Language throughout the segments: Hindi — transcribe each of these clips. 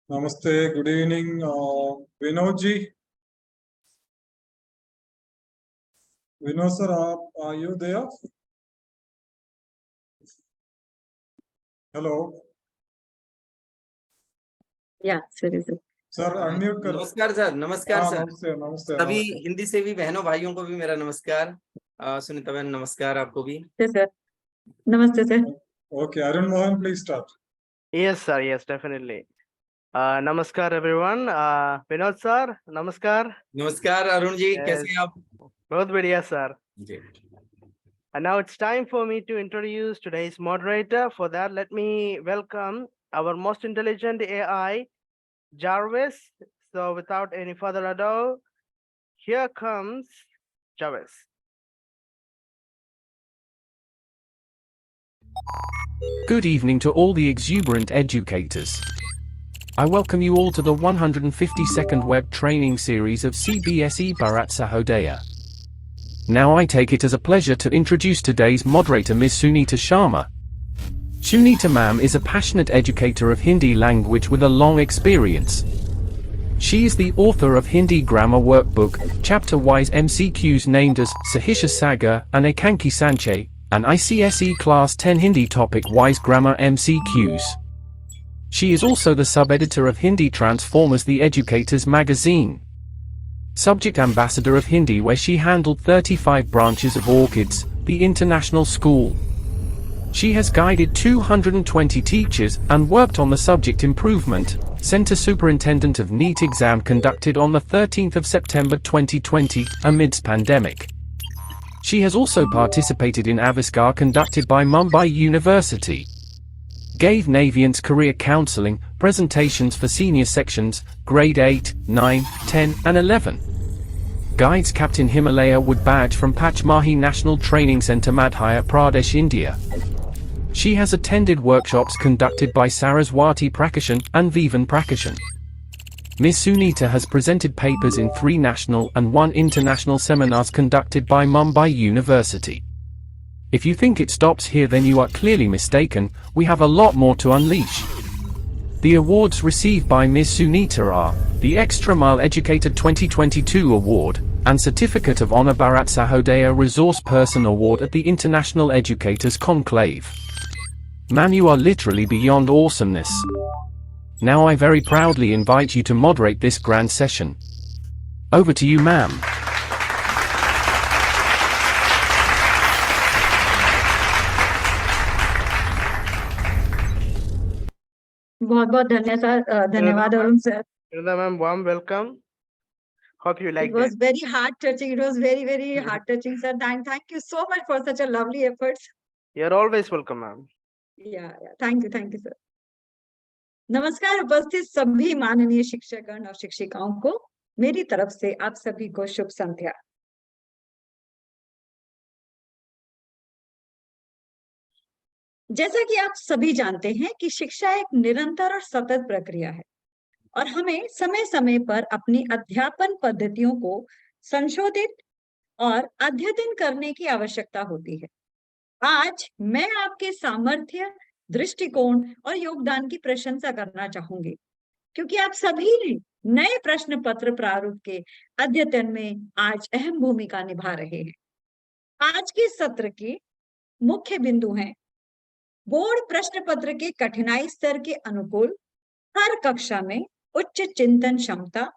Namaste, good evening, Vinod ji. Vinod sir, are you there? Hello. Yeah, seriously. Sir unmute करो। नमस्कार सर। नमस्कार सर। नमस्ते नमस्ते सभी नमस्ते। हिंदी से भी बहनों भाइयों को भी मेरा नमस्कार। सुनीता बहन नमस्कार आपको भी। सर नमस्ते sir. Okay, Arun Mohan, please start. Yes, sir. Yes, definitely. Namaskar, everyone. Vinod sir, namaskar. नमस्कार अरुण जी, कैसे हैं आप? बहुत बढ़िया, sir. Ji. And now it's time for me to introduce today's moderator. For that, let me welcome our most intelligent AI, Jarvis. So without any further ado, here comes Jarvis. Good evening to all the exuberant educators. I welcome you all to the 152nd web training series of CBSE Bharat Sahodaya. Now I take it as a pleasure to introduce today's moderator, Ms. Sunita Sharma. Sunita ma'am is a passionate educator of Hindi language with a long experience. She is the author of Hindi Grammar Workbook, chapter-wise MCQs named as Sahisha Sagar and Ekanki Sanche, and ICSE Class 10 Hindi topic-wise grammar MCQs. She is also the sub-editor of Hindi Transformers The Educators magazine. Subject ambassador of Hindi, where she handled 35 branches of Orchids, the international school. She has guided 220 teachers and worked on the subject improvement, Center Superintendent of NEET exam conducted on the 13th of September 2020 amidst pandemic. She has also participated in Aviskar conducted by Mumbai University. Gave Navians career counseling, presentations for senior sections, grade 8, 9, 10 and 11. Guides Captain Himalaya Wood badge from Pachmahi National Training Centre Madhya Pradesh, India. She has attended workshops conducted by Saraswati Prakashan and Vivan Prakashan. Ms. Sunita has presented papers in 3 national and 1 international seminars conducted by Mumbai University. If you think it stops here, then you are clearly mistaken. We have a lot more to unleash. The awards received by Ms. Sunita are the Extra Mile Educator 2022 Award and Certificate of Honour Bharat Sahodaya Resource Person Award at the International Educators Conclave. Ma'am, you are literally beyond awesomeness. Now I very proudly invite you to moderate this grand session. Over to you, ma'am. बहुत बहुत धन्यवाद Arun sir. Ma'am, warm welcome. Hope you like It was it. very heart touching. It was very heart touching, sir. Thank you so much for such a lovely efforts. You're always welcome, ma'am. Yeah. Thank you, sir. नमस्कार उपस्थित सभी माननीय शिक्षकगण और शिक्षिकाओं को मेरी तरफ से आप सभी को शुभ संध्या. जैसा कि आप सभी जानते हैं कि शिक्षा एक निरंतर और सतत प्रक्रिया है और हमें समय समय पर अपनी अध्यापन पद्धतियों को संशोधित और अद्यतन करने की आवश्यकता होती है. आज मैं आपके सामर्थ्य, दृष्टिकोण और योगदान की प्रशंसा करना चाहूंगी क्योंकि आप सभी ने नए प्रश्न पत्र प्रारूप के अद्यतन में आज अहम भूमिका निभा रहे हैं. आज के सत्र के मुख्य बिंदु हैं बोर्ड प्रश्न पत्र के कठिनाई स्तर के अनुकूल हर कक्षा में उच्च चिंतन क्षमता,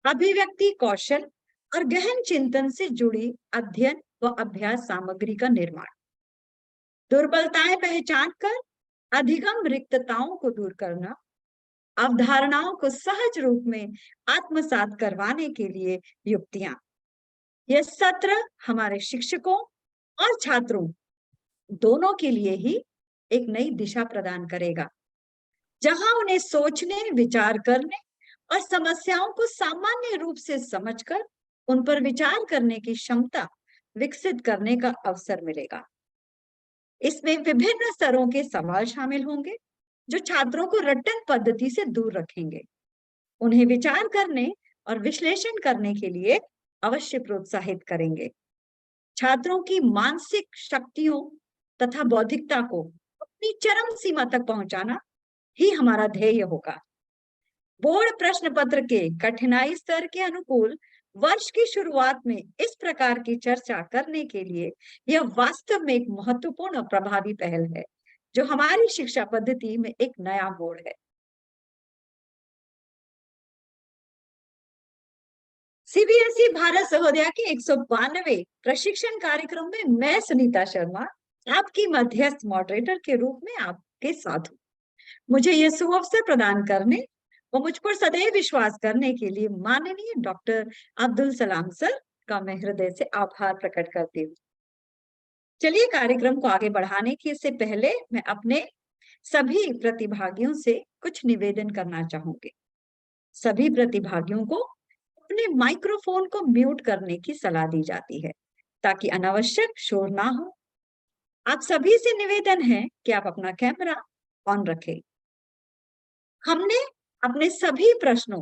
अभिव्यक्ति कौशल और गहन चिंतन से जुड़ी अध्ययन व अभ्यास सामग्री का निर्माण, दुर्बलताएं पहचान कर अधिगम रिक्तताओं को दूर करना, अवधारणाओं को सहज रूप में आत्मसात करवाने के लिए युक्तियां. यह सत्र हमारे शिक्षकों और छात्रों दोनों के लिए ही एक नई दिशा प्रदान करेगा, जहां उन्हें सोचने, विचार करने और समस्याओं को सामान्य रूप से समझकर उन पर विचार करने की क्षमता विकसित करने का अवसर मिलेगा. इसमें विभिन्न स्तरों के सवाल शामिल होंगे जो छात्रों को रटन पद्धति से दूर रखेंगे, उन्हें विचार करने और विश्लेषण करने के लिए अवश्य प्रोत्साहित करेंगे. छात्रों की मानसिक शक्तियों तथा बौद्धिकता को अपनी चरम सीमा तक पहुंचाना ही हमारा ध्येय होगा. बोर्ड प्रश्न पत्र के कठिनाई स्तर के अनुकूल वर्ष की शुरुआत में इस प्रकार की चर्चा करने के लिए यह वास्तव में एक महत्वपूर्ण और प्रभावी पहल है, जो हमारी शिक्षा पद्धति में एक नया मोड़ है। सीबीएसई भारत सहोदया के 192वें प्रशिक्षण कार्यक्रम में मैं सुनीता शर्मा आपकी मध्यस्थ मॉडरेटर के रूप में आपके साथ हूँ। मुझे यह सुअवसर प्रदान करने और मुझ पर सदैव विश्वास करने के लिए माननीय डॉक्टर अब्दुल सलाम सर का मैं हृदय से आभार प्रकट करती हूँ। चलिए कार्यक्रम को आगे बढ़ाने के से पहले मैं अपने सभी प्रतिभागियों से कुछ निवेदन करना चाहूंगी। सभी प्रतिभागियों को अपने माइक्रोफोन को म्यूट करने की सलाह दी जाती है ताकि अनावश्यक शोर ना हो। आप सभी से निवेदन है कि आप अपना कैमरा ऑन रखें। हमने आपके सभी प्रश्नों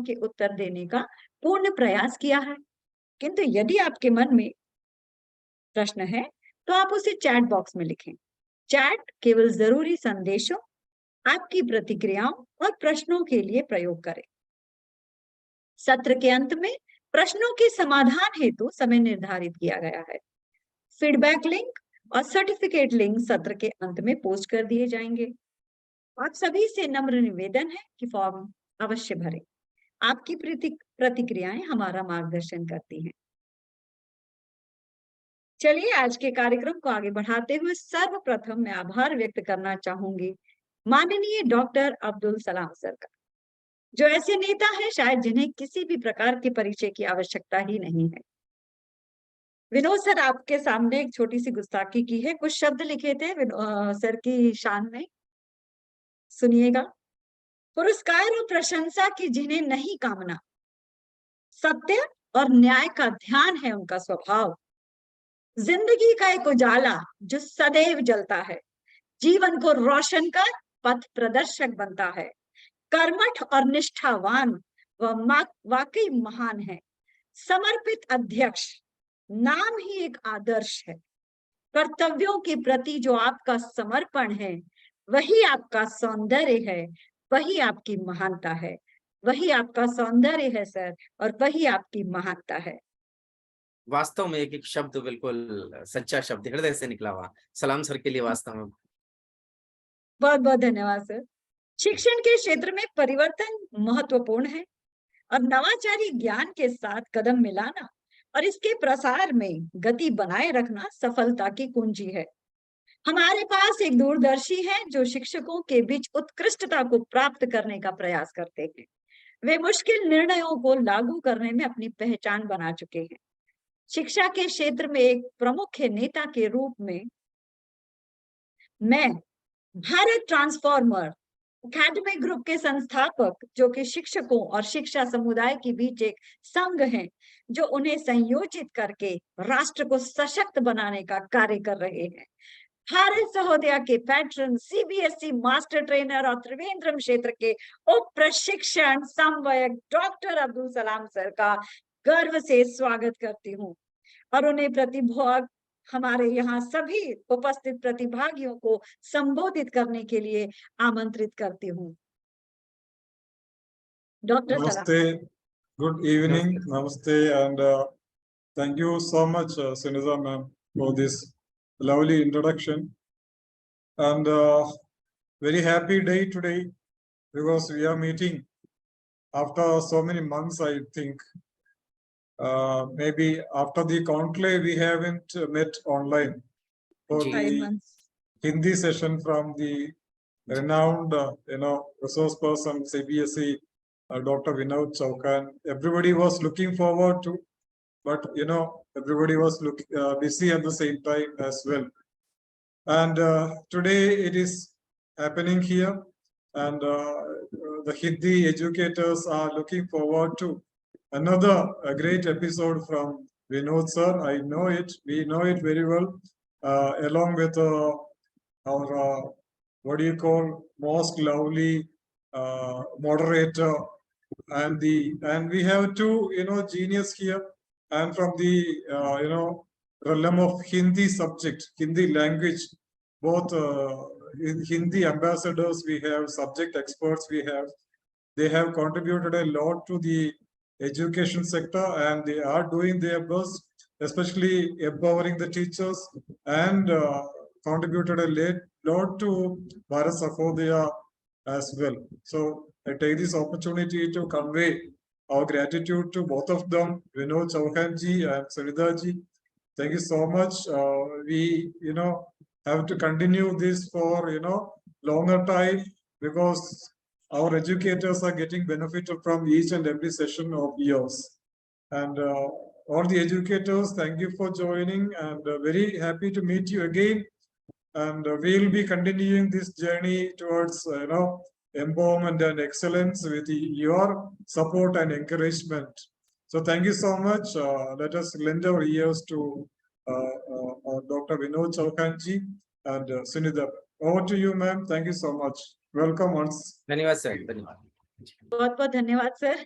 के उत्तर देने का पूर्ण प्रयास किया है, किंतु यदि आपके मन में प्रश्न है तो आप उसे चैट बॉक्स में लिखें। चैट केवल जरूरी संदेशों, आपकी प्रतिक्रियाओं और प्रश्नों के लिए प्रयोग करें। सत्र के अंत में प्रश्नों के समाधान हेतु समय निर्धारित किया गया है। फीडबैक लिंक और सर्टिफिकेट लिंक सत्र के अंत में पोस्ट कर दिए जाएंगे। आप सभी से नम्र निवेदन है कि फॉर्म अवश्य भरें। आपकी प्रतिक्रियाएं हमारा मार्गदर्शन करती हैं। चलिए आज के कार्यक्रम को आगे बढ़ाते हुए सर्वप्रथम मैं आभार व्यक्त करना चाहूंगी माननीय डॉक्टर अब्दुल सलाम सर का, जो ऐसे नेता है शायद जिन्हें किसी भी प्रकार के परिचय की आवश्यकता ही नहीं है। विनोद सर आपके सामने एक छोटी सी गुस्ताखी की है, कुछ शब्द लिखे थे सर की शान में, सुनिएगा। पुरस्कार और प्रशंसा की जिन्हें नहीं कामना, सत्य और न्याय का ध्यान है उनका स्वभाव। जिंदगी का एक उजाला जो सदैव जलता है, जीवन को रोशन कर पथ प्रदर्शक बनता है। कर्मठ और निष्ठावान व वाकई महान है। समर्पित अध्यक्ष, नाम ही एक आदर्श है। कर्तव्यों के प्रति जो आपका समर्पण है, वही आपका सौंदर्य है, वही आपकी महानता है। वही आपका सौंदर्य है सर, और वही आपकी महानता है। वास्तव में एक एक शब्द बिल्कुल सच्चा शब्द हृदय से निकला हुआ। सलाम सर के लिए वास्तव में बहुत बहुत धन्यवाद सर। शिक्षण के क्षेत्र में परिवर्तन महत्वपूर्ण है और नवाचारी ज्ञान के साथ कदम मिलाना और इसके प्रसार में गति बनाए रखना सफलता की कुंजी है। हमारे पास एक दूरदर्शी है जो शिक्षकों के बीच उत्कृष्टता को प्राप्त करने का प्रयास करते हैं। वे मुश्किल निर्णयों को लागू करने में अपनी पहचान बना चुके हैं। शिक्षा के क्षेत्र में एक प्रमुख नेता के रूप में मैं भारत ट्रांसफॉर्मर एकेडमिक ग्रुप के संस्थापक, जो कि शिक्षकों और शिक्षा समुदाय के बीच एक संघ है जो उन्हें संयोजित करके राष्ट्र को सशक्त बनाने का कार्य कर रहे हैं, भारत सहोदया के पैट्रन, सीबीएसई मास्टर ट्रेनर और त्रिवेंद्रम क्षेत्र के उप प्रशिक्षण समन्वयक डॉक्टर अब्दुल सलाम सर का गर्व से स्वागत करती हूँ और उन्हें हमारे यहाँ सभी उपस्थित प्रतिभागियों को संबोधित करने के लिए आमंत्रित करती हूँ। Doctor Namaste, good evening, namaste, and thank you so much, Sunita ma'am, for this lovely introduction. And very happy day today because we are meeting after so many months, I think. Maybe after the conclave, we haven't met online for the Hindi session from the renowned, resource person, CBSE, Dr. Vinod Chaukan. Everybody was looking forward to, but everybody was busy at the same time as well. And today it is happening here, and the Hindi educators are looking forward to another great episode from Vinod sir. I know it, we know it very well, along with our most lovely moderator, and we have two genius here, and from the realm of Hindi subject, Hindi language, both Hindi ambassadors we have, subject experts we have. They have contributed a lot to the education sector, and they are doing their best, especially empowering the teachers, and contributed a lot to Bharat Sahodaya as well. So I take this opportunity to convey our gratitude to both of them, Vinod Chauhan ji and Sarita ji. Thank you so much. We, have to continue this for, longer time, because our educators are getting benefited from each and every session of yours. And all the educators, thank you for joining, and very happy to meet you again. And we'll be continuing this journey towards, empowerment and excellence with your support and encouragement. So thank you so much. Let us lend our ears to Dr. Vinod Chauhan ji and Sunita. Over to you, ma'am. Thank you so much. Welcome once. धन्यवाद सर, धन्यवाद। बहुत बहुत धन्यवाद सर।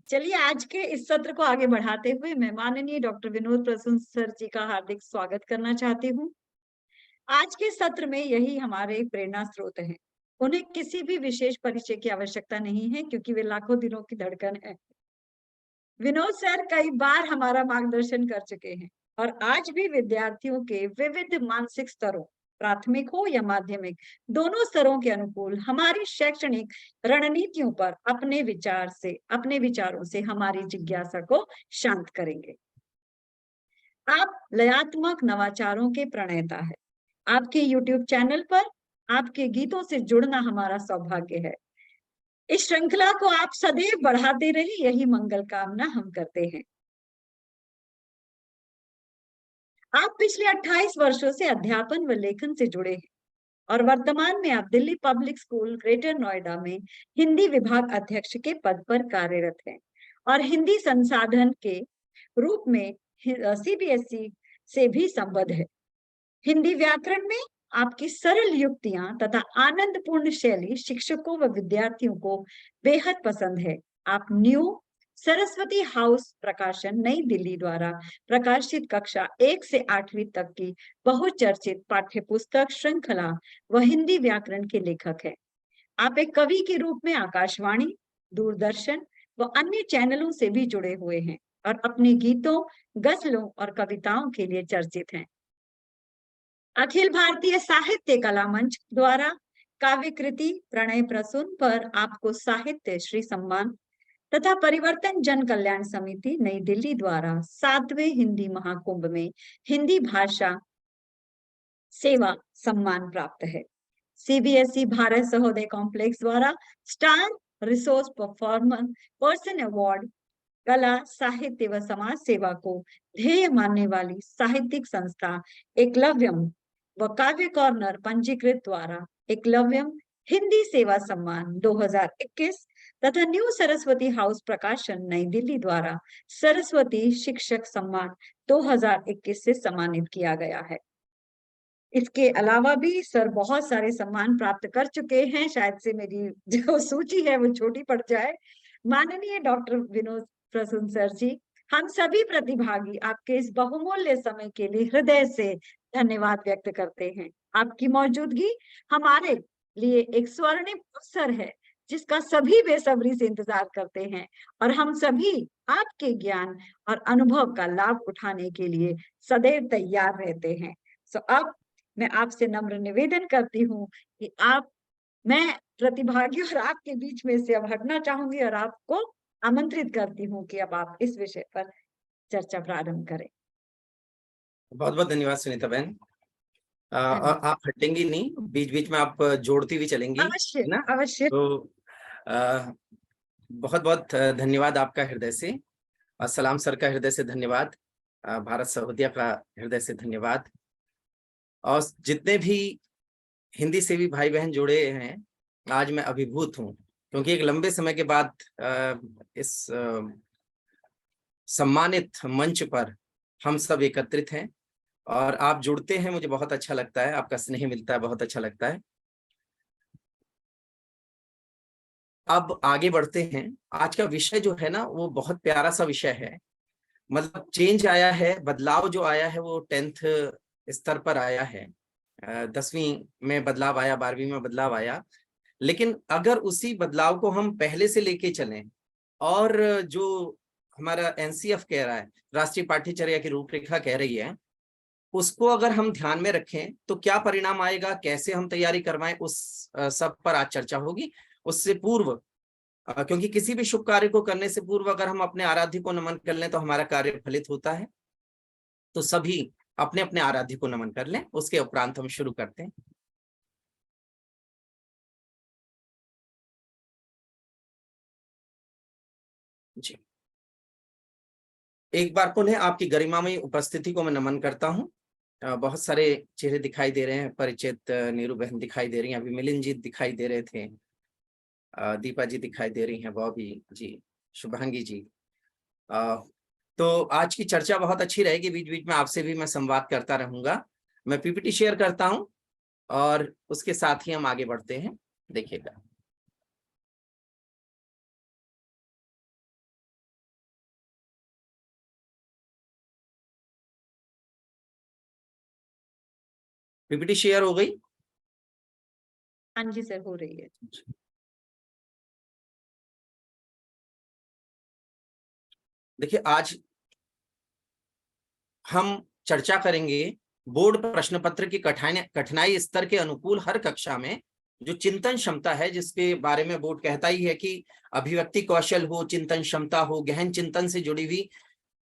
चलिए आज के इस सत्र को आगे बढ़ाते हुए मैं माननीय डॉक्टर विनोद प्रसून सर जी का हार्दिक स्वागत करना चाहती हूँ। आज के सत्र में यही हमारे प्रेरणा स्रोत हैं। उन्हें किसी भी विशेष परिचय की आवश्यकता नहीं है, क्योंकि वे लाखों दिलों की धड़कन है। विनोद सर कई बार हमारा मार्गदर्शन कर चुके हैं और आज भी विद्यार्थियों के विविध मानसिक स्तरों, प्राथमिक हो या माध्यमिक, दोनों स्तरों के अनुकूल हमारी शैक्षणिक रणनीतियों पर अपने विचारों से हमारी जिज्ञासा को शांत करेंगे। आप लयात्मक नवाचारों के प्रणेता है। आपके YouTube चैनल पर आपके गीतों से जुड़ना हमारा सौभाग्य है। इस श्रृंखला को आप सदैव बढ़ाते रहे, यही मंगल कामना हम करते हैं। आप पिछले 28 वर्षों से अध्यापन व लेखन से जुड़े हैं और वर्तमान में आप Delhi public school greater Noida में हिंदी विभाग अध्यक्ष के पद पर कार्यरत हैं और हिंदी संसाधन के रूप में CBSE से भी संबद्ध है। हिंदी व्याकरण में आपकी सरल युक्तियां तथा आनंदपूर्ण शैली शिक्षकों व विद्यार्थियों को बेहद पसंद है। आप न्यू सरस्वती हाउस प्रकाशन नई दिल्ली द्वारा प्रकाशित कक्षा 1 से 8वीं तक की बहुचर्चित पाठ्यपुस्तक श्रृंखला व हिंदी व्याकरण के लेखक हैं। आप एक कवि के रूप में आकाशवाणी, दूरदर्शन व अन्य चैनलों से भी जुड़े हुए हैं और अपने गीतों, गजलों और कविताओं के लिए चर्चित हैं। अखिल भारतीय साहित्य कला मंच द्वारा काव्य कृति प्रणय प्रसून पर आपको साहित्य श्री सम्मान तथा परिवर्तन जन कल्याण समिति नई दिल्ली द्वारा 7वें हिंदी महाकुंभ में हिंदी भाषा सेवा सम्मान प्राप्त है। CBSE भारत सहोदय कॉम्प्लेक्स द्वारा स्टार रिसोर्स पर्सन अवार्ड कला, साहित्य व समाज सेवा को ध्येय मानने वाली साहित्यिक संस्था एकलव्यम व काव्य कॉर्नर पंजीकृत द्वारा एकलव्यम हिंदी सेवा सम्मान 2021 तथा न्यू सरस्वती हाउस प्रकाशन नई दिल्ली द्वारा सरस्वती शिक्षक सम्मान 2021 से सम्मानित किया गया है। इसके अलावा भी सर बहुत सारे सम्मान प्राप्त कर चुके हैं। शायद से मेरी जो सूची है वो छोटी पड़ जाए। माननीय डॉक्टर विनोद प्रसून सर जी, हम सभी प्रतिभागी आपके इस बहुमूल्य समय के लिए हृदय से धन्यवाद व्यक्त करते हैं। आपकी मौजूदगी हमारे लिए एक स्वर्णिम अवसर है जिसका सभी बेसब्री से इंतजार करते हैं और हम सभी आपके ज्ञान और अनुभव का लाभ उठाने के लिए सदैव तैयार रहते हैं। अब मैं आपसे नम्र निवेदन करती हूँ कि मैं प्रतिभागी और आपके बीच में से अब हटना चाहूंगी और आपको आमंत्रित करती हूँ कि अब आप इस विषय पर चर्चा प्रारंभ करें। बहुत बहुत धन्यवाद सुनीता बहन। और आप हटेंगी नहीं, बीच बीच में आप जोड़ती हुई चलेंगी। अवश्य ना? अवश्य। तो बहुत बहुत धन्यवाद आपका हृदय से, और सलाम सर का हृदय से धन्यवाद, भारत सहोदया का हृदय से धन्यवाद, और जितने भी हिंदी सेवी भाई बहन जुड़े हैं, आज मैं अभिभूत हूँ, क्योंकि एक लंबे समय के बाद इस सम्मानित मंच पर हम सब एकत्रित हैं और आप जुड़ते हैं, मुझे बहुत अच्छा लगता है, आपका स्नेह मिलता है, बहुत अच्छा लगता है। अब आगे बढ़ते हैं। आज का विषय जो है ना, वो बहुत प्यारा सा विषय है। मतलब चेंज आया है, बदलाव जो आया है वो 10th स्तर पर आया है। 10वीं में बदलाव आया, 12वीं में बदलाव आया, लेकिन अगर उसी बदलाव को हम पहले से लेके चलें और जो हमारा एनसीएफ कह रहा है, राष्ट्रीय पाठ्यचर्या की रूपरेखा कह रही है, उसको अगर हम ध्यान में रखें तो क्या परिणाम आएगा, कैसे हम तैयारी करवाएं, उस सब पर आज चर्चा होगी। उससे पूर्व क्योंकि किसी भी शुभ कार्य को करने से पूर्व अगर हम अपने आराध्य को नमन कर लें तो हमारा कार्य फलित होता है। तो सभी अपने अपने आराध्य को नमन कर लें, उसके उपरांत हम शुरू करते हैं। जी, एक बार पुनः आपकी गरिमामयी उपस्थिति को मैं नमन करता हूँ। बहुत सारे चेहरे दिखाई दे रहे हैं, परिचित नीरू बहन दिखाई दे रही हैं, अभी मिलिंद जी दिखाई दे रहे थे, दीपा जी दिखाई दे रही हैं, बॉबी जी, शुभांगी जी। तो आज की चर्चा बहुत अच्छी रहेगी, बीच बीच में आपसे भी मैं संवाद करता रहूंगा। मैं पीपीटी शेयर करता हूं और उसके साथ ही हम आगे बढ़ते हैं, देखिएगा। पीपीटी शेयर हो गई? हाँ जी सर, हो रही है। देखिए, आज हम चर्चा करेंगे बोर्ड प्रश्न पत्र की कठिनाई स्तर के अनुकूल हर कक्षा में जो चिंतन क्षमता है, जिसके बारे में बोर्ड कहता ही है कि अभिव्यक्ति कौशल हो, चिंतन क्षमता हो, गहन चिंतन से जुड़ी हुई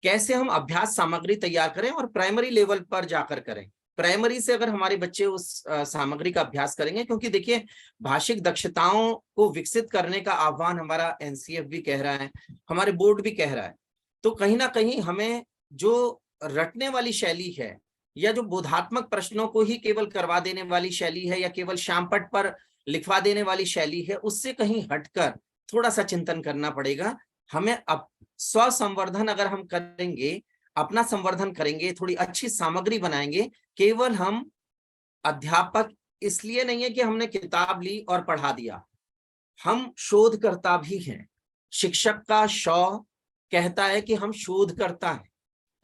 कैसे हम अभ्यास सामग्री तैयार करें और प्राइमरी लेवल पर जाकर करें। प्राइमरी से अगर हमारे बच्चे उस सामग्री का अभ्यास करेंगे, क्योंकि देखिए भाषिक दक्षताओं को विकसित करने का आह्वान हमारा एनसीएफ भी कह रहा है, हमारे बोर्ड भी कह रहा है। तो कहीं ना कहीं हमें जो रटने वाली शैली है या जो बोधात्मक प्रश्नों को ही केवल करवा देने वाली शैली है या केवल श्यामपट पर लिखवा देने वाली शैली है, उससे कहीं हटकर थोड़ा सा चिंतन करना पड़ेगा। हमें अब स्व संवर्धन अगर हम करेंगे, अपना संवर्धन करेंगे, थोड़ी अच्छी सामग्री बनाएंगे। केवल हम अध्यापक इसलिए नहीं है कि हमने किताब ली और पढ़ा दिया, हम शोधकर्ता भी हैं। शिक्षक का शौ कहता है कि हम शोधकर्ता हैं।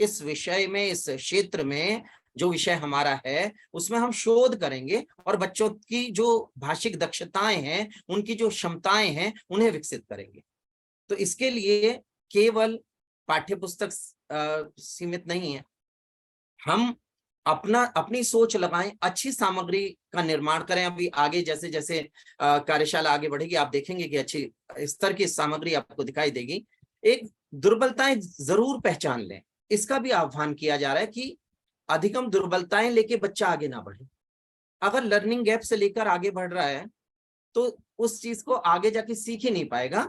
इस विषय में, इस क्षेत्र में जो विषय हमारा है उसमें हम शोध करेंगे और बच्चों की जो भाषिक दक्षताएं हैं, उनकी जो क्षमताएं हैं, उन्हें विकसित करेंगे। तो इसके लिए केवल पाठ्यपुस्तक सीमित नहीं है, हम अपनी सोच लगाएं, अच्छी सामग्री का निर्माण करें। अभी आगे जैसे जैसे कार्यशाला आगे बढ़ेगी, आप देखेंगे कि अच्छी स्तर की सामग्री आपको दिखाई देगी। एक दुर्बलताएं जरूर पहचान लें, इसका भी आह्वान किया जा रहा है कि अधिकम दुर्बलताएं लेके बच्चा आगे ना बढ़े। अगर लर्निंग गैप से लेकर आगे बढ़ रहा है तो उस चीज को आगे जाके सीख ही नहीं पाएगा,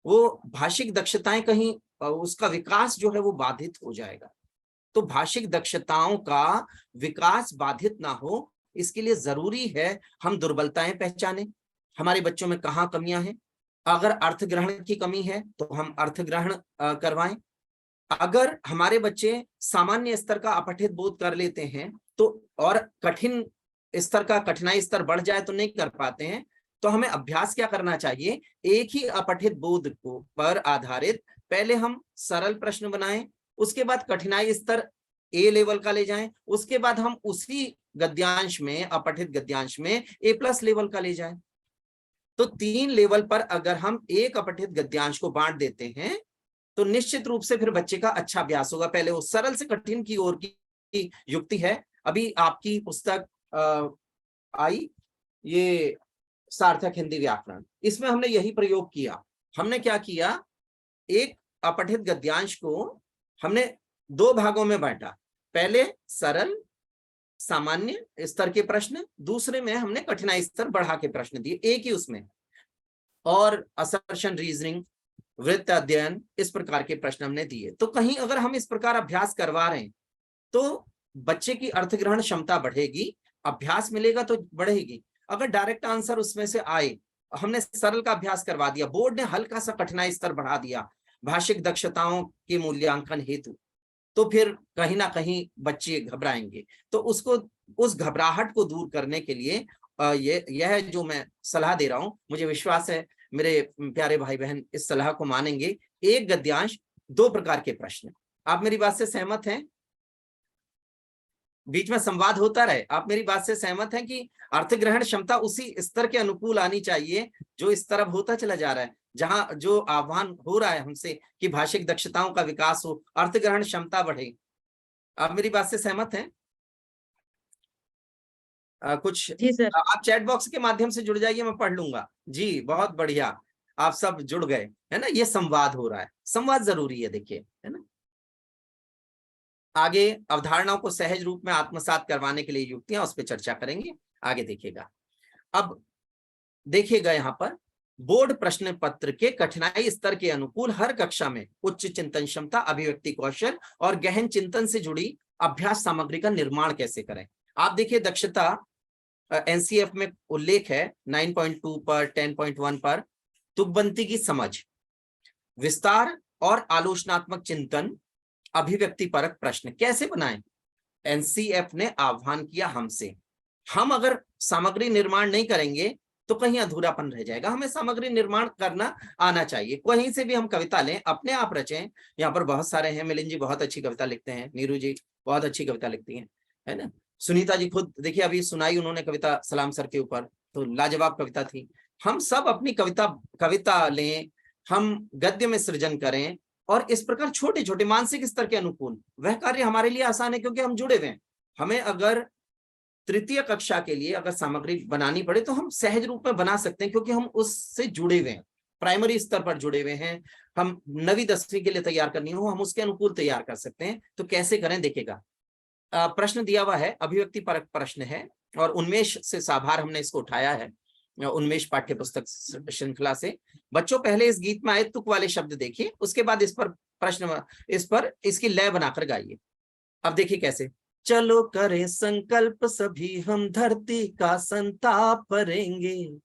वो भाषिक दक्षताएं कहीं उसका विकास जो है वो बाधित हो जाएगा। तो भाषिक दक्षताओं का विकास बाधित ना हो, इसके लिए जरूरी है हम दुर्बलताएं पहचानें, हमारे बच्चों में कहाँ कमियां हैं। अगर अर्थ ग्रहण की कमी है तो हम अर्थ ग्रहण करवाएं। अगर हमारे बच्चे सामान्य स्तर का अपठित बोध कर लेते हैं तो, और कठिन स्तर का कठिनाई स्तर बढ़ जाए तो नहीं कर पाते हैं, तो हमें अभ्यास क्या करना चाहिए, एक ही अपठित बोध को पर आधारित पहले हम सरल प्रश्न बनाएं, उसके बाद कठिनाई स्तर ए लेवल का ले जाएं, उसके बाद हम उसी गद्यांश में, अपठित गद्यांश में A+ लेवल का ले जाएं। तो 3 लेवल पर अगर हम एक अपठित गद्यांश को बांट देते हैं तो निश्चित रूप से फिर बच्चे का अच्छा अभ्यास होगा। पहले वो सरल से कठिन की ओर की युक्ति है। अभी आपकी पुस्तक आई, ये सार्थक हिंदी व्याकरण, इसमें हमने यही प्रयोग किया। हमने क्या किया, एक अपठित गद्यांश को हमने 2 भागों में बांटा। पहले सरल सामान्य स्तर के प्रश्न, दूसरे में हमने कठिनाई स्तर बढ़ा के प्रश्न दिए एक ही उसमें, और असर्शन, रीजनिंग, वृत्त अध्ययन, इस प्रकार के प्रश्न हमने दिए। तो कहीं अगर हम इस प्रकार अभ्यास करवा रहे हैं तो बच्चे की अर्थग्रहण क्षमता बढ़ेगी, अभ्यास मिलेगा तो बढ़ेगी। अगर डायरेक्ट आंसर उसमें से आए, हमने सरल का अभ्यास करवा दिया, बोर्ड ने हल्का सा कठिनाई स्तर बढ़ा दिया भाषिक दक्षताओं के मूल्यांकन हेतु, तो फिर कहीं ना कहीं बच्चे घबराएंगे। तो उसको, उस घबराहट को दूर करने के लिए यह जो मैं सलाह दे रहा हूं, मुझे विश्वास है मेरे प्यारे भाई बहन इस सलाह को मानेंगे। एक गद्यांश 2 प्रकार के प्रश्न। आप मेरी बात से सहमत हैं? बीच में संवाद होता रहे। आप मेरी बात से सहमत हैं कि अर्थ ग्रहण क्षमता उसी स्तर के अनुकूल आनी चाहिए जो इस तरफ होता चला जा रहा है, जहां जो आह्वान हो रहा है हमसे कि भाषिक दक्षताओं का विकास हो, अर्थ ग्रहण क्षमता बढ़े। आप मेरी बात से सहमत हैं? कुछ जी सर। आप चैट बॉक्स के माध्यम से जुड़ जाइए, मैं पढ़ लूंगा। जी बहुत बढ़िया, आप सब जुड़ गए, है ना। ये संवाद हो रहा है, संवाद जरूरी है, देखिए, है ना। आगे अवधारणाओं को सहज रूप में आत्मसात करवाने के लिए युक्तियां, उस पर चर्चा करेंगे। आगे देखिएगा, अब देखिएगा यहाँ पर बोर्ड प्रश्न पत्र के कठिनाई स्तर के अनुकूल हर कक्षा में उच्च चिंतन क्षमता, अभिव्यक्ति कौशल और गहन चिंतन से जुड़ी अभ्यास सामग्री का निर्माण कैसे करें। आप देखिए दक्षता एनसीएफ में उल्लेख है 9.2 पर, 10.1 पर तुकबंदी की समझ, विस्तार और आलोचनात्मक चिंतन, अभिव्यक्ति परक प्रश्न कैसे बनाएं। एनसीएफ ने आह्वान किया हमसे। हम अगर सामग्री निर्माण नहीं करेंगे तो कहीं अधूरापन रह जाएगा। हमें सामग्री निर्माण करना आना चाहिए। कहीं से भी हम कविता लें, अपने आप रचें। यहाँ पर बहुत सारे हैं, मिलिंद जी बहुत अच्छी कविता लिखते हैं, नीरू जी बहुत अच्छी कविता लिखती हैं, है ना। सुनीता जी खुद देखिए अभी सुनाई उन्होंने कविता सलाम सर के ऊपर, तो लाजवाब कविता थी। हम सब अपनी कविता लें, हम गद्य में सृजन करें और इस प्रकार छोटे छोटे मानसिक स्तर के अनुकूल वह कार्य हमारे लिए आसान है, क्योंकि हम जुड़े हुए हैं। हमें अगर तृतीय कक्षा के लिए अगर सामग्री बनानी पड़े तो हम सहज रूप में बना सकते हैं, क्योंकि हम उससे जुड़े हुए हैं, प्राइमरी स्तर पर जुड़े हुए हैं। हम 9वीं 10वीं के लिए तैयार करनी हो, हम उसके अनुकूल तैयार कर सकते हैं। तो कैसे करें देखिएगा, प्रश्न दिया हुआ है, अभिव्यक्ति परक प्रश्न है और उन्मेष से साभार हमने इसको उठाया है, उन्मेष पाठ्य पुस्तक श्रृंखला से। बच्चों पहले इस गीत में आए तुक वाले शब्द देखिए, उसके बाद इस पर प्रश्न, इस पर इसकी लय बनाकर गाइए। अब देखिए कैसे, चलो करें संकल्प सभी हम धरती का संताप करेंगे,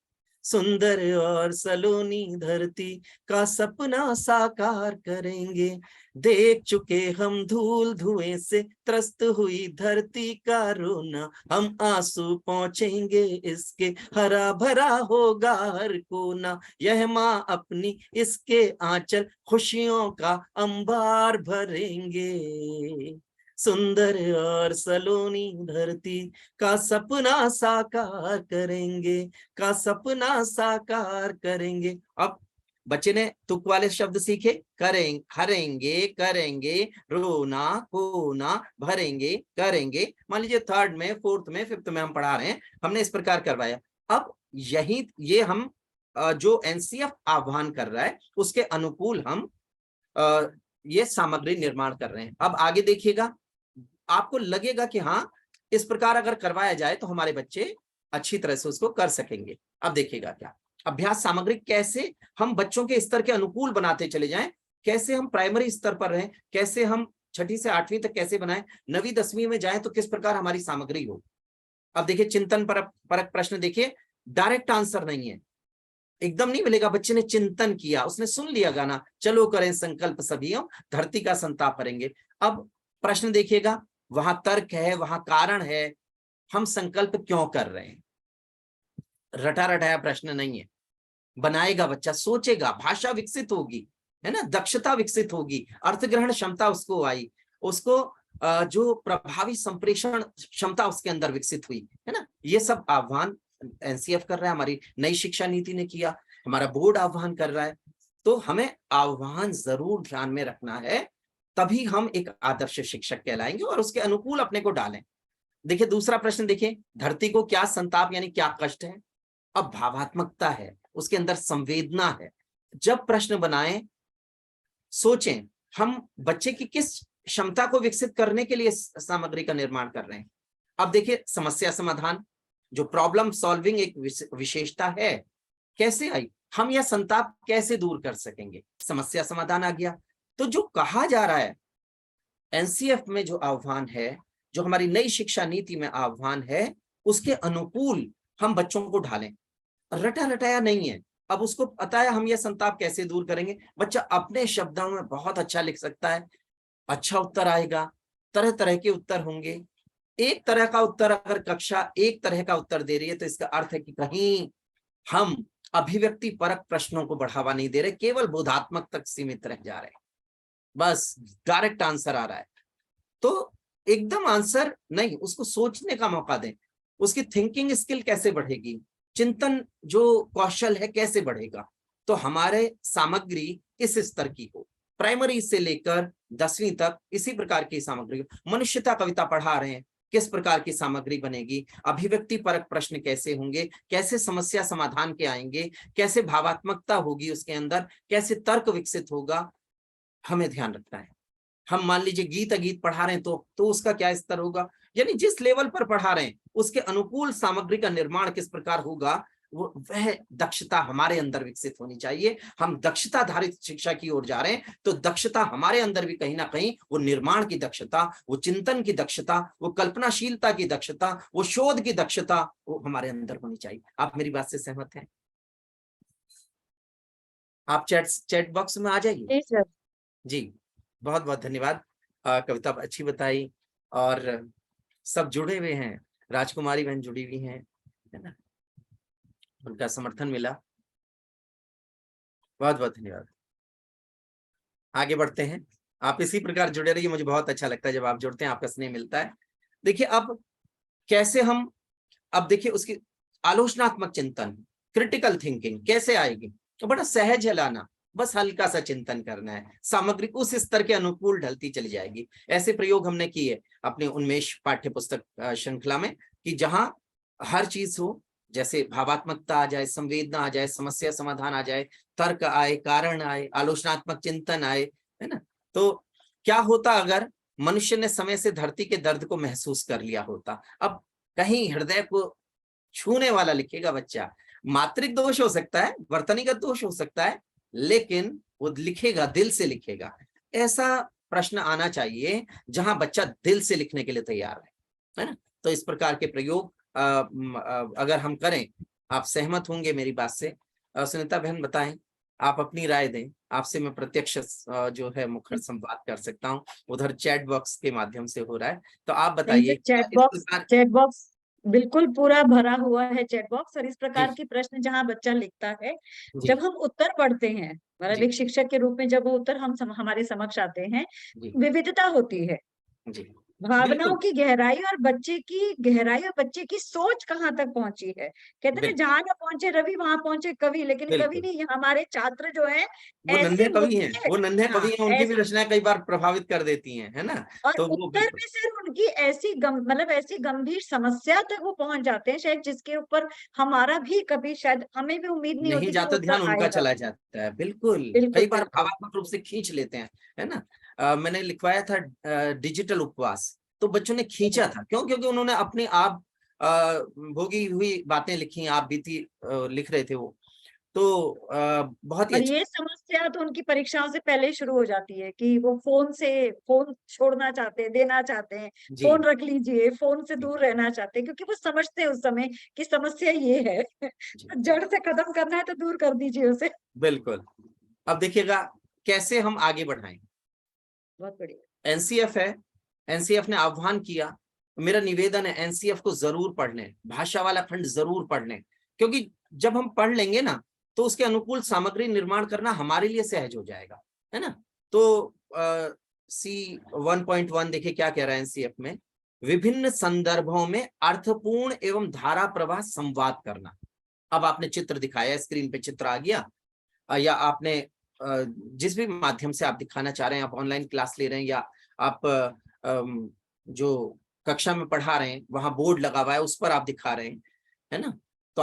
सुंदर और सलोनी धरती का सपना साकार करेंगे, देख चुके हम धूल धुएं से त्रस्त हुई धरती का रोना, हम आंसू पहुंचेंगे इसके, हरा भरा होगा हर कोना, यह माँ अपनी इसके आंचल खुशियों का अंबार भरेंगे, सुंदर और सलोनी धरती का सपना साकार करेंगे, का सपना साकार करेंगे। अब बच्चे ने तुक वाले शब्द सीखे, करें, हरेंगे, करेंगे, रोना, होना, भरेंगे, करेंगे। मान लीजिए 3rd में, 4th में, 5th में हम पढ़ा रहे हैं, हमने इस प्रकार करवाया। अब यही ये हम जो एनसीएफ आह्वान कर रहा है उसके अनुकूल हम ये सामग्री निर्माण कर रहे हैं। अब आगे देखिएगा, आपको लगेगा कि हाँ इस प्रकार अगर करवाया जाए तो हमारे बच्चे अच्छी तरह से उसको कर सकेंगे। अब देखिएगा क्या अभ्यास सामग्री कैसे हम बच्चों के स्तर के अनुकूल बनाते चले जाएं, कैसे हम प्राइमरी स्तर पर रहें, कैसे हम 6ठी से 8वीं तक कैसे बनाएं, 9वीं 10वीं में जाएं तो किस प्रकार हमारी सामग्री हो। अब देखिए चिंतन परक प्रश्न, देखिए डायरेक्ट आंसर नहीं है, एकदम नहीं मिलेगा। बच्चे ने चिंतन किया, उसने सुन लिया गाना, चलो करें संकल्प सभी हम धरती का संताप करेंगे। अब प्रश्न देखिएगा, वहां तर्क है, वहां कारण है, हम संकल्प क्यों कर रहे हैं। रटा रटाया प्रश्न नहीं है, बनाएगा बच्चा, सोचेगा, भाषा विकसित होगी, है ना, दक्षता विकसित होगी, अर्थ ग्रहण क्षमता उसको आई, उसको जो प्रभावी संप्रेषण क्षमता उसके अंदर विकसित हुई, है ना। ये सब आह्वान एनसीएफ कर रहा है, हमारी नई शिक्षा नीति ने किया, हमारा बोर्ड आह्वान कर रहा है। तो हमें आह्वान जरूर ध्यान में रखना है, तभी हम एक आदर्श शिक्षक कहलाएंगे और उसके अनुकूल अपने को डालें। देखिए दूसरा प्रश्न देखिए, धरती को क्या संताप यानी क्या कष्ट है। अब भावात्मकता है, उसके अंदर संवेदना है। जब प्रश्न बनाएं सोचें हम बच्चे की किस क्षमता को विकसित करने के लिए सामग्री का निर्माण कर रहे हैं। अब देखिए समस्या समाधान, जो प्रॉब्लम सॉल्विंग एक विशेषता है, कैसे आई, हम यह संताप कैसे दूर कर सकेंगे, समस्या समाधान आ गया। तो जो कहा जा रहा है एनसीएफ में, जो आह्वान है, जो हमारी नई शिक्षा नीति में आह्वान है, उसके अनुकूल हम बच्चों को ढालें, रटा रटाया नहीं है। अब उसको पता है हम यह संताप कैसे दूर करेंगे, बच्चा अपने शब्दों में बहुत अच्छा लिख सकता है, अच्छा उत्तर आएगा, तरह तरह के उत्तर होंगे। एक तरह का उत्तर अगर कक्षा एक तरह का उत्तर दे रही है तो इसका अर्थ है कि कहीं हम अभिव्यक्ति परक प्रश्नों को बढ़ावा नहीं दे रहे, केवल बोधात्मक तक सीमित रह जा रहे हैं, बस डायरेक्ट आंसर आ रहा है। तो एकदम आंसर नहीं, उसको सोचने का मौका दें। उसकी थिंकिंग स्किल कैसे बढ़ेगी, चिंतन जो कौशल है कैसे बढ़ेगा। तो हमारे सामग्री इस स्तर की हो, प्राइमरी से लेकर 10वीं तक इसी प्रकार की सामग्री। मनुष्यता कविता पढ़ा रहे हैं, किस प्रकार की सामग्री बनेगी, अभिव्यक्ति परक प्रश्न कैसे होंगे, कैसे समस्या समाधान के आएंगे, कैसे भावात्मकता होगी उसके अंदर, कैसे तर्क विकसित होगा, हमें ध्यान रखना है। हम मान लीजिए गीत अगीत पढ़ा रहे हैं तो उसका क्या स्तर होगा, यानी जिस लेवल पर पढ़ा रहे हैं उसके अनुकूल सामग्री का निर्माण किस प्रकार होगा, वह दक्षता हमारे अंदर विकसित होनी चाहिए। हम दक्षता आधारित शिक्षा की ओर जा रहे हैं, तो दक्षता हमारे अंदर भी कहीं ना कहीं वो निर्माण की दक्षता, वो चिंतन की दक्षता, वो कल्पनाशीलता की दक्षता, वो शोध की दक्षता, वो हमारे अंदर होनी चाहिए। आप मेरी बात से सहमत हैं? आप चैट बॉक्स में आ जाइए जी। बहुत बहुत धन्यवाद। कविता अच्छी बताई और सब जुड़े हुए हैं, राजकुमारी बहन जुड़ी हुई हैं, है ना, उनका समर्थन मिला। बहुत बहुत धन्यवाद। आगे बढ़ते हैं, आप इसी प्रकार जुड़े रहिए, मुझे बहुत अच्छा लगता है जब आप जुड़ते हैं, आपका स्नेह मिलता है। देखिए अब कैसे हम, अब देखिए उसकी आलोचनात्मक चिंतन, क्रिटिकल थिंकिंग कैसे आएगी, तो बड़ा सहज है लाना, बस हल्का सा चिंतन करना है, सामग्री उस स्तर के अनुकूल ढलती चली जाएगी। ऐसे प्रयोग हमने किए अपने उन्मेष पाठ्य पुस्तक श्रृंखला में, कि जहां हर चीज हो, जैसे भावात्मकता आ जाए, संवेदना आ जाए, समस्या समाधान आ जाए, तर्क आए, कारण आए, आलोचनात्मक चिंतन आए, है ना। तो क्या होता अगर मनुष्य ने समय से धरती के दर्द को महसूस कर लिया होता। अब कहीं हृदय को छूने वाला लिखेगा बच्चा, मात्रिक दोष हो सकता है, वर्तनीगत दोष हो सकता है, लेकिन वो लिखेगा, दिल से लिखेगा। ऐसा प्रश्न आना चाहिए जहां बच्चा दिल से लिखने के लिए तैयार है ना। तो इस प्रकार के प्रयोग अगर हम करें, आप सहमत होंगे मेरी बात से। सुनीता बहन बताएं, आप अपनी राय दें, आपसे मैं प्रत्यक्ष जो है मुखर संवाद कर सकता हूं, उधर चैट बॉक्स के माध्यम से हो रहा है, तो आप बताइए। चैट बॉक्स बिल्कुल पूरा भरा हुआ है चैट बॉक्स, और इस प्रकार की प्रश्न जहां बच्चा लिखता है, जब हम उत्तर पढ़ते हैं, मतलब एक शिक्षक के रूप में जब वो उत्तर हमारे समक्ष आते हैं, विविधता होती है, भावनाओं की गहराई और बच्चे की गहराई और बच्चे की सोच कहाँ तक पहुंची है। कहते हैं जहां न पहुंचे रवि वहां पहुंचे कवि, लेकिन कवि नहीं, हमारे छात्र जो है वो नन्हे कवि हैं, वो नन्हे कवि हैं, उनकी भी रचनाएं कई बार प्रभावित कर देती हैं, है ना। और तो उत्तर में सिर्फ उनकी ऐसी मतलब ऐसी गंभीर समस्या तक वो पहुंच जाते हैं, शायद जिसके ऊपर हमारा भी कभी, शायद हमें भी उम्मीद नहीं होती जाता, ध्यान उनका चला जाता है। बिल्कुल, कई बार भावात्मक रूप से खींच लेते हैं, है ना। मैंने लिखवाया था डिजिटल उपवास, तो बच्चों ने खींचा था, क्यों? क्योंकि उन्होंने अपने आप भोगी हुई बातें लिखी, आप बीती लिख रहे थे वो, तो बहुत ही और ये समस्या तो उनकी परीक्षाओं से पहले ही शुरू हो जाती है कि वो फोन छोड़ना चाहते हैं, देना चाहते हैं, फोन रख लीजिए, फोन से दूर रहना चाहते हैं, क्योंकि वो समझते हैं उस समय कि समस्या ये है, जड़ से खत्म करना है तो दूर कर दीजिए उसे। बिल्कुल। अब देखिएगा कैसे हम आगे बढ़ाएं। बहुत बढ़िया। एनसीएफ है, एनसीएफ ने आह्वान किया, मेरा निवेदन है एनसीएफ को जरूर पढ़ लें, भाषा वाला खंड जरूर पढ़ लें, क्योंकि जब हम पढ़ लेंगे ना तो उसके अनुकूल सामग्री निर्माण करना हमारे लिए सहज हो जाएगा, है ना। तो सी 1.1 देखिए क्या कह रहा है एनसीएफ में, विभिन्न संदर्भों में अर्थपूर्ण एवं धारा प्रवाह संवाद करना। अब आपने चित्र दिखाया, स्क्रीन पे चित्र आ गया, या आपने जिस भी माध्यम से आप दिखाना चाह रहे हैं, आप ऑनलाइन क्लास ले रहे हैं या आप जो कक्षा में पढ़ा रहे हैं वहां बोर्ड लगा हुआ है उस पर आप दिखा रहे हैं, है ना। तो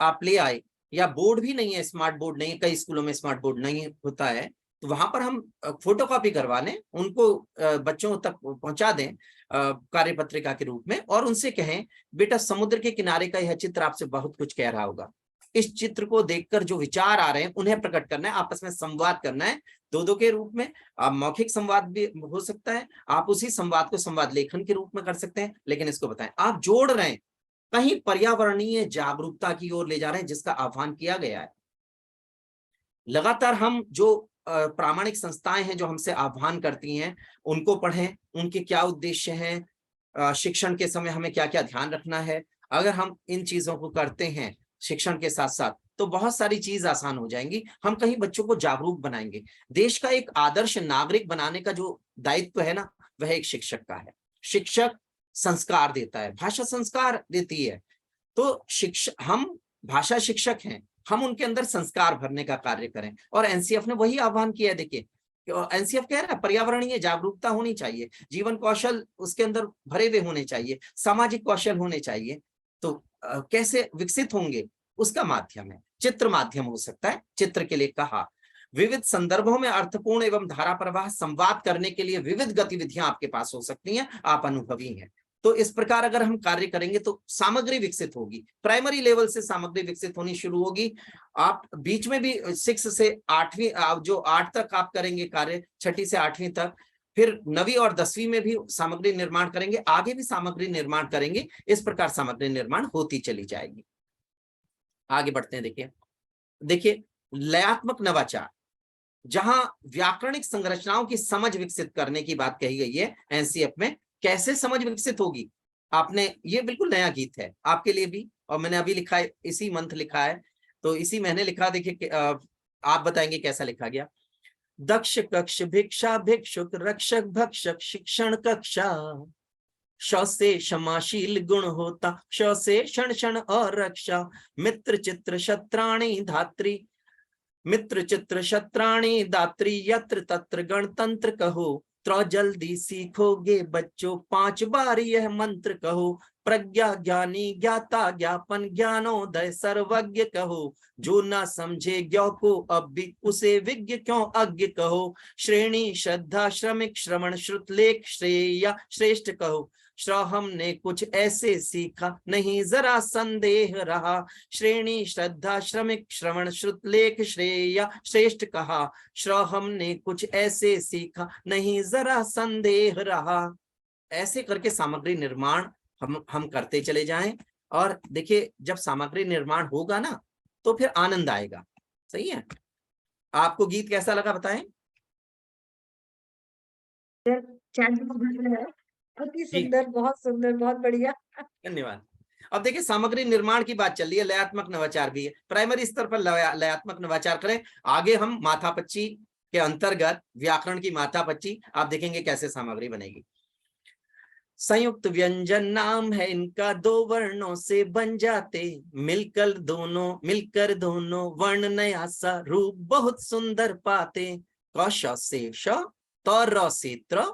आप ले आए, या बोर्ड भी नहीं है, स्मार्ट बोर्ड नहीं है, कई स्कूलों में स्मार्ट बोर्ड नहीं होता है, तो वहां पर हम फोटोकॉपी करवा लें, उनको बच्चों तक पहुंचा दें कार्यपत्रिका के रूप में, और उनसे कहें बेटा समुद्र के किनारे का यह चित्र आपसे बहुत कुछ कह रहा होगा, इस चित्र को देखकर जो विचार आ रहे हैं उन्हें प्रकट करना है, आपस में संवाद करना है, दो के रूप में। आप मौखिक संवाद भी हो सकता है, आप उसी संवाद को संवाद लेखन के रूप में कर सकते हैं, लेकिन इसको बताएं आप जोड़ रहे हैं, कहीं पर्यावरणीय जागरूकता की ओर ले जा रहे हैं, जिसका आह्वान किया गया है। लगातार हम जो प्रामाणिक संस्थाएं हैं जो हमसे आह्वान करती हैं, उनको पढ़ें, उनके क्या उद्देश्य हैं, शिक्षण के समय हमें क्या क्या ध्यान रखना है। अगर हम इन चीजों को करते हैं शिक्षण के साथ साथ, तो बहुत सारी चीज आसान हो जाएंगी, हम कहीं बच्चों को जागरूक बनाएंगे। देश का एक आदर्श नागरिक बनाने का जो दायित्व है ना, वह एक शिक्षक का है। शिक्षक संस्कार देता है, भाषा संस्कार देती है। तो हम भाषा शिक्षक हैं, हम उनके अंदर संस्कार भरने का कार्य करें। और एनसीएफ ने वही आह्वान किया है। देखिए एनसीएफ कह रहा है पर्यावरणीय जागरूकता होनी चाहिए, जीवन कौशल उसके अंदर भरे हुए होने चाहिए, सामाजिक कौशल होने चाहिए। तो कैसे विकसित होंगे, उसका माध्यम है, चित्र माध्यम हो सकता है। चित्र के लिए कहा, विविध संदर्भों में अर्थपूर्ण एवं धारा प्रवाह संवाद करने के लिए विविध गतिविधियां आपके पास हो सकती हैं, आप अनुभवी हैं। तो इस प्रकार अगर हम कार्य करेंगे तो सामग्री विकसित होगी, प्राइमरी लेवल से सामग्री विकसित होनी शुरू होगी। आप बीच में भी 6 से 8वीं, जो 8 तक आप करेंगे कार्य, 6ठी से 8वीं तक, फिर 9वीं और 10वीं में भी सामग्री निर्माण करेंगे, आगे भी सामग्री निर्माण करेंगे। इस प्रकार सामग्री निर्माण होती चली जाएगी। आगे बढ़ते हैं। देखिए लयात्मक नवाचार, जहां व्याकरणिक संरचनाओं की समझ विकसित करने की बात कही गई है एनसीएफ में। कैसे समझ विकसित होगी, आपने, ये बिल्कुल नया गीत है आपके लिए भी, और मैंने अभी लिखा है, इसी मंथ लिखा है, तो इसी महीने लिखा। देखिए आप बताएंगे कैसा लिखा गया। दक्ष कक्ष भिक्षा भिक्षुक रक्षक भक्षक शिक्षण कक्षा, श से क्षमाशील गुण होता, श से क्षण क्षण और रक्षा, मित्र चित्र शत्राणी धात्री, मित्र चित्र शत्राणी दात्री, यत्र तत्र गणतंत्र कहो, जल्दी सीखोगे बच्चों 5 बार यह मंत्र कहो, प्रज्ञा ज्ञानी ज्ञाता ज्ञापन ज्ञानोदय सर्वज्ञ कहो, जो ना समझे ज्ञ को अब भी उसे विज्ञ क्यों अज्ञ कहो, श्रेणी श्रद्धा श्रमिक श्रवण श्रुत लेख श्रेया श्रेष्ठ कहो, हमने कुछ ऐसे सीखा नहीं जरा संदेह रहा, श्रेणी श्रद्धा श्रमिक श्रवण श्रुत लेख श्रेया श्रेष्ठ कहा, हमने कुछ ऐसे सीखा नहीं जरा संदेह रहा। ऐसे करके सामग्री निर्माण हम करते चले जाएं। और देखिए जब सामग्री निर्माण होगा ना तो फिर आनंद आएगा। सही है। आपको गीत कैसा लगा बताएं। अति सुंदर, बहुत सुंदर, बहुत बढ़िया। धन्यवाद। अब देखिए सामग्री निर्माण की बात चल रही है, लयात्मक नवाचार भी है। प्राइमरी स्तर पर लयात्मक नवाचार करें, आगे हम माथापच्ची के अंतर्गत व्याकरण की माथापच्ची आप देखेंगे कैसे सामग्री बनेगी। संयुक्त व्यंजन नाम है इनका, 2 वर्णों से बन जाते, मिलकर दोनों वर्ण नया सा रूप बहुत सुंदर पाते, क श से श, त र से त्र,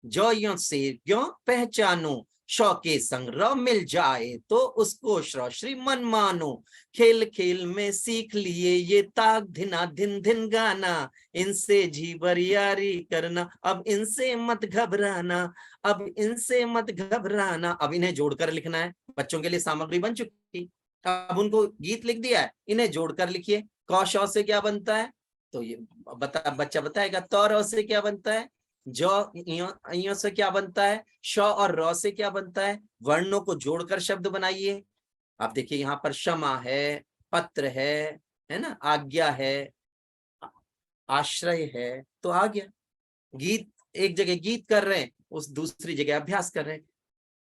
ज य से य पहचानो, श के संग र मिल जाए तो उसको श्र श्री मन मानो, खेल खेल में सीख लिए ये ताक धिना धिन धिन गाना, इनसे जी बरियारी करना अब इनसे मत घबराना, अब इनसे मत घबराना। अब इन्हें जोड़कर लिखना है, बच्चों के लिए सामग्री बन चुकी, अब उनको गीत लिख दिया है, इन्हें जोड़कर लिखिए। क श से क्या बनता है तो ये बच्चा बताएगा। त र से क्या बनता है, ज से क्या बनता है, श और र से क्या बनता है, वर्णों को जोड़कर शब्द बनाइए। आप देखिए यहाँ पर क्षमा है, पत्र है ना, आज्ञा है, आश्रय है, तो आ गया। गीत एक जगह गीत कर रहे हैं, उस दूसरी जगह अभ्यास कर रहे हैं।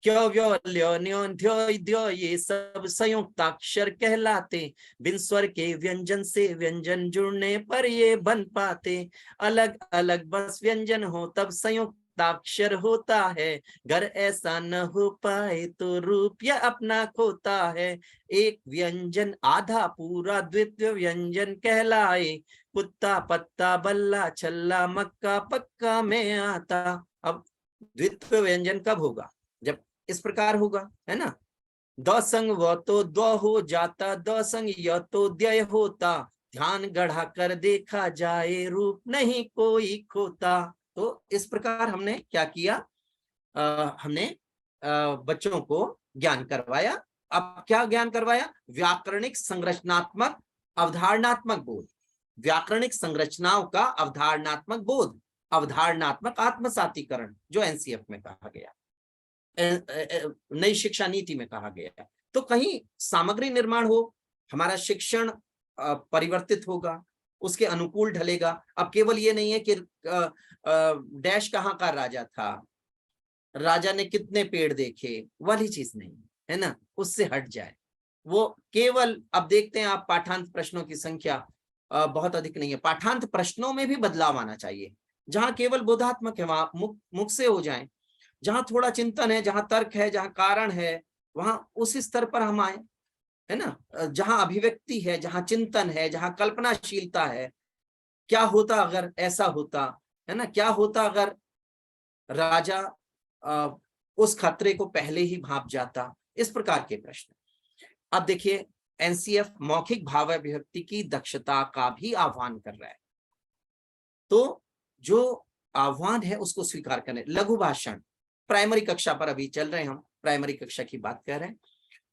क्यों व्यो ल्यो न्यो ध्यो द्यो ये सब संयुक्ताक्षर कहलाते, बिन स्वर के व्यंजन से व्यंजन जुड़ने पर ये बन पाते, अलग अलग बस व्यंजन हो तब संयुक्ताक्षर होता है, अगर ऐसा न हो पाए तो रूप यह अपना खोता है, एक व्यंजन आधा पूरा द्वितीय व्यंजन कहलाए, कुत्ता पत्ता बल्ला छल्ला मक्का पक्का में आता। अब द्वितीय व्यंजन कब होगा, जब इस प्रकार होगा, है ना। द संग व तो द हो जाता, द संग य तो द्य होता, ध्यान गढ़ा कर देखा जाए रूप नहीं कोई खोता। तो इस प्रकार हमने क्या किया, हमने बच्चों को ज्ञान करवाया। अब क्या ज्ञान करवाया, व्याकरणिक संरचनात्मक अवधारणात्मक बोध, व्याकरणिक संरचनाओं का अवधारणात्मक बोध, अवधारणात्मक आत्मसातीकरण जो एनसीएफ में कहा गया, नई शिक्षा नीति में कहा गया। तो कहीं सामग्री निर्माण हो, हमारा शिक्षण परिवर्तित होगा, उसके अनुकूल ढलेगा। अब केवल ये नहीं है कि डैश कहाँ का राजा था, राजा ने कितने पेड़ देखे, वाली चीज नहीं है ना, उससे हट जाए। वो केवल, अब देखते हैं आप पाठांत प्रश्नों की संख्या बहुत अधिक नहीं है, पाठांत प्रश्नों में भी बदलाव आना चाहिए। जहां केवल बोधात्मक है वहां मुख से हो जाए। जहां थोड़ा चिंतन है, जहां तर्क है, जहां कारण है, वहां उस स्तर पर हम आए, है ना। जहां अभिव्यक्ति है, जहां चिंतन है, जहां कल्पनाशीलता है, क्या होता अगर ऐसा होता, है ना, क्या होता अगर राजा उस खतरे को पहले ही भांप जाता, इस प्रकार के प्रश्न। अब देखिए, एनसीएफ मौखिक भाव अभिव्यक्ति की दक्षता का भी आह्वान कर रहा है। तो जो आह्वान है उसको स्वीकार करें। लघु भाषण, प्राइमरी कक्षा पर अभी चल रहे हैं, हम प्राइमरी कक्षा की बात कर रहे हैं,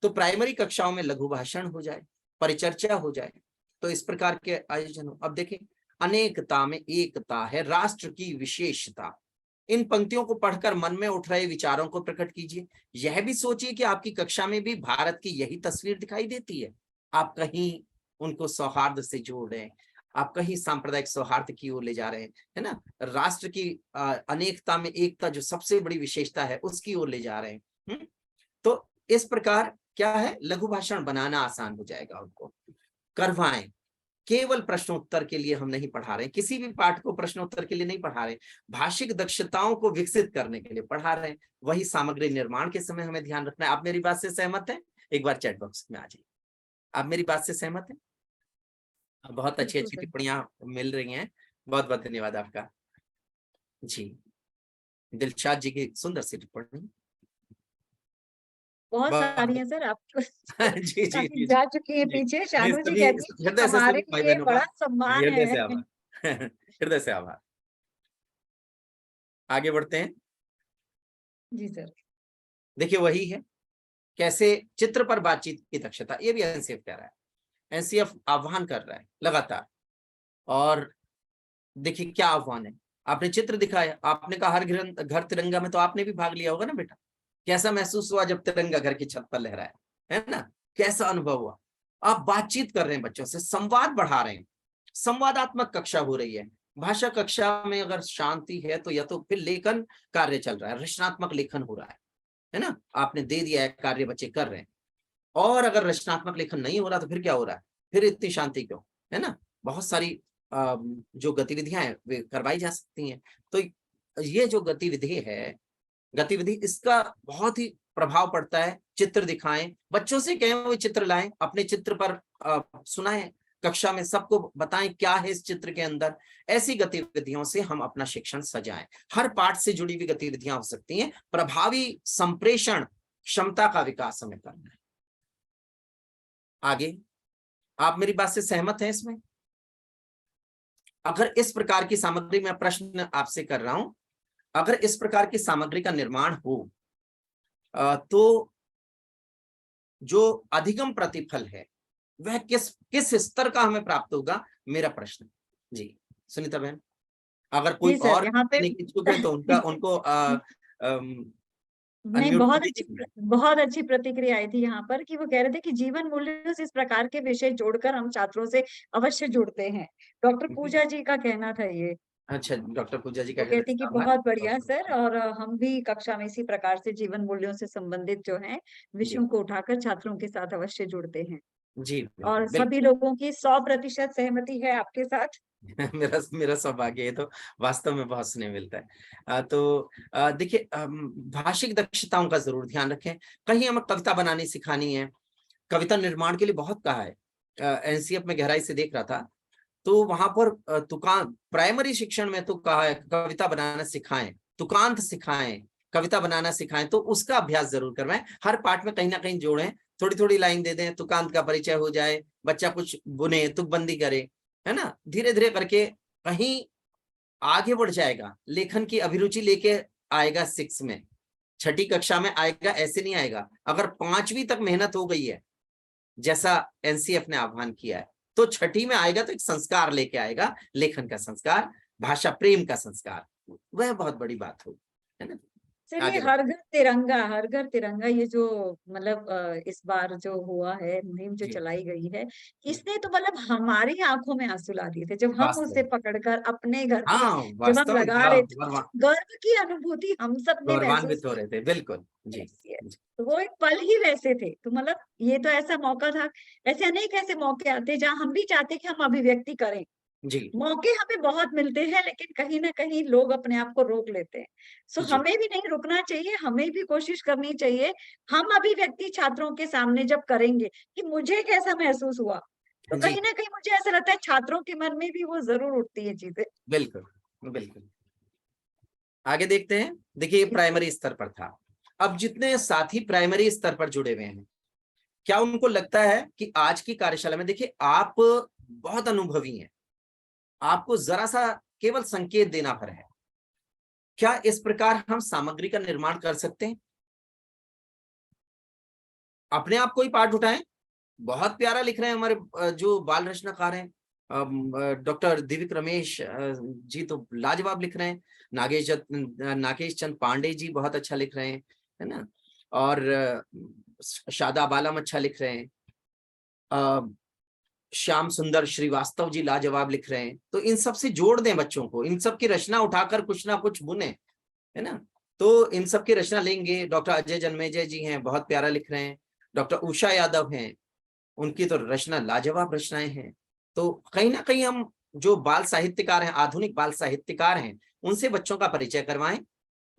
तो प्राइमरी कक्षाओं में लघु भाषण हो जाए, परिचर्चा हो जाए, तो इस प्रकार के आयोजन हो। अब देखिए, अनेकता में एकता है राष्ट्र की विशेषता। इन पंक्तियों को पढ़कर मन में उठ रहे विचारों को प्रकट कीजिए। यह भी सोचिए कि आपकी कक्षा में भी भारत की यही तस्वीर दिखाई देती है। आप कहीं उनको सौहार्द से जोड़ रहे हैं, आप कहीं सांप्रदायिक सौहार्द की ओर ले जा रहे हैं, है ना, राष्ट्र की अनेकता में एकता जो सबसे बड़ी विशेषता है उसकी ओर ले जा रहे हैं। तो इस प्रकार क्या है, लघु भाषण बनाना आसान हो जाएगा, उनको करवाएं। केवल प्रश्नोत्तर के लिए हम नहीं पढ़ा रहे, किसी भी पाठ को प्रश्नोत्तर के लिए नहीं पढ़ा रहे, भाषिक दक्षताओं को विकसित करने के लिए पढ़ा रहे हैं। वही सामग्री निर्माण के समय हमें ध्यान रखना है। आप मेरी बात से सहमत हैं? एक बार चैट बॉक्स में आ जाइए, आप मेरी बात से सहमत हैं? बहुत अच्छी अच्छी टिप्पणियां मिल रही हैं, बहुत बहुत धन्यवाद आपका। जी, दिलशाद जी की सुंदर सी टिप्पणी। बहुत सारी है सर, आपको जी जी जी जा चुकी है पीछे। शानू जी कहती है हृदय से हमारे सभी भाई लिए बहनों का बड़ा सम्मान हृदय है। से आभार। हृदय से आभार। आगे बढ़ते हैं। जी सर। देखिए, वही है कैसे चित्र पर बातचीत की दक्षता, ये भी एनसीएफ कह रहा है, एनसीएफ आह्वान कर रहा है लगातार। और देखिए क्या आह्वान है, आपने चित्र दिखाया, आपने कहा हर घर तिरंगा में, तो आपने भी भाग लिया होगा ना बेटा। कैसा महसूस हुआ जब तिरंगा घर की छत पर लहराया, है ना, कैसा अनुभव हुआ? आप बातचीत कर रहे हैं बच्चों से, संवाद बढ़ा रहे हैं, संवादात्मक कक्षा हो रही है। भाषा कक्षा में अगर शांति है तो या तो फिर लेखन कार्य चल रहा है, रचनात्मक लेखन हो रहा है ना, आपने दे दिया है कार्य, बच्चे कर रहे हैं। और अगर रचनात्मक लेखन नहीं हो रहा तो फिर क्या हो रहा है, फिर इतनी शांति क्यों, है ना। बहुत सारी जो गतिविधियां हैं वे करवाई जा सकती हैं। तो ये जो गतिविधि इसका बहुत ही प्रभाव पड़ता है। चित्र दिखाएं, बच्चों से कहें वो चित्र लाएं, अपने चित्र पर सुनाएं, कक्षा में सबको बताएं क्या है इस चित्र के अंदर। ऐसी गतिविधियों से हम अपना शिक्षण सजाएं। हर पाठ से जुड़ी हुई गतिविधियां हो सकती हैं। प्रभावी संप्रेषण क्षमता का विकास हमें करना है। आगे, आप मेरी बात से सहमत हैं इसमें? अगर इस प्रकार की सामग्री, मैं प्रश्न आपसे कर रहा हूं, अगर इस प्रकार की सामग्री का निर्माण हो तो जो अधिगम प्रतिफल है वह किस स्तर का हमें प्राप्त होगा, मेरा प्रश्न। जी सुनीता बहन, अगर कोई और यहाँ पे इच्छुक है तो उनको नहीं, बहुत अच्छी प्रतिक्रिया आई थी यहाँ पर कि वो कह रहे थे कि जीवन मूल्यों से इस प्रकार के विषय जोड़कर हम छात्रों से अवश्य जुड़ते हैं। डॉक्टर पूजा जी का कहना था ये। अच्छा, डॉक्टर पूजा जी का वो कहती कि बहुत बढ़िया सर, और हम भी कक्षा में इसी प्रकार से जीवन मूल्यों से संबंधित जो है विषयों को उठाकर छात्रों के साथ अवश्य जुड़ते हैं। जी, और सभी लोगों की 100% सहमति है आपके साथ। मेरा सौभाग्य है, तो वास्तव में बहुत स्नेह मिलता है। तो देखिए, भाषिक दक्षताओं का जरूर ध्यान रखें। कहीं हमें कविता बनानी सिखानी है, कविता निर्माण के लिए बहुत कहा है। एनसीएफ में गहराई से देख रहा था तो वहां पर प्राइमरी शिक्षण में तो कहा है कविता बनाना सिखाएं, तुकांत सिखाएं, कविता बनाना सिखाएं, तो उसका अभ्यास जरूर करवाएं। हर पाठ में कहीं ना कहीं जोड़ें, थोड़ी थोड़ी लाइन दे दें, तुकांत का परिचय हो जाए, बच्चा कुछ बुने, तुकबंदी करे, है ना। धीरे धीरे करके कहीं आगे बढ़ जाएगा, लेखन की अभिरुचि लेके आएगा 6 में, 6ठी कक्षा में आएगा, ऐसे नहीं आएगा। अगर 5वीं तक मेहनत हो गई है जैसा एनसीएफ ने आह्वान किया है, तो 6ठी में आएगा तो एक संस्कार लेके आएगा, लेखन का संस्कार, भाषा प्रेम का संस्कार, वह बहुत बड़ी बात होगी, है ना। चलिए, हर घर तिरंगा ये जो मतलब इस बार जो हुआ है, मुहिम जो चलाई गई है, इसने तो मतलब हमारी आंखों में आंसू ला दिए थे जब हम उसे पकड़कर अपने घर पे जब हम लगा रहे थे, गर्व की अनुभूति हम सब ने महसूस हो रहे थे। बिल्कुल जी, तो वो एक पल ही वैसे थे। तो मतलब ये तो ऐसा मौका था, ऐसे अनेक ऐसे मौके आते जहाँ हम भी चाहते कि हम अभिव्यक्ति करें, जी मौके हमें बहुत मिलते हैं, लेकिन कहीं ना कहीं लोग अपने आप को रोक लेते हैं। सो जी हमें भी नहीं रुकना चाहिए, हमें भी कोशिश करनी चाहिए। हम अभिव्यक्ति छात्रों के सामने जब करेंगे कि मुझे कैसा महसूस हुआ, तो जी कहीं ना कहीं मुझे ऐसा लगता है छात्रों के मन में भी वो जरूर उठती है चीजें। बिल्कुल बिल्कुल। आगे देखते हैं। देखिए, ये जी। प्राइमरी स्तर पर था। अब जितने साथी प्राइमरी स्तर पर जुड़े हुए हैं, क्या उनको लगता है कि आज की कार्यशाला में, देखिए आप बहुत अनुभवी हैं, आपको जरा सा केवल संकेत देना पर है, क्या इस प्रकार हम सामग्री का निर्माण कर सकते हैं? अपने आप कोई पाठ उठाएं। बहुत प्यारा लिख रहे हैं हमारे जो बाल रचनाकार हैं, डॉक्टर दिव्य रमेश जी तो लाजवाब लिख रहे हैं। नागेश चंद पांडे जी बहुत अच्छा लिख रहे हैं, है ना। और शादाब आलम अच्छा लिख रहे हैं। श्याम सुंदर श्रीवास्तव जी लाजवाब लिख रहे हैं। तो इन सब से जोड़ दें बच्चों को, इन सब की रचना उठाकर कुछ ना कुछ बुने, है ना। तो इन सब की रचना लेंगे। डॉक्टर अजय जन्मेजय जी हैं, बहुत प्यारा लिख रहे हैं। डॉक्टर उषा यादव हैं, उनकी तो रचना लाजवाब रचनाएं हैं। तो कहीं ना कहीं हम जो बाल साहित्यकार हैं, आधुनिक बाल साहित्यकार हैं, उनसे बच्चों का परिचय करवाएं,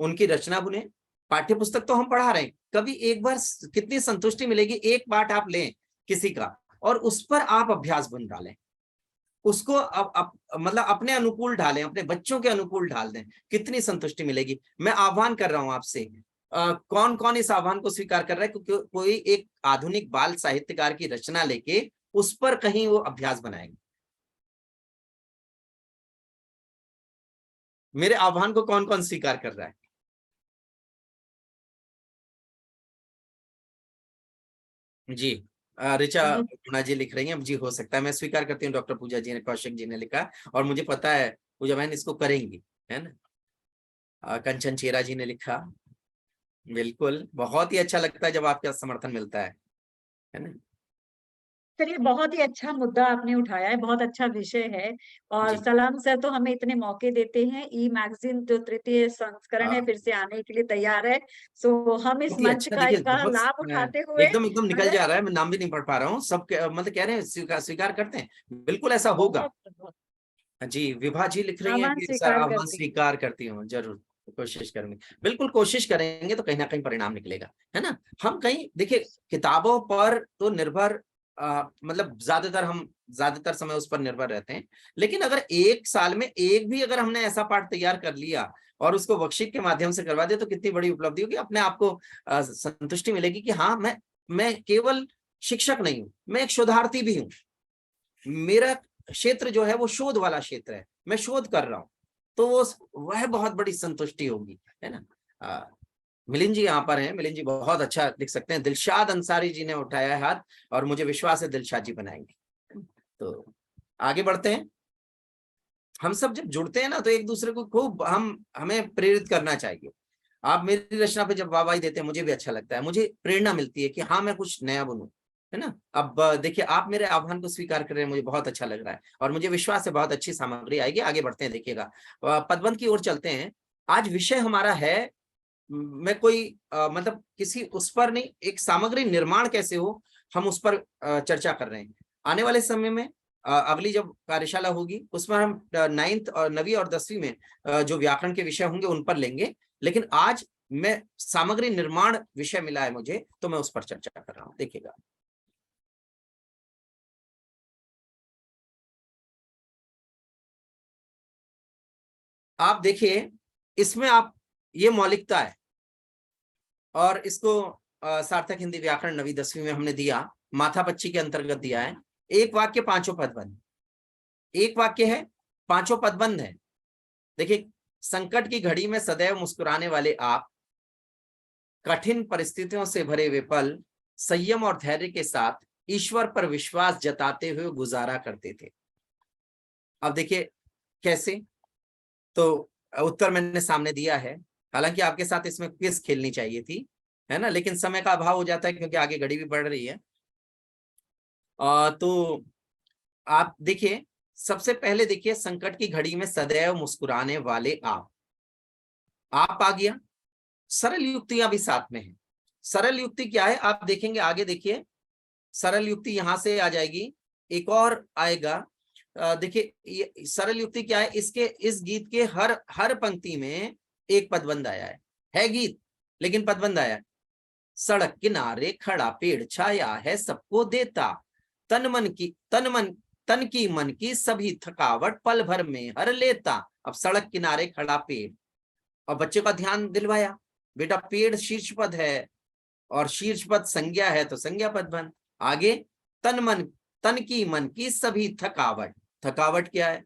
उनकी रचना बुने। पाठ्य पुस्तक तो हम पढ़ा रहे हैं, कभी एक बार कितनी संतुष्टि मिलेगी, एक पाठ आप लें किसी का और उस पर आप अभ्यास बन डालें, उसको मतलब अपने अनुकूल ढालें, अपने बच्चों के अनुकूल ढाल दें, कितनी संतुष्टि मिलेगी। मैं आह्वान कर रहा हूं आपसे, कौन कौन इस आह्वान को स्वीकार कर रहा है? क्योंकि कोई एक आधुनिक बाल साहित्यकार की रचना लेके उस पर कहीं वो अभ्यास बनाएंगे। मेरे आह्वान को कौन कौन स्वीकार कर रहा है? जी ऋचा गुणा जी लिख रही हैं। जी हो सकता है, मैं स्वीकार करती हूँ। डॉक्टर पूजा जी ने, कौशिक जी ने लिखा, और मुझे पता है पूजा बहन इसको करेंगी, है ना। कंचन चेरा जी ने लिखा, बिल्कुल, बहुत ही अच्छा लगता है जब आपका समर्थन मिलता है ना। चलिए, बहुत ही अच्छा मुद्दा आपने उठाया है, बहुत अच्छा विषय है। और जी सलाम सर तो हमें इतने मौके देते हैं। ई मैगजीन जो तृतीय संस्करण है, फिर से आने के लिए तैयार है। सो हम इस बहुत ही मंच अच्छा। का देखिए इसका बहुत लाभ उठाते हुए एकदम एकदम निकल अगर जा रहा है, मैं नाम भी नहीं पढ़ पा रहा हूँ सब मतलब कह रहे हैं स्वीकार करते हैं, बिल्कुल ऐसा होगा। बहुत जी विभा जी लिख रही हैं आह्वान कि सर स्वीकार आह्वान करती हूँ। स्वीकार करती हूँ, जरूर कोशिश करूंगी। बिल्कुल कोशिश करेंगे तो कहीं ना कहीं परिणाम निकलेगा, है ना। हम कहीं देखिए किताबों पर तो निर्भर मतलब ज्यादातर समय उस पर निर्भर रहते हैं, लेकिन अगर एक साल में एक भी अगर हमने ऐसा पाठ तैयार कर लिया और उसको वर्कशीट के माध्यम से करवा दिया, तो कितनी बड़ी उपलब्धि होगी। अपने आप को संतुष्टि मिलेगी कि हाँ मैं केवल शिक्षक नहीं हूँ, मैं एक शोधार्थी भी हूँ। मेरा क्षेत्र जो है वो शोध वाला क्षेत्र है, मैं शोध कर रहा हूं, तो वह बहुत बड़ी संतुष्टि होगी, है ना। मिलिंद जी यहाँ पर हैं, मिलिंद जी बहुत अच्छा लिख सकते हैं। दिलशाद अंसारी जी ने उठाया है हाथ और मुझे विश्वास है दिलशाद जी बनाएंगे। तो आगे बढ़ते हैं। हम सब जब जुड़ते हैं ना तो एक दूसरे को खूब हमें प्रेरित करना चाहिए। आप मेरी रचना पे जब वाहवाही देते हैं, मुझे भी अच्छा लगता है, मुझे प्रेरणा मिलती है कि हाँ मैं कुछ नया बनूं, है ना। अब देखिए आप मेरे आह्वान को स्वीकार कर रहे हैं, मुझे बहुत अच्छा लग रहा है और मुझे विश्वास है बहुत अच्छी सामग्री आएगी। आगे बढ़ते हैं, देखिएगा पदबंध की ओर चलते हैं। आज विषय हमारा है, मैं कोई मतलब किसी उस पर नहीं, एक सामग्री निर्माण कैसे हो, हम उस पर चर्चा कर रहे हैं। आने वाले समय में अगली जब कार्यशाला होगी उसमें हम 9th और 9वीं और 10वीं में जो व्याकरण के विषय होंगे उन पर लेंगे, लेकिन आज मैं सामग्री निर्माण विषय मिला है मुझे, तो मैं उस पर चर्चा कर रहा हूं। देखिएगा आप, देखिए इसमें आप ये मौलिकता है और इसको सार्थक हिंदी व्याकरण 9वीं 10वीं में हमने दिया, माथापच्ची के अंतर्गत दिया है। एक वाक्य पांचों पदबंध, एक वाक्य है पांचों पदबंध है। देखिए, संकट की घड़ी में सदैव मुस्कुराने वाले आप, कठिन परिस्थितियों से भरे हुए पल संयम और धैर्य के साथ ईश्वर पर विश्वास जताते हुए गुजारा करते थे। अब देखिए कैसे, तो उत्तर मैंने सामने दिया है। हालांकि आपके साथ इसमें क्विज खेलनी चाहिए थी, है ना, लेकिन समय का अभाव हो जाता है क्योंकि आगे घड़ी भी बढ़ रही है। तो आप देखिए, सबसे पहले देखिए, संकट की घड़ी में सदैव मुस्कुराने वाले आप आ गया। सरल युक्तियां भी साथ में है। सरल युक्ति क्या है आप देखेंगे, आगे देखिए, सरल युक्ति यहां से आ जाएगी। एक और आएगा, देखिए ये सरल युक्ति क्या है, इसके इस गीत के हर पंक्ति में एक पदबंध आया है गीत लेकिन पदबंध आया है। सड़क किनारे खड़ा पेड़ छाया है सबको देता, तन की मन की सभी थकावट पल भर में हर लेता। अब सड़क किनारे खड़ा पेड़, और बच्चे का ध्यान दिलवाया, बेटा पेड़ शीर्ष पद है और शीर्ष पद संज्ञा है तो संज्ञा पदबंध। आगे तन की मन की सभी थकावट, थकावट क्या है,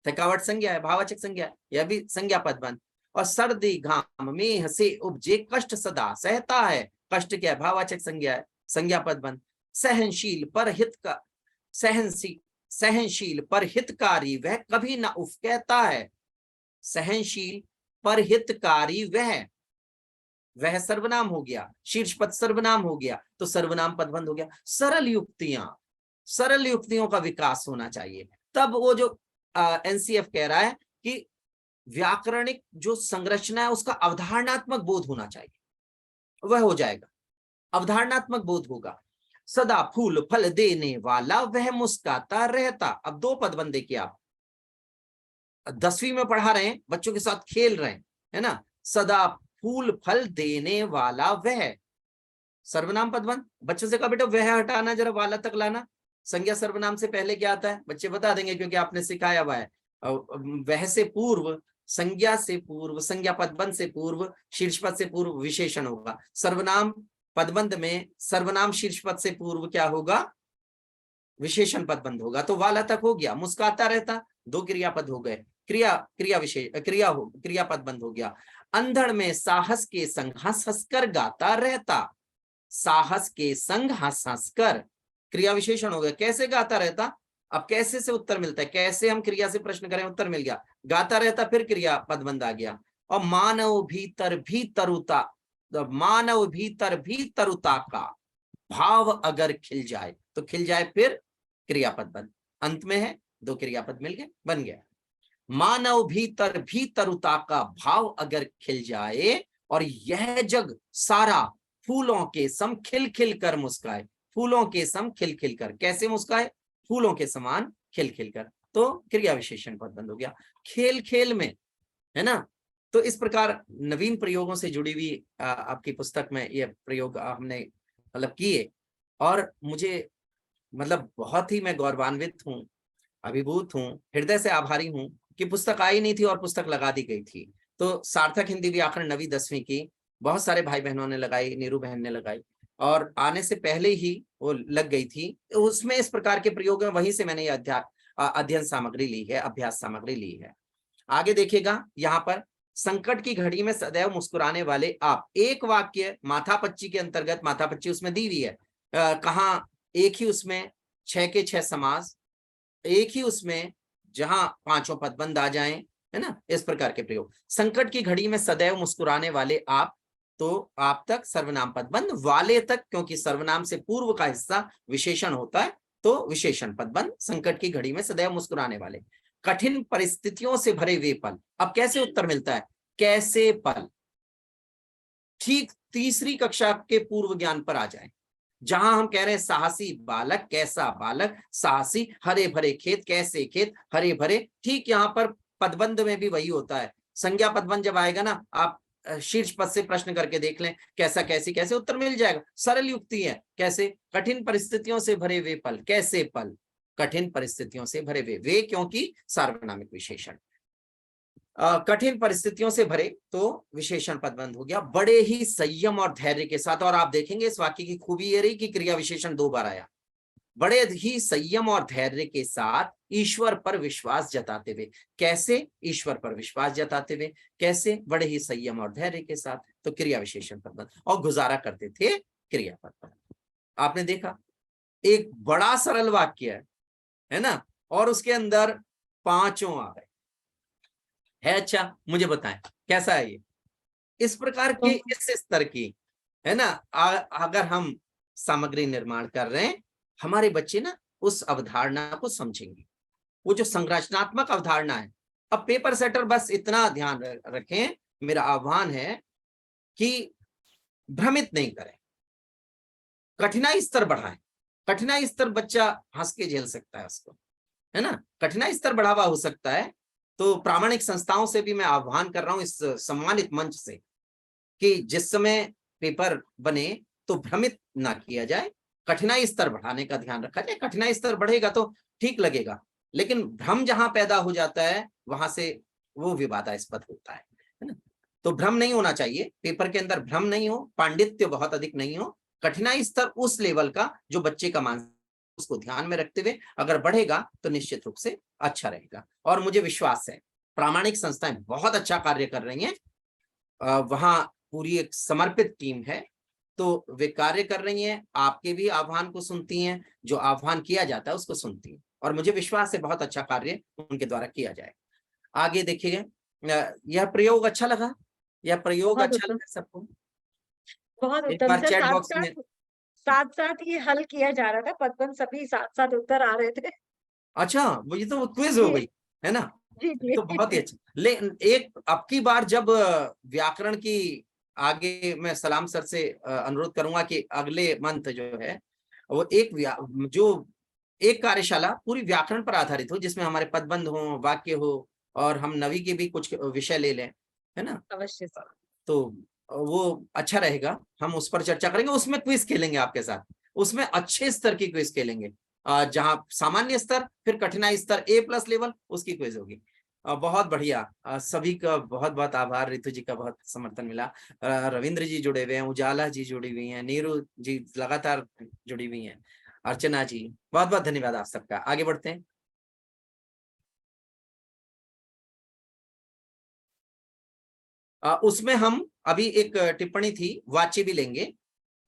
थकावट संज्ञा है, भाववाचक संज्ञा है, यह भी संज्ञा पदबंध। और सर्दी घाम में से उपजे कष्ट सदा सहता है, कष्ट क्या है, भाववाचक संज्ञा है, संज्ञा पदबंध। सहनशील पर हितकारी वह कभी ना उफ कहता है, सहनशील पर हितकारी वह सर्वनाम हो गया, शीर्ष पद सर्वनाम हो गया तो सर्वनाम पदबंध हो गया। सरल युक्तियों का विकास होना चाहिए, तब वो जो एनसीएफ कह रहा है कि व्याकरणिक जो संरचना है उसका अवधारणात्मक बोध होना चाहिए, वह हो जाएगा, अवधारणात्मक बोध होगा। सदा फूल फल देने वाला वह मुस्कुराता रहता। अब दो पदबंध देखिए, आप 10वीं में पढ़ा रहे हैं, बच्चों के साथ खेल रहे हैं, है ना। सदा फूल फल देने वाला वह, सर्वनाम पदबंध। बच्चों से कहा बेटा वह हटाना, जरा वाला तक लाना। संज्ञा सर्वनाम से पहले क्या आता है, बच्चे बता देंगे क्योंकि आपने सिखाया हुआ है। वह से पूर्व, संज्ञा से पूर्व, संज्ञा पदबंध से पूर्व, शीर्ष पद से पूर्व विशेषण होगा। सर्वनाम पदबंध में सर्वनाम शीर्ष पद से पूर्व क्या होगा, विशेषण पदबंध होगा। तो वाला तक हो गया, मुस्कुराता रहता, दो क्रियापद हो गए, क्रिया पदबंध हो गया। अंधड़ में साहस के संग हंस हंसकर गाता रहता, साहस के संग हंस हंसकर, क्रिया विशेषण हो गया। कैसे गाता रहता, अब कैसे से उत्तर मिलता है, कैसे हम क्रिया से प्रश्न करें, उत्तर मिल गया, गाता रहता, फिर क्रिया पदबंध आ गया। और मानव भीतर भी तरुता का भाव अगर खिल जाए, तो खिल जाए फिर क्रियापद बन, अंत में है, दो क्रियापद मिल गए, बन गया। मानव भीतर भी तरुता का भाव अगर खिल जाए और यह जग सारा फूलों के सम खिल खिल कर मुस्काए, फूलों के सम खिल खिल कर, कैसे मुस्काए, फूलों के समान खिल खिल कर, तो क्रिया विशेषण पदबंध हो गया। खेल खेल में, है ना। तो इस प्रकार नवीन प्रयोगों से जुड़ी हुई आपकी पुस्तक में ये प्रयोग हमने मतलब किए, और मुझे मतलब बहुत ही मैं गौरवान्वित हूँ, अभिभूत हूँ, हृदय से आभारी हूँ कि पुस्तक आई नहीं थी और पुस्तक लगा दी गई थी। तो सार्थक हिंदी व्याकरण 9वीं 10वीं की बहुत सारे भाई बहनों ने लगाई, नीरू बहन ने लगाई, और आने से पहले ही वो लग गई थी। उसमें इस प्रकार के प्रयोग में वहीं से मैंने ये अध्ययन सामग्री ली है, अभ्यास सामग्री ली है। आगे देखिएगा, यहाँ पर संकट की घड़ी में सदैव मुस्कुराने वाले आप, एक वाक्य माथापच्ची के अंतर्गत, माथापच्ची उसमें दी हुई है, कहाँ एक ही उसमें 6 के 6 समास, एक ही उसमें जहां पांचों पदबंध आ जाएं, है ना, इस प्रकार के प्रयोग। संकट की घड़ी में सदैव मुस्कुराने वाले आप, तो आप तक सर्वनाम पदबंध, वाले तक क्योंकि सर्वनाम से पूर्व का हिस्सा विशेषण होता है तो विशेषण पदबंध। संकट की घड़ी में सदैव मुस्कुराने वाले, कठिन परिस्थितियों से भरे वे पल। अब कैसे उत्तर मिलता है, कैसे पल, ठीक तीसरी कक्षा के पूर्व ज्ञान पर आ जाए, जहां हम कह रहे हैं साहसी बालक, कैसा बालक, साहसी, हरे भरे खेत, कैसे खेत, हरे भरे, ठीक यहाँ पर पदबंध में भी वही होता है। संज्ञा पदबंध जब आएगा ना, आप शीर्ष पद से प्रश्न करके देख लें, कैसा कैसी, कैसे, उत्तर मिल जाएगा। सरल युक्ति है, कैसे, कठिन परिस्थितियों से भरे वे पल, कैसे पल, कठिन परिस्थितियों से भरे वे क्योंकि सार्वनामिक विशेषण, कठिन परिस्थितियों से भरे तो विशेषण पदबंध हो गया। बड़े ही संयम और धैर्य के साथ, और आप देखेंगे इस वाक्य की खूबी ये रही कि क्रिया विशेषण 2 बार आया, बड़े ही संयम और धैर्य के साथ ईश्वर पर विश्वास जताते हुए, कैसे, ईश्वर पर विश्वास जताते हुए, कैसे, बड़े ही संयम और धैर्य के साथ, तो क्रिया विशेषण पदबंध, और गुजारा करते थे क्रियापद पर। आपने देखा एक बड़ा सरल वाक्य है ना, और उसके अंदर पांचों आ गए है। अच्छा मुझे बताएं कैसा है ये, इस प्रकार के इस स्तर की, है ना, अगर हम सामग्री निर्माण कर रहे हैं, हमारे बच्चे ना उस अवधारणा को समझेंगे, वो जो संरचनात्मक अवधारणा है। अब पेपर सेटर बस इतना ध्यान रखें, मेरा आह्वान है कि भ्रमित नहीं करें, कठिनाई स्तर बढ़ाएं। कठिनाई स्तर बच्चा हंस के झेल सकता है उसको, है ना, कठिनाई स्तर बढ़ावा हो सकता है। तो प्रामाणिक संस्थाओं से भी मैं आह्वान कर रहा हूं इस सम्मानित मंच से कि जिस समय पेपर बने तो भ्रमित ना किया जाए, कठिनाई स्तर बढ़ाने का ध्यान रखा जाए। कठिनाई स्तर बढ़ेगा तो ठीक लगेगा, लेकिन भ्रम जहां पैदा हो जाता है वहां से वो विवादास्पद होता है ना। तो भ्रम नहीं होना चाहिए, पेपर के अंदर भ्रम नहीं हो, पांडित्य बहुत अधिक नहीं हो, कठिनाई स्तर उस लेवल का जो बच्चे का मान, उसको ध्यान में रखते हुए अगर बढ़ेगा तो निश्चित रूप से अच्छा रहेगा। और मुझे विश्वास है प्रामाणिक संस्थाएं बहुत अच्छा कार्य कर रही हैं, वहां पूरी एक समर्पित टीम है, तो वे कार्य कर रही हैं, आपके भी आह्वान को सुनती हैं, जो आह्वान किया जाता है उसको सुनती हैं, और मुझे विश्वास है बहुत अच्छा कार्य उनके द्वारा किया जाए। आगे देखिए, यह प्रयोग अच्छा लगा, यह प्रयोग बहुत अच्छा उत्तम, लगा सबको? बहुत एक उत्तम बार सर। चैट साथ बॉक्स में, साथ साथ साथ ये हल किया जा रहा था, पदबंध सभी साथ साथ उत्तर आ रहे थे। अच्छा वो ये तो क्विज हो जी गई है ना, जी तो बहुत ही जी। अच्छा। लेकिन एक अब की बार जब व्याकरण की, आगे मैं सलाम सर से अनुरोध करूंगा कि अगले मंथ जो है वो जो एक कार्यशाला पूरी व्याकरण पर आधारित हो, जिसमें हमारे पदबंध हो, वाक्य हो, और हम नवी के भी कुछ विषय ले लें, है ना, अवश्य सर। तो वो अच्छा रहेगा। हम उस पर चर्चा करेंगे, उसमें क्विज खेलेंगे आपके साथ, उसमें अच्छे स्तर की क्विज खेलेंगे, जहां सामान्य स्तर, फिर कठिनाई स्तर A+ लेवल, उसकी क्विज होगी। बहुत बढ़िया, सभी का बहुत बहुत आभार। रितु जी का बहुत समर्थन मिला, रविंद्र जी जुड़े हुए हैं, उजाला जी जुड़ी हुई हैं, नीरू जी लगातार जुड़ी हुई हैं, अर्चना जी, बहुत बहुत धन्यवाद आप सबका। आगे बढ़ते हैं। उसमें हम अभी एक टिप्पणी थी, वाच्य भी लेंगे,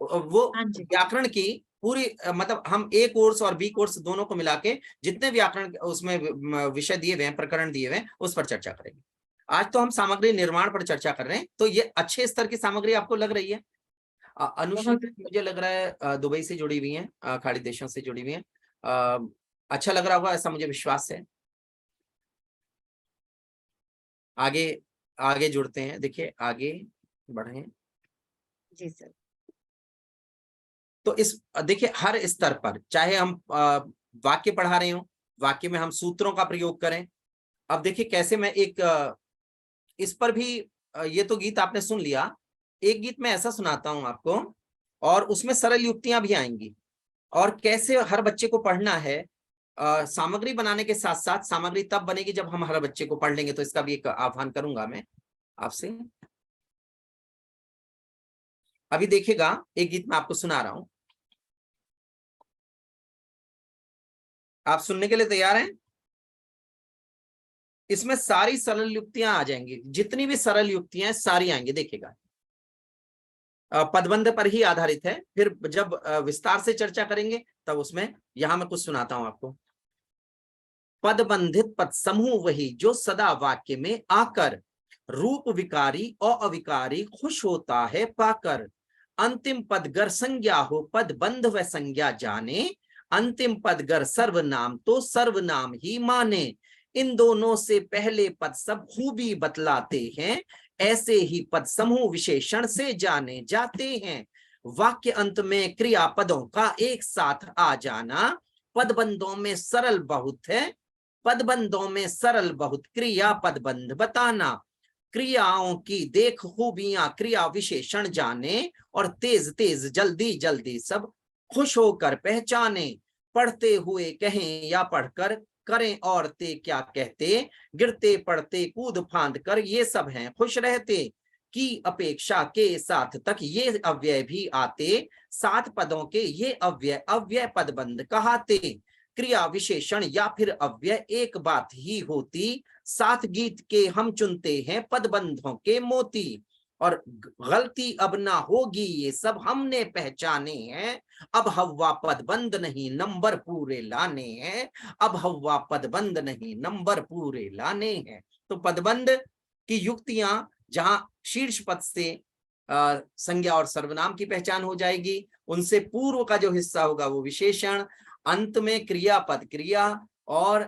वो हाँ जी। व्याकरण की पूरी मतलब हम A कोर्स और B कोर्स दोनों को मिला के जितने व्याकरण उसमें विषय दिए हुए हैं, प्रकरण दिए हुए हैं, उस पर चर्चा करेंगे। आज तो हम सामग्री निर्माण पर चर्चा कर रहे हैं, तो ये अच्छे स्तर की सामग्री आपको लग रही है? अनुश्री बहुत मुझे लग रहा है दुबई से जुड़ी हुई हैं, खाड़ी देशों से जुड़ी हुई हैं, अच्छा लग रहा होगा ऐसा मुझे विश्वास है। आगे आगे जुड़ते हैं, देखिए आगे बढ़े। जी सर। तो इस देखिए हर स्तर पर, चाहे हम वाक्य पढ़ा रहे हो, वाक्य में हम सूत्रों का प्रयोग करें। अब देखिए कैसे मैं एक इस पर भी, ये तो गीत आपने सुन लिया, एक गीत मैं ऐसा सुनाता हूं आपको, और उसमें सरल युक्तियां भी आएंगी, और कैसे हर बच्चे को पढ़ना है। सामग्री बनाने के साथ साथ सामग्री तब बनेगी जब हम हर बच्चे को पढ़ लेंगे, तो इसका भी एक आह्वान करूंगा मैं आपसे। अभी देखिएगा, एक गीत मैं आपको सुना रहा हूं, आप सुनने के लिए तैयार हैं? इसमें सारी सरल युक्तियां आ जाएंगी, जितनी भी सरल युक्तियां सारी आएंगी, देखिएगा। पदबंध पर ही आधारित है, फिर जब विस्तार से चर्चा करेंगे तब उसमें, यहां मैं कुछ सुनाता हूं आपको। पदबंधित पद समूह वही जो सदा वाक्य में आकर, रूप विकारी और अविकारी खुश होता है पाकर। अंतिम पद गर संज्ञा हो पद बंध व संज्ञा जाने, अंतिम पद गर सर्वनाम तो सर्वनाम ही माने। इन दोनों से पहले पद सब खूबी बतलाते हैं, ऐसे ही पद समूह विशेषण से जाने जाते हैं। वाक्य अंत में क्रियापदों का एक साथ आ जाना, पदबंधों में सरल बहुत है, पदबंधों में सरल बहुत क्रिया पदबंध बताना। क्रियाओं की देख खूबियां क्रिया विशेषण जाने, और तेज तेज जल्दी जल्दी सब खुश होकर पहचाने। पढ़ते हुए कहें या पढ़कर करें और ते क्या कहते, गिरते पढ़ते कूद फांद कर ये सब हैं खुश रहते। की अपेक्षा के साथ तक ये अव्यय भी आते, सात पदों के ये अव्यय अव्यय पदबंध कहाते। क्रिया विशेषण या फिर अव्यय एक बात ही होती, सात गीत के हम चुनते हैं पदबंधों के मोती। और गलती अब ना होगी ये सब हमने पहचाने हैं, अब हवा पदबंध नहीं नंबर पूरे लाने हैं, अब हवा पदबंध नहीं नंबर पूरे लाने हैं। तो पदबंध की युक्तियां, जहां शीर्ष पद से संज्ञा और सर्वनाम की पहचान हो जाएगी, उनसे पूर्व का जो हिस्सा होगा वो विशेषण, अंत में क्रियापद क्रिया, और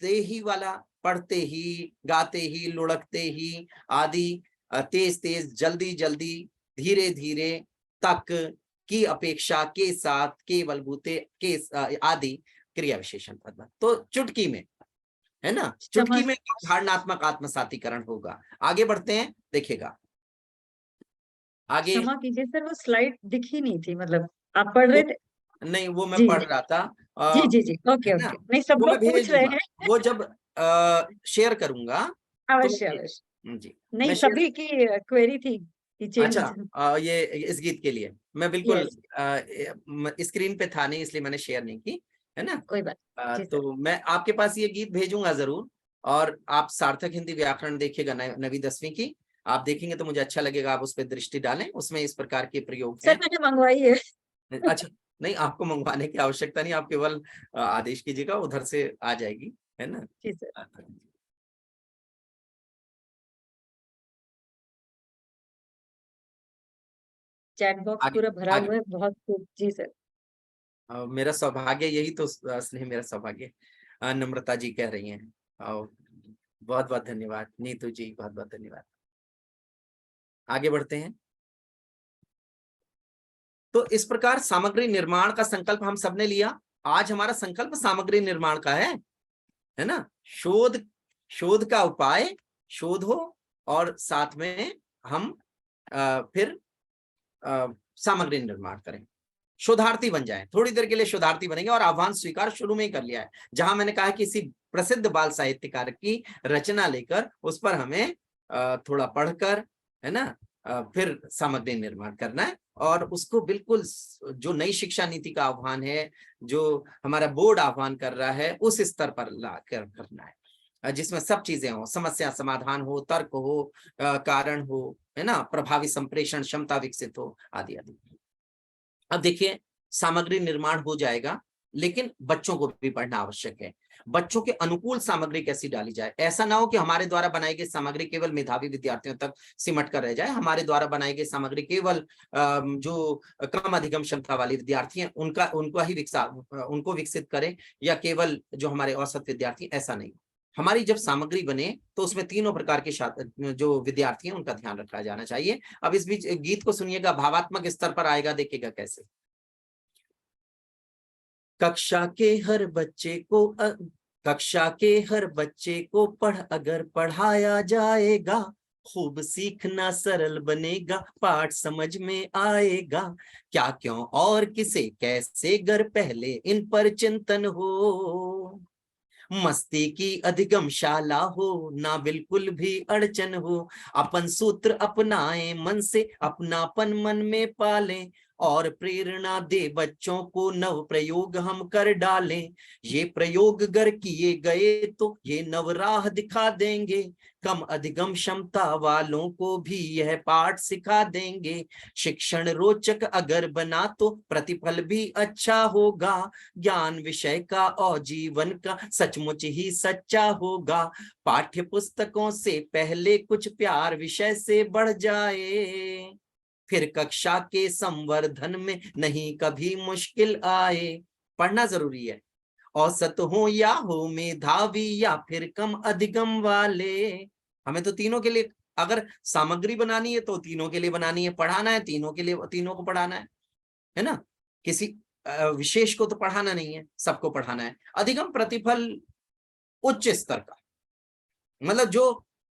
ते ही वाला पढ़ते ही गाते ही लुढ़कते ही आदि, तेज तेज जल्दी जल्दी धीरे धीरे तक, की अपेक्षा के साथ केवल भूते के आदि, क्रिया विशेषण पद बन। तो चुटकी में, है ना, चुटकी में समझ धारणात्मक आत्मसातीकरण होगा। आगे बढ़ते हैं, देखिएगा आगे। क्षमा कीजिए सर, वो स्लाइड दिख ही नहीं थी, मतलब आप पढ़ रहे थे? नहीं, वो मैं जी पढ़ रहा था, जी जी जी, ओके है ना, ओके, नहीं सब वो मैं लोग भेज पूछ रहे दूंगा। हैं। वो जब शेयर करूंगा तो अवश्य अवश्य, जी नहीं मैं शेयर। सभी की क्वेरी थी कि चेंज। अच्छा, ये इस गीत के लिए मैं बिल्कुल यस, स्क्रीन पे था नहीं, इसलिए मैंने शेयर नहीं की, है ना। कोई बात। जी सर, तो मैं आपके पास ये गीत भेजूंगा जरूर। और आप सार्थक हिंदी व्याकरण देखिएगा, 9वीं 10वीं की आप देखेंगे तो मुझे अच्छा लगेगा, आप उस पर दृष्टि डालें, उसमें इस प्रकार के प्रयोग सर हैं। मैंने मंगवाई है। अच्छा, नहीं आपको मंगवाने की आवश्यकता नहीं, आप केवल आदेश कीजिएगा, उधर से आ जाएगी, है ना। जी सर, चैट बॉक्स आगे पूरा भरा आगे हुआ है, बहुत खूब। जी सर, मेरा सौभाग्य, यही तो स्नेह मेरा सौभाग्य। नम्रता जी कह रही हैं, बहुत बहुत धन्यवाद। नीतू जी बहुत बहुत धन्यवाद। आगे बढ़ते हैं। तो इस प्रकार सामग्री निर्माण का संकल्प हम सबने लिया। आज हमारा संकल्प सामग्री निर्माण का है ना। शोध, शोध का उपाय, शोध हो, और साथ में हम फिर सामग्री निर्माण करें, शोधार्थी बन जाएं। थोड़ी देर के लिए शोधार्थी बनेंगे, और आह्वान स्वीकार शुरू में ही कर लिया है। जहां मैंने कहा कि किसी प्रसिद्ध बाल साहित्यकार की रचना लेकर उस पर हमें थोड़ा पढ़कर, है ना, फिर सामग्री निर्माण करना है, और उसको बिल्कुल जो नई शिक्षा नीति का आह्वान है, जो हमारा बोर्ड आह्वान कर रहा है, उस स्तर पर ला कर करना है, जिसमें सब चीजें हो, समस्या समाधान हो, तर्क हो, कारण हो, है ना, प्रभावी संप्रेषण क्षमता विकसित हो, आदि आदि। अब देखिए, सामग्री निर्माण हो जाएगा, लेकिन बच्चों को भी पढ़ना आवश्यक है। बच्चों के अनुकूल सामग्री कैसी डाली जाए। ऐसा ना हो कि हमारे द्वारा बनाई गई सामग्री केवल मेधावी विद्यार्थियों तक सिमट कर रह जाए। हमारे द्वारा बनाई गई सामग्री केवल जो कम अधिगम क्षमता वाले विद्यार्थी हैं उनको विकसित करे, या केवल जो हमारे औसत विद्यार्थी, ऐसा नहीं। हमारी जब सामग्री बने तो उसमें तीनों प्रकार के जो विद्यार्थी हैं उनका ध्यान रखा जाना चाहिए। अब इस बीच गीत को सुनिएगा, भावात्मक स्तर पर आएगा, देखिएगा कैसे। कक्षा के हर बच्चे को कक्षा के हर बच्चे को पढ़ अगर पढ़ाया जाएगा, खूब सीखना सरल बनेगा, पाठ समझ में आएगा। क्या क्यों और किसे कैसे गर पहले इन पर चिंतन हो, मस्ती की अधिगमशाला हो, ना बिल्कुल भी अड़चन हो। अपन सूत्र अपनाएं मन से, अपनापन मन में पालें, और प्रेरणा दे बच्चों को, नव प्रयोग हम कर डालें। ये प्रयोग गर किए गए तो ये नव राह दिखा देंगे, कम अधिगम क्षमता वालों को भी यह पाठ सिखा देंगे। शिक्षण रोचक अगर बना तो प्रतिफल भी अच्छा होगा, ज्ञान विषय का और जीवन का सचमुच ही सच्चा होगा। पाठ्य पुस्तकों से पहले कुछ प्यार विषय से बढ़ जाए, फिर कक्षा के संवर्धन में नहीं कभी मुश्किल आए। पढ़ना जरूरी है, औसत हो या हो मेधावी, या फिर कम अधिगम वाले। हमें तो तीनों के लिए, अगर सामग्री बनानी है तो तीनों के लिए बनानी है, पढ़ाना है तीनों के लिए, तीनों को पढ़ाना है ना। किसी विशेष को तो पढ़ाना नहीं है, सबको पढ़ाना है। अधिगम प्रतिफल उच्च स्तर का, मतलब जो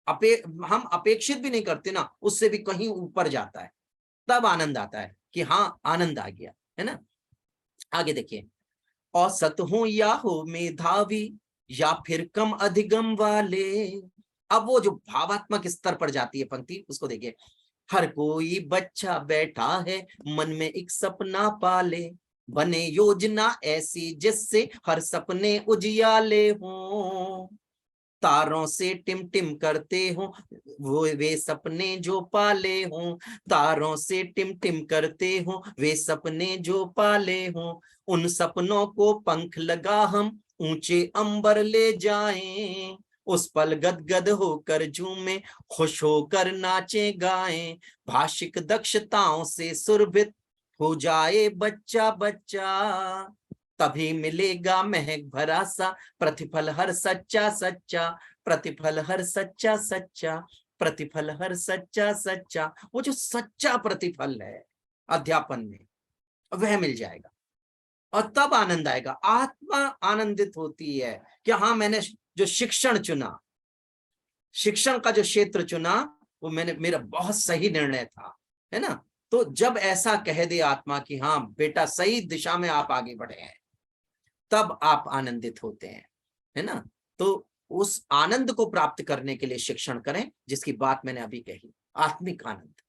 हम अपेक्षित भी नहीं करते ना, उससे भी कहीं ऊपर जाता है, तब आनंद आता है कि हाँ आनंद आ गया, है ना। आगे देखिए, औसत हो या हो मेधावी, या फिर कम अधिगम वाले। अब वो जो भावात्मक स्तर पर जाती है पंक्ति, उसको देखिए। हर कोई बच्चा बैठा है मन में एक सपना पाले, बने योजना ऐसी जिससे हर सपने उजियाले हों। तारों से टिम टिम करते हो वो वे सपने जो पाले हों, तारों से टिम टिम करते हो वे सपने जो पाले हों। उन सपनों को पंख लगा हम ऊंचे अंबर ले जाएं, उस पल गदगद होकर झूमे, खुश होकर नाचे गाएं। भाषिक दक्षताओं से सुरभित हो जाए बच्चा बच्चा, तभी मिलेगा महक भरा सा प्रतिफल हर सच्चा सच्चा, प्रतिफल हर सच्चा सच्चा, प्रतिफल हर सच्चा सच्चा। वो जो सच्चा प्रतिफल है अध्यापन में, वह मिल जाएगा। और तब आनंद आएगा। आत्मा आनंदित होती है कि हाँ, मैंने जो शिक्षण चुना, शिक्षण का जो क्षेत्र चुना, वो मेरा बहुत सही निर्णय था, है ना। तो जब ऐसा कह दे आत्मा कि हाँ बेटा सही दिशा में आप आगे बढ़े हैं, तब आप आनंदित होते हैं, है ना। तो उस आनंद को प्राप्त करने के लिए शिक्षण करें, जिसकी बात मैंने अभी कही, आत्मिक आनंद।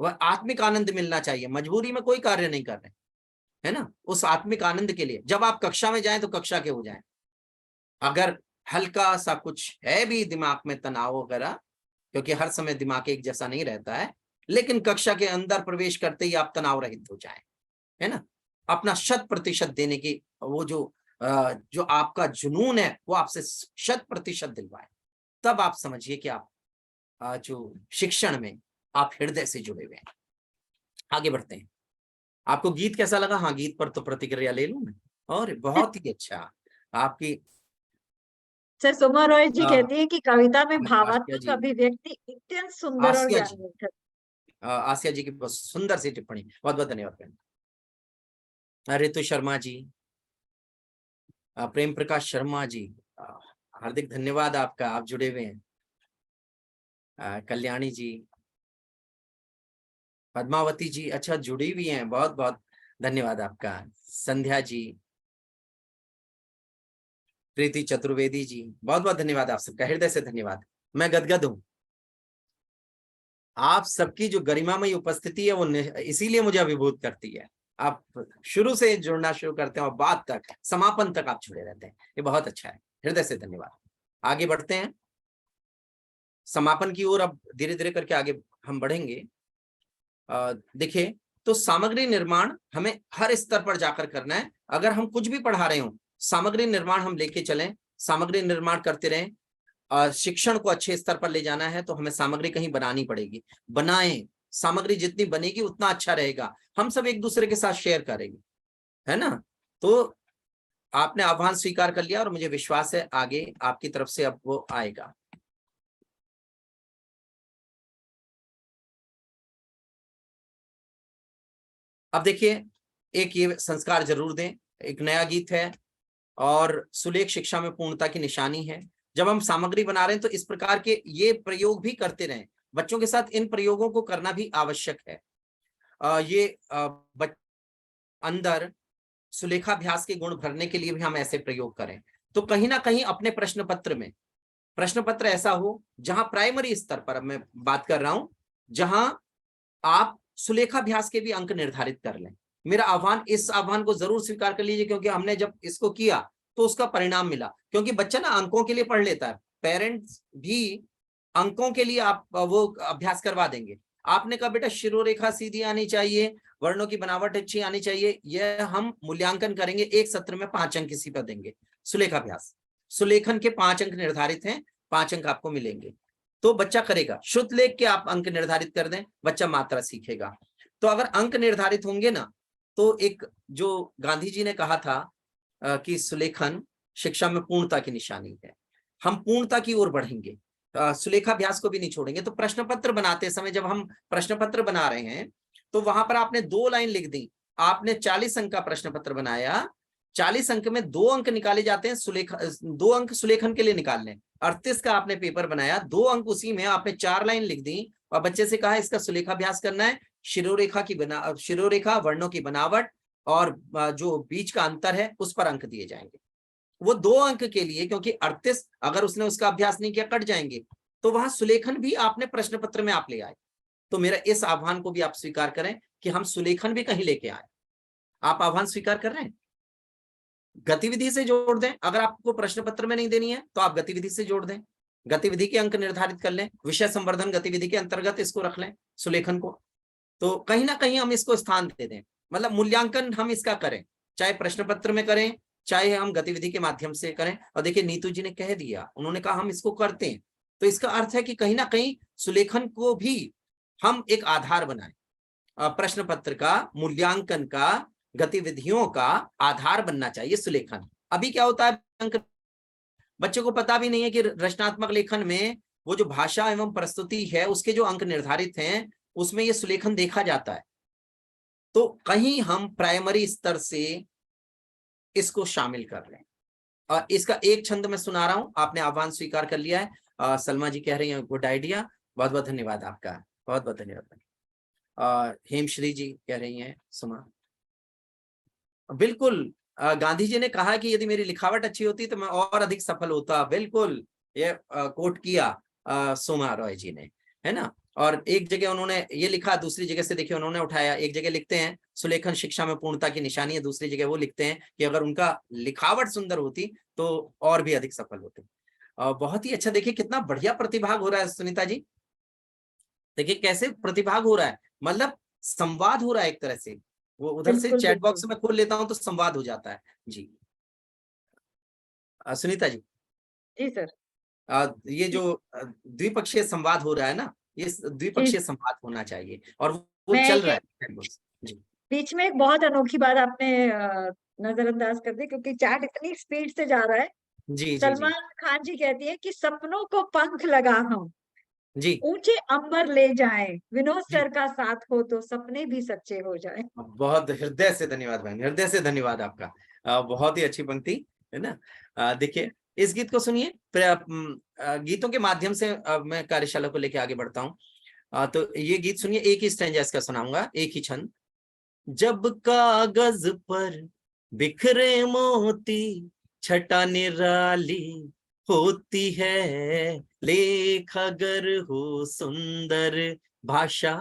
वह आत्मिक आनंद मिलना चाहिए, मजबूरी में कोई कार्य नहीं कर रहे, है ना। उस आत्मिक आनंद के लिए जब आप कक्षा में जाएं तो कक्षा के हो जाएं। अगर हल्का सा कुछ है भी दिमाग में तनाव वगैरह, क्योंकि हर समय दिमाग एक जैसा नहीं रहता है, लेकिन कक्षा के अंदर प्रवेश करते ही आप तनाव रहित हो जाएं, है ना। अपना 100% देने की वो जो आपका जुनून है वो आपसे 100% दिलवाए, तब आप समझिए कि आप जो शिक्षण में आप हृदय से जुड़े हुए हैं। आगे बढ़ते हैं। आपको गीत कैसा लगा? हाँ, गीत पर तो प्रतिक्रिया ले लूं मैं। और बहुत ही अच्छा आपकी। सर सोमा रॉय जी कहती है कि कविता में आसिया भावात्मक जी, अभिव्यक्ति अत्यंत सुंदर और आसिया जी, ज्ञानवर्धक। आसिया जी की बहुत सुंदर सी टिप्पणी, बहुत बहुत धन्यवाद बहन। रितु शर्मा जी, प्रेम प्रकाश शर्मा जी, हार्दिक धन्यवाद आपका, आप जुड़े हुए हैं। कल्याणी जी, पद्मावती जी, अच्छा जुड़ी हुई हैं, बहुत बहुत धन्यवाद आपका। संध्या जी, प्रीति चतुर्वेदी जी, बहुत बहुत धन्यवाद आप सबका, हृदय से धन्यवाद। मैं गदगद हूं। आप सबकी जो गरिमामयी उपस्थिति है वो इसीलिए मुझे अभिभूत करती है। आप शुरू से जुड़ना शुरू करते हैं और बाद तक, समापन तक आप जुड़े रहते हैं, ये बहुत अच्छा है, हृदय से धन्यवाद। आगे बढ़ते हैं समापन की ओर। अब धीरे धीरे करके आगे हम बढ़ेंगे। देखिए, तो सामग्री निर्माण हमें हर स्तर पर जाकर करना है। अगर हम कुछ भी पढ़ा रहे हो, सामग्री निर्माण हम लेके चलें, सामग्री निर्माण करते रहें। शिक्षण को अच्छे स्तर पर ले जाना है तो हमें सामग्री कहीं बनानी पड़ेगी, बनाएं। सामग्री जितनी बनेगी उतना अच्छा रहेगा, हम सब एक दूसरे के साथ शेयर करेंगे, है ना। तो आपने आह्वान स्वीकार कर लिया और मुझे विश्वास है आगे आपकी तरफ से अब वो आएगा। अब देखिए, एक ये संस्कार जरूर दें, एक नया गीत है और सुलेख शिक्षा में पूर्णता की निशानी है। जब हम सामग्री बना रहे हैं तो इस प्रकार के ये प्रयोग भी करते रहें, बच्चों के साथ इन प्रयोगों को करना भी आवश्यक है। अंदर सुलेखाभ्यास के गुण भरने के लिए भी हम ऐसे प्रयोग करें, तो कहीं ना कहीं अपने प्रश्न पत्र में, प्रश्न पत्र ऐसा हो जहां प्राइमरी स्तर पर, अब मैं बात कर रहा हूं, जहां आप सुलेखाभ्यास के भी अंक निर्धारित कर लें। मेरा आह्वान, इस आह्वान को जरूर स्वीकार कर लीजिए, क्योंकि हमने जब इसको किया तो उसका परिणाम मिला। क्योंकि बच्चा ना अंकों के लिए पढ़ लेता है, पेरेंट्स भी अंकों के लिए आप वो अभ्यास करवा देंगे। आपने कहा बेटा शिरोरेखा सीधी आनी चाहिए, वर्णों की बनावट अच्छी आनी चाहिए, यह हम मूल्यांकन करेंगे, एक सत्र में 5 अंक किसी पर देंगे। सुलेखाभ्यास, सुलेखन के 5 अंक निर्धारित हैं, 5 अंक आपको मिलेंगे, तो बच्चा करेगा। शुद्ध लेख के आप अंक निर्धारित कर दें, बच्चा मात्रा सीखेगा। तो अगर अंक निर्धारित होंगे ना, तो एक जो गांधी जी ने कहा था कि सुलेखन शिक्षा में पूर्णता की निशानी है, हम पूर्णता की ओर बढ़ेंगे, सुलेखाभ्यास को भी नहीं छोड़ेंगे। तो प्रश्न पत्र बनाते समय, जब हम प्रश्न पत्र बना रहे हैं, तो वहां पर आपने 2 लाइन लिख दी, आपने 40 अंक का प्रश्न पत्र बनाया, 40 अंक में 2 अंक निकाले जाते हैं, 2 अंक सुलेखन के लिए निकाल लें। 38 का आपने पेपर बनाया, 2 अंक उसी में आपने 4 लाइन लिख दी और बच्चे से कहा इसका सुलेखाभ्यास करना है, शिरोरेखा, वर्णों की बनावट और जो बीच का अंतर है उस पर अंक दिए जाएंगे। वो 2 अंक के लिए, क्योंकि 38 अगर उसने उसका अभ्यास नहीं किया कट जाएंगे, तो वहां सुलेखन भी आपने प्रश्न पत्र में आप ले आए। तो मेरा इस आह्वान को भी आप स्वीकार करें कि हम सुलेखन भी कहीं लेके आए। आप आह्वान स्वीकार कर रहे हैं? गतिविधि से जोड़ दें, अगर आपको प्रश्न पत्र में नहीं देनी है तो आप गतिविधि से जोड़ दें, गतिविधि के अंक निर्धारित कर लें, विषय संवर्धन गतिविधि के अंतर्गत इसको रख लें सुलेखन को। तो कहीं ना कहीं हम इसको स्थान दे दें, मतलब मूल्यांकन हम इसका करें, चाहे प्रश्न पत्र में करें, चाहे हम गतिविधि के माध्यम से करें। और देखिए नीतू जी ने कह दिया, उन्होंने कहा हम इसको करते हैं, तो इसका अर्थ है कि कहीं ना कहीं सुलेखन को भी हम एक आधार बनाएं, प्रश्न पत्र का, मूल्यांकन का, गतिविधियों का आधार बनना चाहिए सुलेखन। अभी क्या होता है, अंक बच्चों को पता भी नहीं है कि रचनात्मक लेखन में वो जो भाषा एवं प्रस्तुति है उसके जो अंक निर्धारित हैं उसमें ये सुलेखन देखा जाता है। तो कहीं हम प्राइमरी स्तर से इसको शामिल कर लें। और इसका एक छंद मैं सुना रहा हूं, आपने आह्वान स्वीकार कर लिया है। सलमा जी कह रही हैं गुड आइडिया, बहुत बहुत धन्यवाद आपका, बहुत बहुत धन्यवाद। हेमश्री जी कह रही हैं सुना, बिल्कुल। गांधी जी ने कहा कि यदि मेरी लिखावट अच्छी होती तो मैं और अधिक सफल होता, बिल्कुल ये कोट किया सोमा रॉय जी ने, है ना। और एक जगह उन्होंने ये लिखा, दूसरी जगह से देखिए उन्होंने उठाया। एक जगह लिखते हैं सुलेखन शिक्षा में पूर्णता की निशानी है, दूसरी जगह वो लिखते हैं कि अगर उनका लिखावट सुंदर होती तो और भी अधिक सफल होते। बहुत ही अच्छा, देखिए कितना बढ़िया प्रतिभाग हो रहा है सुनीता जी, देखिए कैसे प्रतिभाग हो रहा है, मतलब संवाद हो रहा है एक तरह से। वो उधर से बिल्कुल चैट बिल्कुल। बॉक्स में खोल लेता हूं तो संवाद हो जाता है जी। सुनीता जी, जी सर। ये जो द्विपक्षीय संवाद हो रहा है ना, ये जी, द्विपक्षीय संवाद होना चाहिए और वो मैं चल रहा ये है chat box। जी बीच में एक बहुत अनोखी बात आपने नजरअंदाज कर दी, क्योंकि चैट इतनी स्पीड से जा रहा है। जी जी जी सलमान खान जी कहती है कि सपनों को पंख लगा हम जी ऊंचे अंबर ले जाएं, विनोद जी। सर का साथ हो तो सपने भी सच्चे हो जाएं। बहुत हृदय से धन्यवाद बहन, हृदय से धन्यवाद आपका। बहुत ही अच्छी पंक्ति है ना। देखिए इस गीत को सुनिए, गीतों के माध्यम से मैं कार्यशाला को लेके आगे बढ़ता हूँ। तो ये गीत सुनिए, एक ही स्टैंजा इसका सुनाऊंगा, एक ही छंद। जब कागज पर बिखरे मोती, छटा निराली होती है, लेख अगर हो सुंदर, भाषा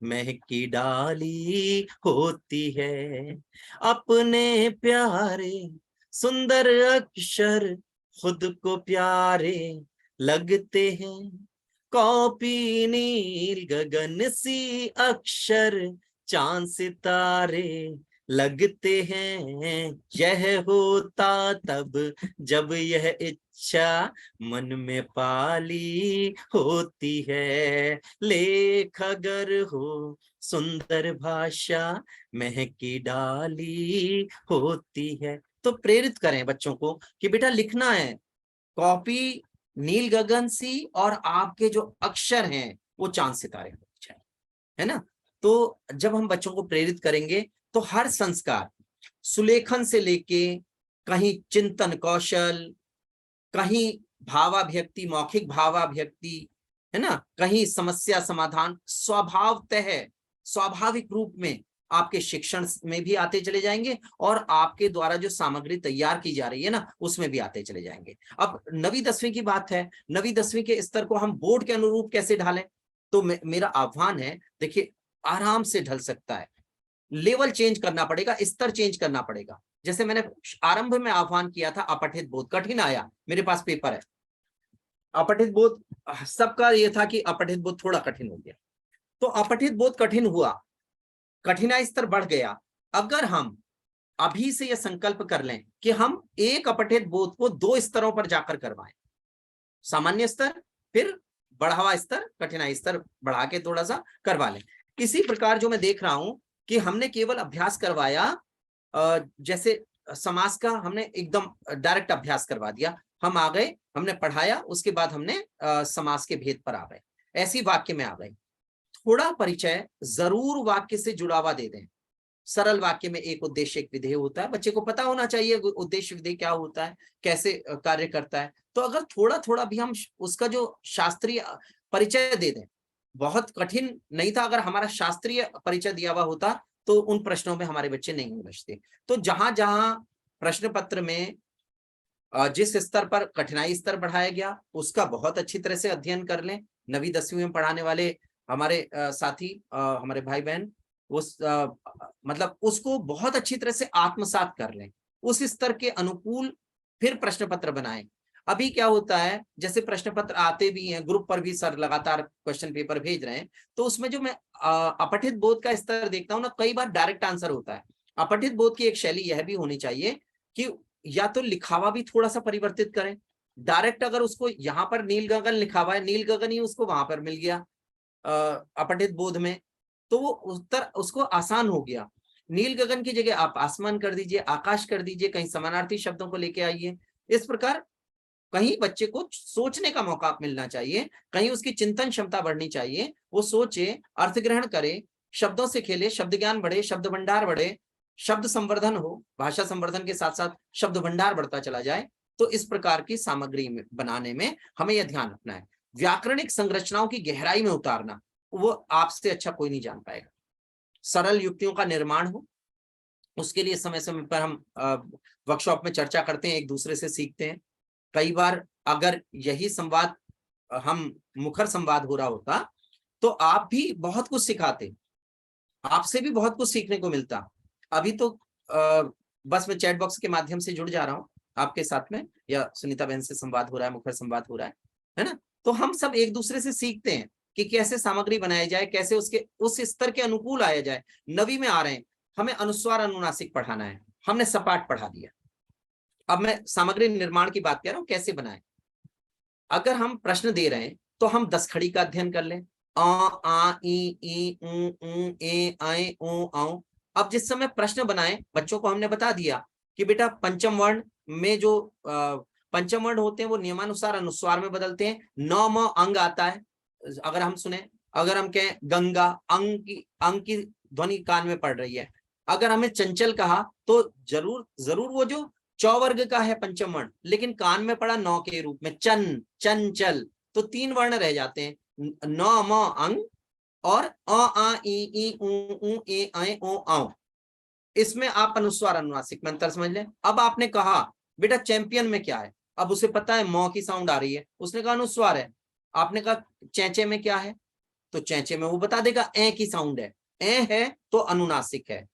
महकी डाली होती है। अपने प्यारे सुंदर अक्षर खुद को प्यारे लगते हैं, कॉपी नील गगन सी अक्षर चांद सितारे लगते हैं। यह होता तब जब यह इच्छा मन में पाली होती है, लेख अगर हो सुंदर, भाषा महकी डाली होती है। तो प्रेरित करें बच्चों को कि बेटा लिखना है, कॉपी नील गगन सी और आपके जो अक्षर हैं वो चांद सितारे होने चाहिए, है ना। तो जब हम बच्चों को प्रेरित करेंगे तो हर संस्कार, सुलेखन से लेके कहीं चिंतन कौशल, कहीं भावाभिव्यक्ति, मौखिक भावाभिव्यक्ति, है ना, कहीं समस्या समाधान, स्वभावतः स्वाभाविक रूप में आपके शिक्षण में भी आते चले जाएंगे और आपके द्वारा जो सामग्री तैयार की जा रही है ना उसमें भी आते चले जाएंगे। अब 9वीं 10वीं की बात है, 9वीं 10वीं के स्तर को हम बोर्ड के अनुरूप कैसे ढालें, तो मेरा आह्वान है, देखिए आराम से ढल सकता है, लेवल चेंज करना पड़ेगा, स्तर चेंज करना पड़ेगा। जैसे मैंने आरंभ में आह्वान किया था, अपठित बोध कठिन आया, मेरे पास पेपर है अपठित बोध, सबका ये था कि अपठित बोध थोड़ा कठिन हो गया, तो अपठित बोध कठिन हुआ, कठिनाई स्तर बढ़ गया। अगर हम अभी से यह संकल्प कर लें कि हम एक अपठित बोध को 2 स्तरों पर जाकर करवाएं, सामान्य स्तर फिर बढ़ावा स्तर, कठिनाई स्तर बढ़ा के थोड़ा सा करवा लें। इसी प्रकार जो मैं देख रहा हूं कि हमने केवल अभ्यास करवाया, जैसे समास का हमने एकदम डायरेक्ट अभ्यास करवा दिया, हम आ गए, हमने पढ़ाया, उसके बाद हमने समास के भेद पर आ गए, ऐसी वाक्य में आ गए। थोड़ा परिचय जरूर वाक्य से जुड़ावा दे दें। सरल वाक्य में एक उद्देश्य एक विधेय होता है, बच्चे को पता होना चाहिए उद्देश्य विधेय क्या होता है, कैसे कार्य करता है। तो अगर थोड़ा थोड़ा भी हम उसका जो शास्त्रीय परिचय दे दें, बहुत कठिन नहीं था, अगर हमारा शास्त्रीय परिचय दिया हुआ होता तो उन प्रश्नों में हमारे बच्चे नहीं उलझते। तो जहां जहां प्रश्न पत्र में जिस स्तर पर कठिनाई स्तर बढ़ाया गया उसका बहुत अच्छी तरह से अध्ययन कर लें। 9वीं 10वीं में पढ़ाने वाले हमारे साथी, हमारे भाई बहन, उस मतलब उसको बहुत अच्छी तरह से आत्मसात कर लें, उस स्तर के अनुकूल फिर प्रश्न पत्र बनाएं। अभी क्या होता है, जैसे प्रश्न पत्र आते भी हैं, ग्रुप पर भी सर लगातार क्वेश्चन पेपर भेज रहे हैं, तो उसमें जो मैं अपठित बोध का स्तर देखता हूं ना, कई बार डायरेक्ट आंसर होता है। अपठित बोध की एक शैली यह भी होनी चाहिए कि या तो लिखावा भी थोड़ा सा परिवर्तित करें, डायरेक्ट अगर उसको यहाँ पर नील गगन लिखा हुआ है, नील गगन ही उसको वहां पर मिल गया अपठित बोध में, तो वो उत्तर उसको आसान हो गया। नील गगन की जगह आप आसमान कर दीजिए, आकाश कर दीजिए, कहीं समानार्थी शब्दों को लेके आइए। इस प्रकार कहीं बच्चे को सोचने का मौका मिलना चाहिए, कहीं उसकी चिंतन क्षमता बढ़नी चाहिए, वो सोचे, अर्थ ग्रहण करे, शब्दों से खेले, शब्द ज्ञान बढ़े, शब्द भंडार बढ़े, शब्द संवर्धन हो, भाषा संवर्धन के साथ साथ शब्द भंडार बढ़ता चला जाए, तो इस प्रकार की सामग्री बनाने में हमें यह ध्यान रखना है। व्याकरणिक संरचनाओं की गहराई में उतारना वो आपसे अच्छा कोई नहीं जान पाएगा। सरल युक्तियों का निर्माण हो, उसके लिए समय समय पर हम वर्कशॉप में चर्चा करते हैं, एक दूसरे से सीखते हैं। कई बार अगर यही संवाद हम मुखर संवाद हो रहा होता तो आप भी बहुत कुछ सिखाते, आपसे भी बहुत कुछ सीखने को मिलता। अभी तो बस मैं चैट बॉक्स के माध्यम से जुड़ जा रहा हूँ आपके साथ में, या सुनीता बहन से संवाद हो रहा है, मुखर संवाद हो रहा है ना। तो हम सब एक दूसरे से सीखते हैं कि कैसे सामग्री बनाई जाए, कैसे उसके उस स्तर के अनुकूल आया जाए। नवी में आ रहे हैं, हमें अनुस्वार अनुनासिक पढ़ाना है, हमने सपाट पढ़ा दिया। अब मैं सामग्री निर्माण की बात कर रहा हूं, कैसे बनाए। अगर हम प्रश्न दे रहे हैं तो हम 10 खड़ी का अध्ययन कर लें, आ ई उ ए आए ओ आओ। अब जिस समय प्रश्न बनाए, बच्चों को हमने बता दिया कि बेटा पंचम वर्ण में जो पंचम वर्ण होते हैं वो नियमानुसार अनुस्वार में बदलते हैं। न म अंग आता है, अगर हम सुने, अगर हम कहें गंगा, अंग की ध्वनि कान में पड़ रही है। अगर हमें चंचल कहा तो जरूर वो जो चौवर्ग का है पंचम वर्ण, लेकिन कान में पड़ा नौ के रूप में, चंचल। तो 3 वर्ण रह जाते हैं, न म अंग और आ ई उ ए आए ओ आओ। इसमें आप अनुस्वार अनुनासिक में अंतर समझ लें। अब आपने कहा बेटा चैंपियन में क्या है, अब उसे पता है मौ की साउंड आ रही है, उसने कहा अनुस्वार है। आपने कहा चैंचे में क्या है, तो चैंचे में वो बता देगा ए की साउंड है, ए है तो अनुनासिक है।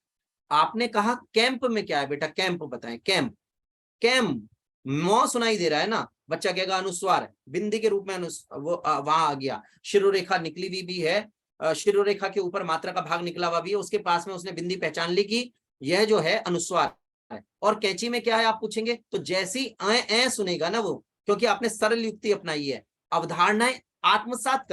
आपने कहा कैंप में क्या है बेटा, कैंप बताएं। कैंप मौ सुनाई दे रहा है ना, बच्चा कहेगा अनुस्वार है, बिंदी के रूप में वो वहां आ गया। शिरोरेखा निकली हुई भी है, शिरोरेखा के ऊपर मात्रा का भाग निकला हुआ भी है, उसके पास में उसने बिंदी पहचान ली कि यह जो है अनुस्वार है। और कैंची में क्या है आप पूछेंगे, तो जैसी ए सुनेगा ना वो, क्योंकि आपने सरल युक्ति अपनाई है, अवधारणाएं आत्मसात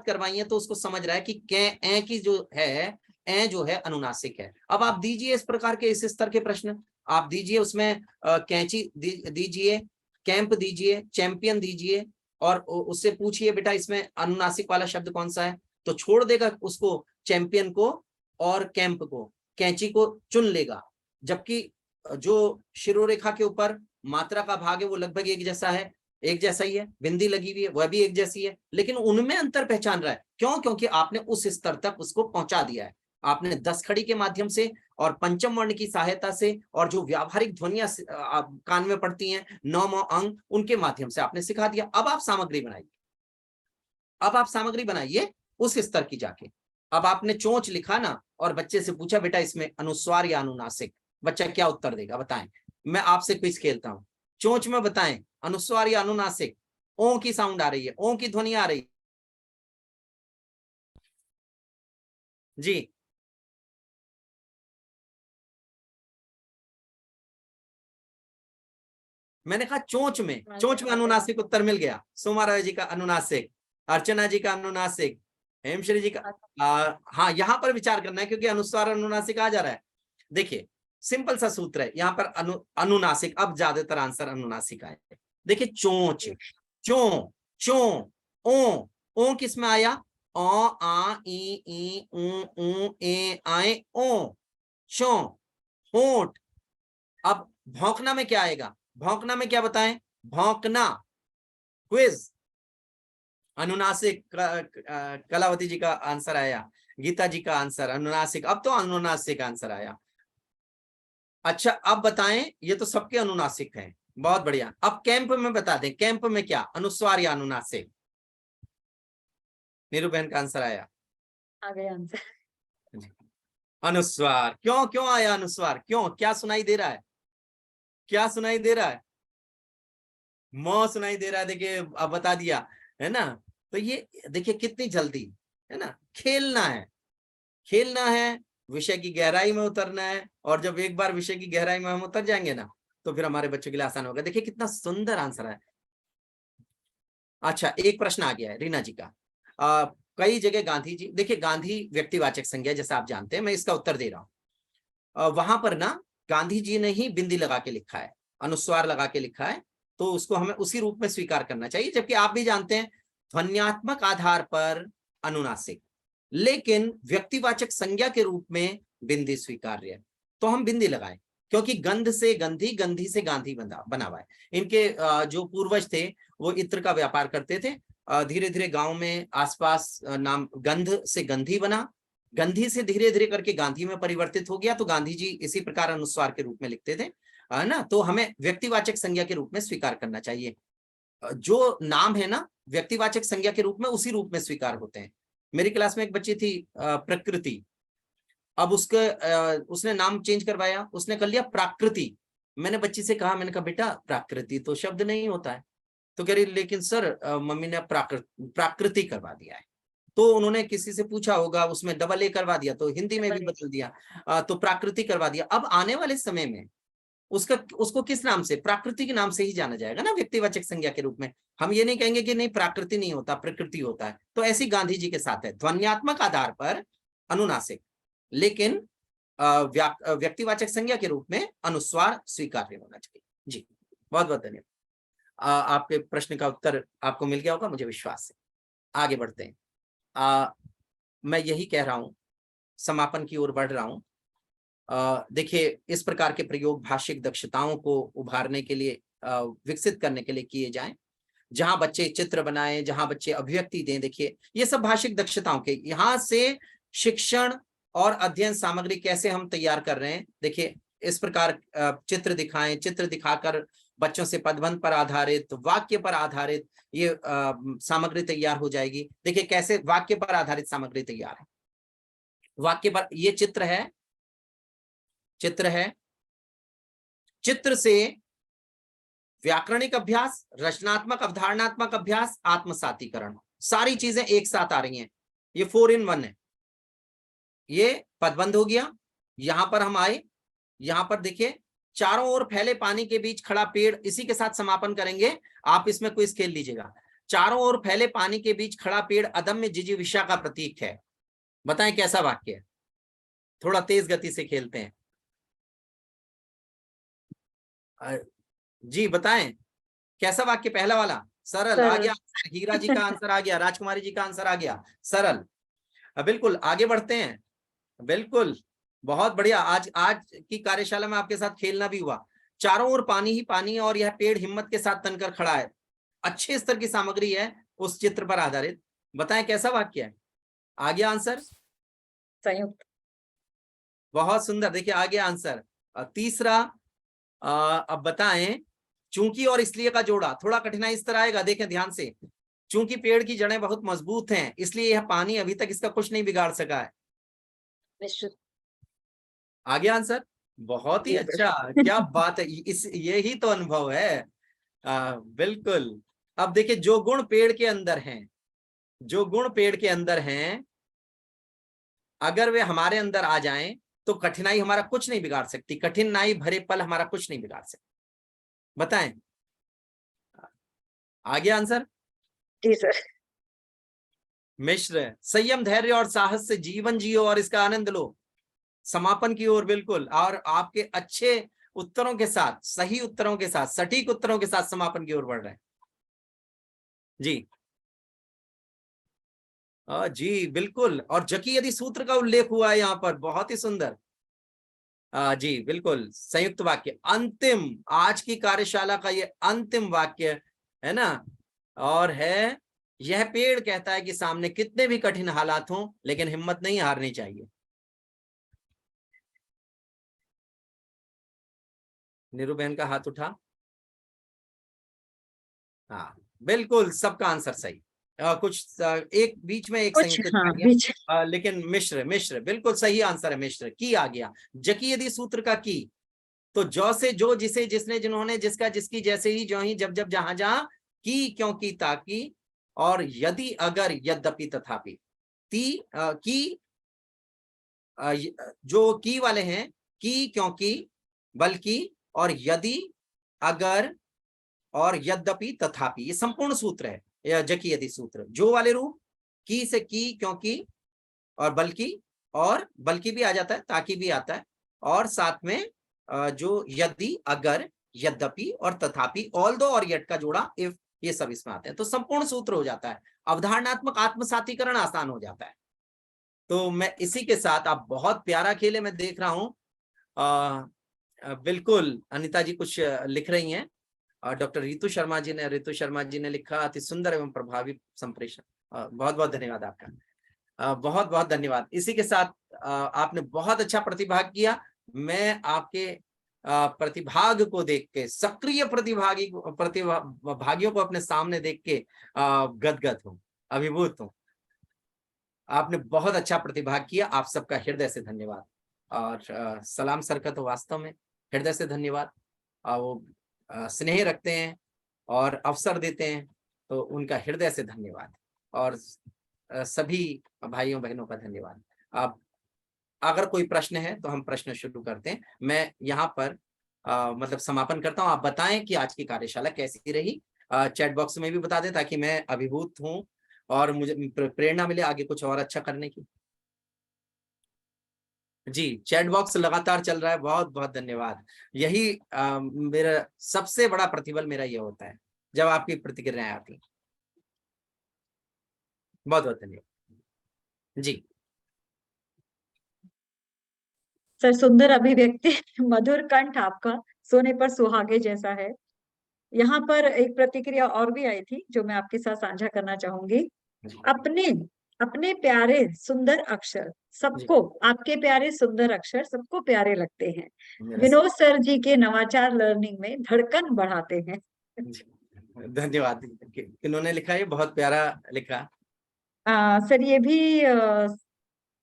करवाई है, तो उसको समझ रहा है कि ए की जो है, ए जो है अनुनासिक है। अब आप दीजिए इस प्रकार के, इस स्तर के प्रश्न आप दीजिए, उसमें कैंची दीजिए, कैंप दीजिए, चैंपियन दीजिए, और उससे पूछिए बेटा इसमें अनुनासिक वाला शब्द कौन सा है, तो छोड़ देगा उसको चैंपियन को और कैंप को, कैंची को चुन लेगा। जबकि जो शिरोरेखा के ऊपर मात्रा का भाग है वो लगभग एक जैसा ही है, बिंदी लगी हुई है वह भी एक जैसी है, लेकिन उनमें अंतर पहचान रहा है। क्यों? क्योंकि आपने उस स्तर तक उसको पहुंचा दिया है। आपने 10 खड़ी के माध्यम से और पंचम वर्ण की सहायता से और जो व्यावहारिक ध्वनियां कान में पड़ती हैं, नौ म अंग, उनके माध्यम से आपने सिखा दिया। अब आप सामग्री बनाइए उस स्तर की जाके। अब आपने चोंच लिखा ना और बच्चे से पूछा बेटा इसमें अनुस्वार या अनुनासिक, बच्चा क्या उत्तर देगा बताएं। मैं आपसे क्विज खेलता हूं, चोंच में बताएं अनुस्वार या अनुनासिक। ओ की साउंड आ रही है, ओ की ध्वनि आ रही है जी। मैंने कहा चोंच में अनुनासिक उत्तर मिल गया। सोमा राय जी का अनुनासिक, अर्चना जी का अनुनासिक, हेमश्री जी का हाँ, यहां पर विचार करना है क्योंकि अनुस्वार अनुनासिक आ जा रहा है। देखिए सिंपल सा सूत्र है यहाँ पर, अनुनासिक। अब ज्यादातर आंसर अनुनासिक आए। देखिए चोंच, चो ओ किस में आया, ओ आ ई उ ए आए ओ, चो। होंठ। अब भौंकना में क्या आएगा, भौंकना में क्या बताएं, भौंकना। क्विज अनुनासिक, कलावती जी का आंसर आया, गीता जी का आंसर अनुनासिक। अब तो अनुनासिक आंसर आया। अच्छा अब बताएं, ये तो सबके अनुनासिक हैं, बहुत बढ़िया। अब कैंप में बता दें, कैंप में क्या, अनुस्वार या अनुनासिक। नीरू बहन का आंसर आया, आ गया आंसर, अनुस्वार। क्यों आया अनुस्वार, क्यों, क्या सुनाई दे रहा है, क्या सुनाई दे रहा है, मौ सुनाई दे रहा है। देखिए अब बता दिया है ना। तो ये देखिए कितनी जल्दी है ना, खेलना है, विषय की गहराई में उतरना है। और जब एक बार विषय की गहराई में हम उतर जाएंगे ना, तो फिर हमारे बच्चों के लिए आसान होगा। देखिए कितना सुंदर आंसर है। अच्छा एक प्रश्न आ गया है रीना जी का, कई जगह गांधी जी, देखिए गांधी व्यक्तिवाचक संज्ञा जैसा आप जानते हैं, मैं इसका उत्तर दे रहा हूं। वहां पर ना गांधी जी ने ही बिंदी लगा के लिखा है, अनुस्वार लगा के लिखा है, तो उसको हमें उसी रूप में स्वीकार करना चाहिए। जबकि आप भी जानते हैं ध्वन्यात्मक आधार पर अनुनासिक, लेकिन व्यक्तिवाचक संज्ञा के रूप में बिंदी स्वीकार्य, तो हम बिंदी लगाएं, क्योंकि गंध से गंधी, गंधी से गांधी बना हुआ है। इनके जो पूर्वज थे वो इत्र का व्यापार करते थे। धीरे धीरे गांव में आसपास नाम गंध से गंधी बना, गंधी से धीरे धीरे करके गांधी में परिवर्तित हो गया, तो गांधी जी इसी प्रकार अनुस्वार के रूप में लिखते थे, है ना। तो हमें व्यक्तिवाचक संज्ञा के रूप में स्वीकार करना चाहिए। जो नाम है ना व्यक्तिवाचक संज्ञा के रूप में उसी रूप में स्वीकार होते हैं। मेरी क्लास में एक बच्ची थी प्रकृति, अब उसने नाम चेंज करवाया, उसने कर लिया प्राकृति। मैंने बच्ची से कहा, मैंने कहा बेटा प्राकृति तो शब्द नहीं होता है, तो कह रही लेकिन सर मम्मी ने प्राकृति करवा दिया है। तो उन्होंने किसी से पूछा होगा, उसमें डबल ए करवा दिया, तो हिंदी में भी बदल दिया, तो प्राकृति करवा दिया। अब आने वाले समय में उसको किस नाम से, प्राकृति के नाम से ही जाना जाएगा ना, व्यक्तिवाचक संज्ञा के रूप में। हम ये नहीं कहेंगे कि नहीं प्राकृति नहीं होता, प्रकृति होता है। तो ऐसी गांधी जी के साथ है, ध्वन्यात्मक आधार पर अनुनासिक, लेकिन व्यक्तिवाचक संज्ञा के रूप में अनुस्वार स्वीकार्य होना चाहिए। जी बहुत बहुत धन्यवाद। आपके प्रश्न का उत्तर आपको मिल गया होगा, मुझे विश्वास है। आगे बढ़ते हैं। मैं यही कह रहा हूं, समापन की ओर बढ़ रहा हूं। देखिए इस प्रकार के प्रयोग भाषिक दक्षताओं को उभारने के लिए, विकसित करने के लिए किए जाएं, जहां बच्चे चित्र बनाएं, जहां बच्चे अभिव्यक्ति दें। देखिए ये सब भाषिक दक्षताओं के, यहां से शिक्षण और अध्ययन सामग्री कैसे हम तैयार कर रहे हैं। देखिए इस प्रकार चित्र दिखाएं, चित्र दिखाकर बच्चों से पदबंध पर आधारित, वाक्य पर आधारित ये सामग्री तैयार हो जाएगी। देखिए कैसे वाक्य पर आधारित सामग्री तैयार है। वाक्य पर ये चित्र है, चित्र से व्याकरणिक अभ्यास, रचनात्मक अवधारणात्मक अभ्यास, आत्मसातीकरण, सारी चीजें एक साथ आ रही हैं। ये 4 in 1 है। ये पदबंध हो गया, यहां पर हम आए, यहां पर देखिए चारों ओर फैले पानी के बीच खड़ा पेड़, इसी के साथ समापन करेंगे। आप इसमें क्विज खेल लीजिएगा। चारों ओर फैले पानी के बीच खड़ा पेड़ अदम्य जिजीविषा का प्रतीक है। बताएं कैसा वाक्य है, थोड़ा तेज गति से खेलते हैं। जी बताएं कैसा वाक्य, पहला वाला सरल आ गया, हीरा जी का आंसर आ गया, राजकुमारी जी का आंसर आ गया, सरल। बिल्कुल आगे बढ़ते हैं। बिल्कुल बहुत बढ़िया। आज की कार्यशाला में आपके साथ खेलना भी हुआ। चारों ओर पानी ही पानी और यह पेड़ हिम्मत के साथ तनकर खड़ा है। अच्छे स्तर की सामग्री है उस चित्र पर आधारित। बताएं कैसा वाक्य है। आ गया आंसर, संयुक्त। बहुत सुंदर। देखिए आ गया आंसर। तीसरा, अब बताएं चूंकि और इसलिए का जोड़ा, थोड़ा कठिनाई इस तरह आएगा, देखें ध्यान से। चूंकि पेड़ की जड़ें बहुत मजबूत हैं, इसलिए यह पानी अभी तक इसका कुछ नहीं बिगाड़ सका है। निश्चित। आ गया आंसर, बहुत ही अच्छा, क्या बात है। यही तो अनुभव है। बिल्कुल। अब देखिए जो गुण पेड़ के अंदर हैं, जो गुण पेड़ के अंदर हैं, अगर वे हमारे अंदर आ जाएं तो कठिनाई हमारा कुछ नहीं बिगाड़ सकती, कठिनाई भरे पल हमारा कुछ नहीं बिगाड़ सकती। बताएं, आ गया आंसर। जी सर। मिश्र, संयम धैर्य और साहस से जीवन जियो और इसका आनंद लो। समापन की ओर बिल्कुल, और आपके अच्छे उत्तरों के साथ, सही उत्तरों के साथ, सटीक उत्तरों के साथ समापन की ओर बढ़ रहे हैं। जी जी बिल्कुल। और जकी यदि सूत्र का उल्लेख हुआ है यहाँ पर, बहुत ही सुंदर। जी बिल्कुल, संयुक्त वाक्य अंतिम, आज की कार्यशाला का ये अंतिम वाक्य है ना, और है यह पेड़ कहता है कि सामने कितने भी कठिन हालात हों लेकिन हिम्मत नहीं हारनी चाहिए। नीरू बहन का हाथ उठा। हाँ बिल्कुल, सबका आंसर सही। कुछ एक बीच में एक संयुक्त, लेकिन मिश्र बिल्कुल सही आंसर है। मिश्र की आ गया। जकी यदि सूत्र का की, तो जौ से जो, जिसे जिसने जिन्होंने, जिसका जिसकी, जैसे ही, जो ही, जब जब, जहां जहां, की क्योंकि ताकि, और यदि अगर यद्यपि तथापि। की जो की वाले हैं, की क्योंकि, बल्कि, और यदि अगर और यद्यपि तथापि, ये संपूर्ण सूत्र है यह जकी यदि सूत्र। जो वाले रूप, की से की क्योंकि और बल्कि, और बल्कि भी आ जाता है, ताकि भी आता है, और साथ में जो यदि अगर यद्यपि और तथापि, ऑल्दो और येट का जोड़ा, इफ, ये सब इसमें आते हैं, तो संपूर्ण सूत्र हो जाता है। अवधारणात्मक आत्मसातीकरण आसान हो जाता है। तो मैं इसी के साथ, आप बहुत प्यारा खेले, मैं देख रहा हूँ। बिल्कुल अनिता जी कुछ लिख रही हैं। डॉक्टर रितु शर्मा जी ने लिखा, अति सुंदर एवं प्रभावी संप्रेषण। बहुत बहुत धन्यवाद आपका, बहुत बहुत धन्यवाद। इसी के साथ आपने बहुत अच्छा प्रतिभाग किया। मैं आपके प्रतिभाग को देख के, सक्रिय प्रतिभागियों को अपने सामने देख के गदगद हूँ, अभिभूत हूँ। आपने बहुत अच्छा प्रतिभाग किया, आप सबका हृदय से धन्यवाद। और सलाम सर का तो वास्तव में हृदय से धन्यवाद। वो स्नेह रखते हैं और अवसर देते हैं, तो उनका हृदय से धन्यवाद। और सभी भाइयों बहनों का धन्यवाद। अब अगर कोई प्रश्न है तो हम प्रश्न शुरू करते हैं। मैं यहाँ पर मतलब समापन करता हूँ। आप बताएं कि आज की कार्यशाला कैसी रही। चैट बॉक्स में भी बता दें ताकि मैं अभिभूत हूँ और मुझे प्रेरणा मिले आगे कुछ और अच्छा करने की। जी, चैट बॉक्स लगातार चल रहा है, बहुत बहुत धन्यवाद। यही मेरा सबसे बड़ा प्रतिबल मेरा ये होता है जब आपकी प्रतिक्रियाएं आती हैं। बहुत बहुत धन्यवाद जी। सर, सुंदर अभिव्यक्ति, मधुर कंठ आपका सोने पर सुहागे जैसा है। यहाँ पर एक प्रतिक्रिया और भी आई थी जो मैं आपके साथ साझा करना चाहूंगी। अपने अपने प्यारे सुंदर अक्षर सबको, आपके प्यारे सुंदर अक्षर सबको प्यारे लगते हैं। विनोद सर जी के नवाचार लर्निंग में धड़कन बढ़ाते हैं। धन्यवाद। किन्होंने लिखा? ये बहुत प्यारा लिखा। सर, ये भी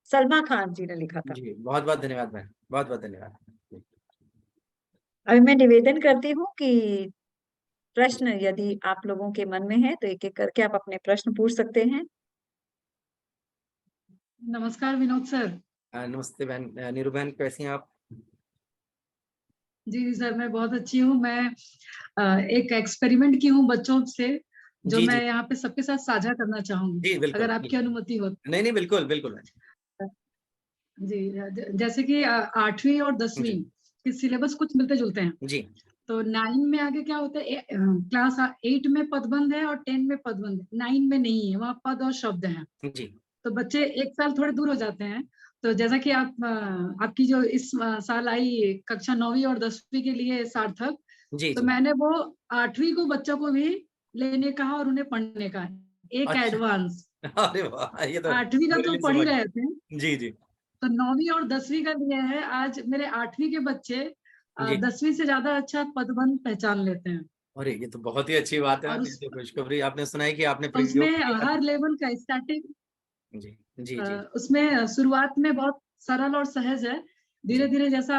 सलमा खान जी ने लिखा था। जी, बहुत बहुत धन्यवाद मैम, बहुत बहुत धन्यवाद। अभी मैं निवेदन करती हूँ कि प्रश्न यदि आप लोगों के मन में है तो एक एक करके आप अपने प्रश्न पूछ सकते हैं। नमस्कार विनोद सर। नमस्ते बहन नीरू बहन, कैसी हैं आप? जी सर, मैं बहुत अच्छी हूँ। मैं एक एक्सपेरिमेंट की हूँ बच्चों से, जो जी, मैं जी। यहाँ पे सबके साथ साझा करना चाहूंगी, जी बिल्कुल, अगर आपकी अनुमति हो। नहीं नहीं, बिल्कुल बिल्कुल। जी, जैसे कि 8वीं और 10वीं के सिलेबस कुछ मिलते जुलते हैं। जी तो 9 में आगे क्या होता है, क्लास 8 में पदबंध है और 10 में पदबंध है, 9 में नहीं है, वहाँ पद और शब्द हैं। जी तो बच्चे एक साल थोड़े दूर हो जाते हैं। तो जैसा कि आपकी जो इस साल आई कक्षा 9वीं और 10वीं के लिए सार्थक, जी तो जी। मैंने वो 8वीं को बच्चों को भी लेने कहा और उन्हें पढ़ने का एक अच्छा। एडवांस। अरे वाह, ये तो 8वीं का मेरे तो लिए पढ़ ही समझ। रहे थे, जी जी तो 9वीं और 10वीं का लिया है। आज मेरे 8वीं के बच्चे जी। 10वीं से ज्यादा अच्छा पदबंध पहचान लेते हैं। अरे ये तो बहुत ही अच्छी बात है। और ये तो खुशखबरी आपने सुनाई कि आपने उसमें प्रयोग किया। हर लेवल का स्टार्टिंग, जी जी जी उसमें शुरुआत में बहुत सरल और सहज है। धीरे धीरे जैसा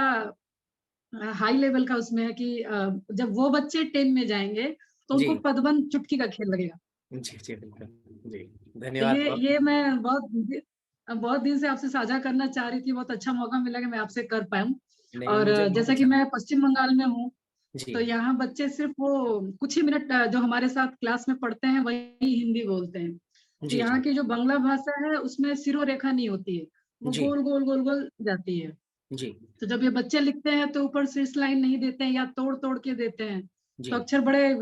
हाई लेवल का उसमें है कि जब वो बच्चे 10 में जाएंगे तो जी उनको पदबंध चुटकी का खेल लगेगा। जी जी बिल्कुल जी। तो धन्यवाद। ये मैं बहुत दिन से आपसे साझा करना चाह रही थी। बहुत अच्छा मौका मिला कि मैं आपसे कर पाऊँ। नहीं, और मुझे बहुत जैसा कि अच्छा मैं पश्चिम बंगाल में हूँ, जी तो यहाँ बच्चे सिर्फ वो कुछ ही मिनट जो हमारे साथ क्लास में पढ़ते हैं वही हिंदी बोलते हैं। तो जी यहाँ जी की जो बांग्ला भाषा है उसमें सिरो रेखा नहीं होती है, वो जी गोल गोल गोल गोल जाती है। जी तो जब ये बच्चे लिखते हैं तो ऊपर से इस लाइन नहीं देते हैं या तोड़ तोड़ के देते हैं, जी तो अक्षर बड़े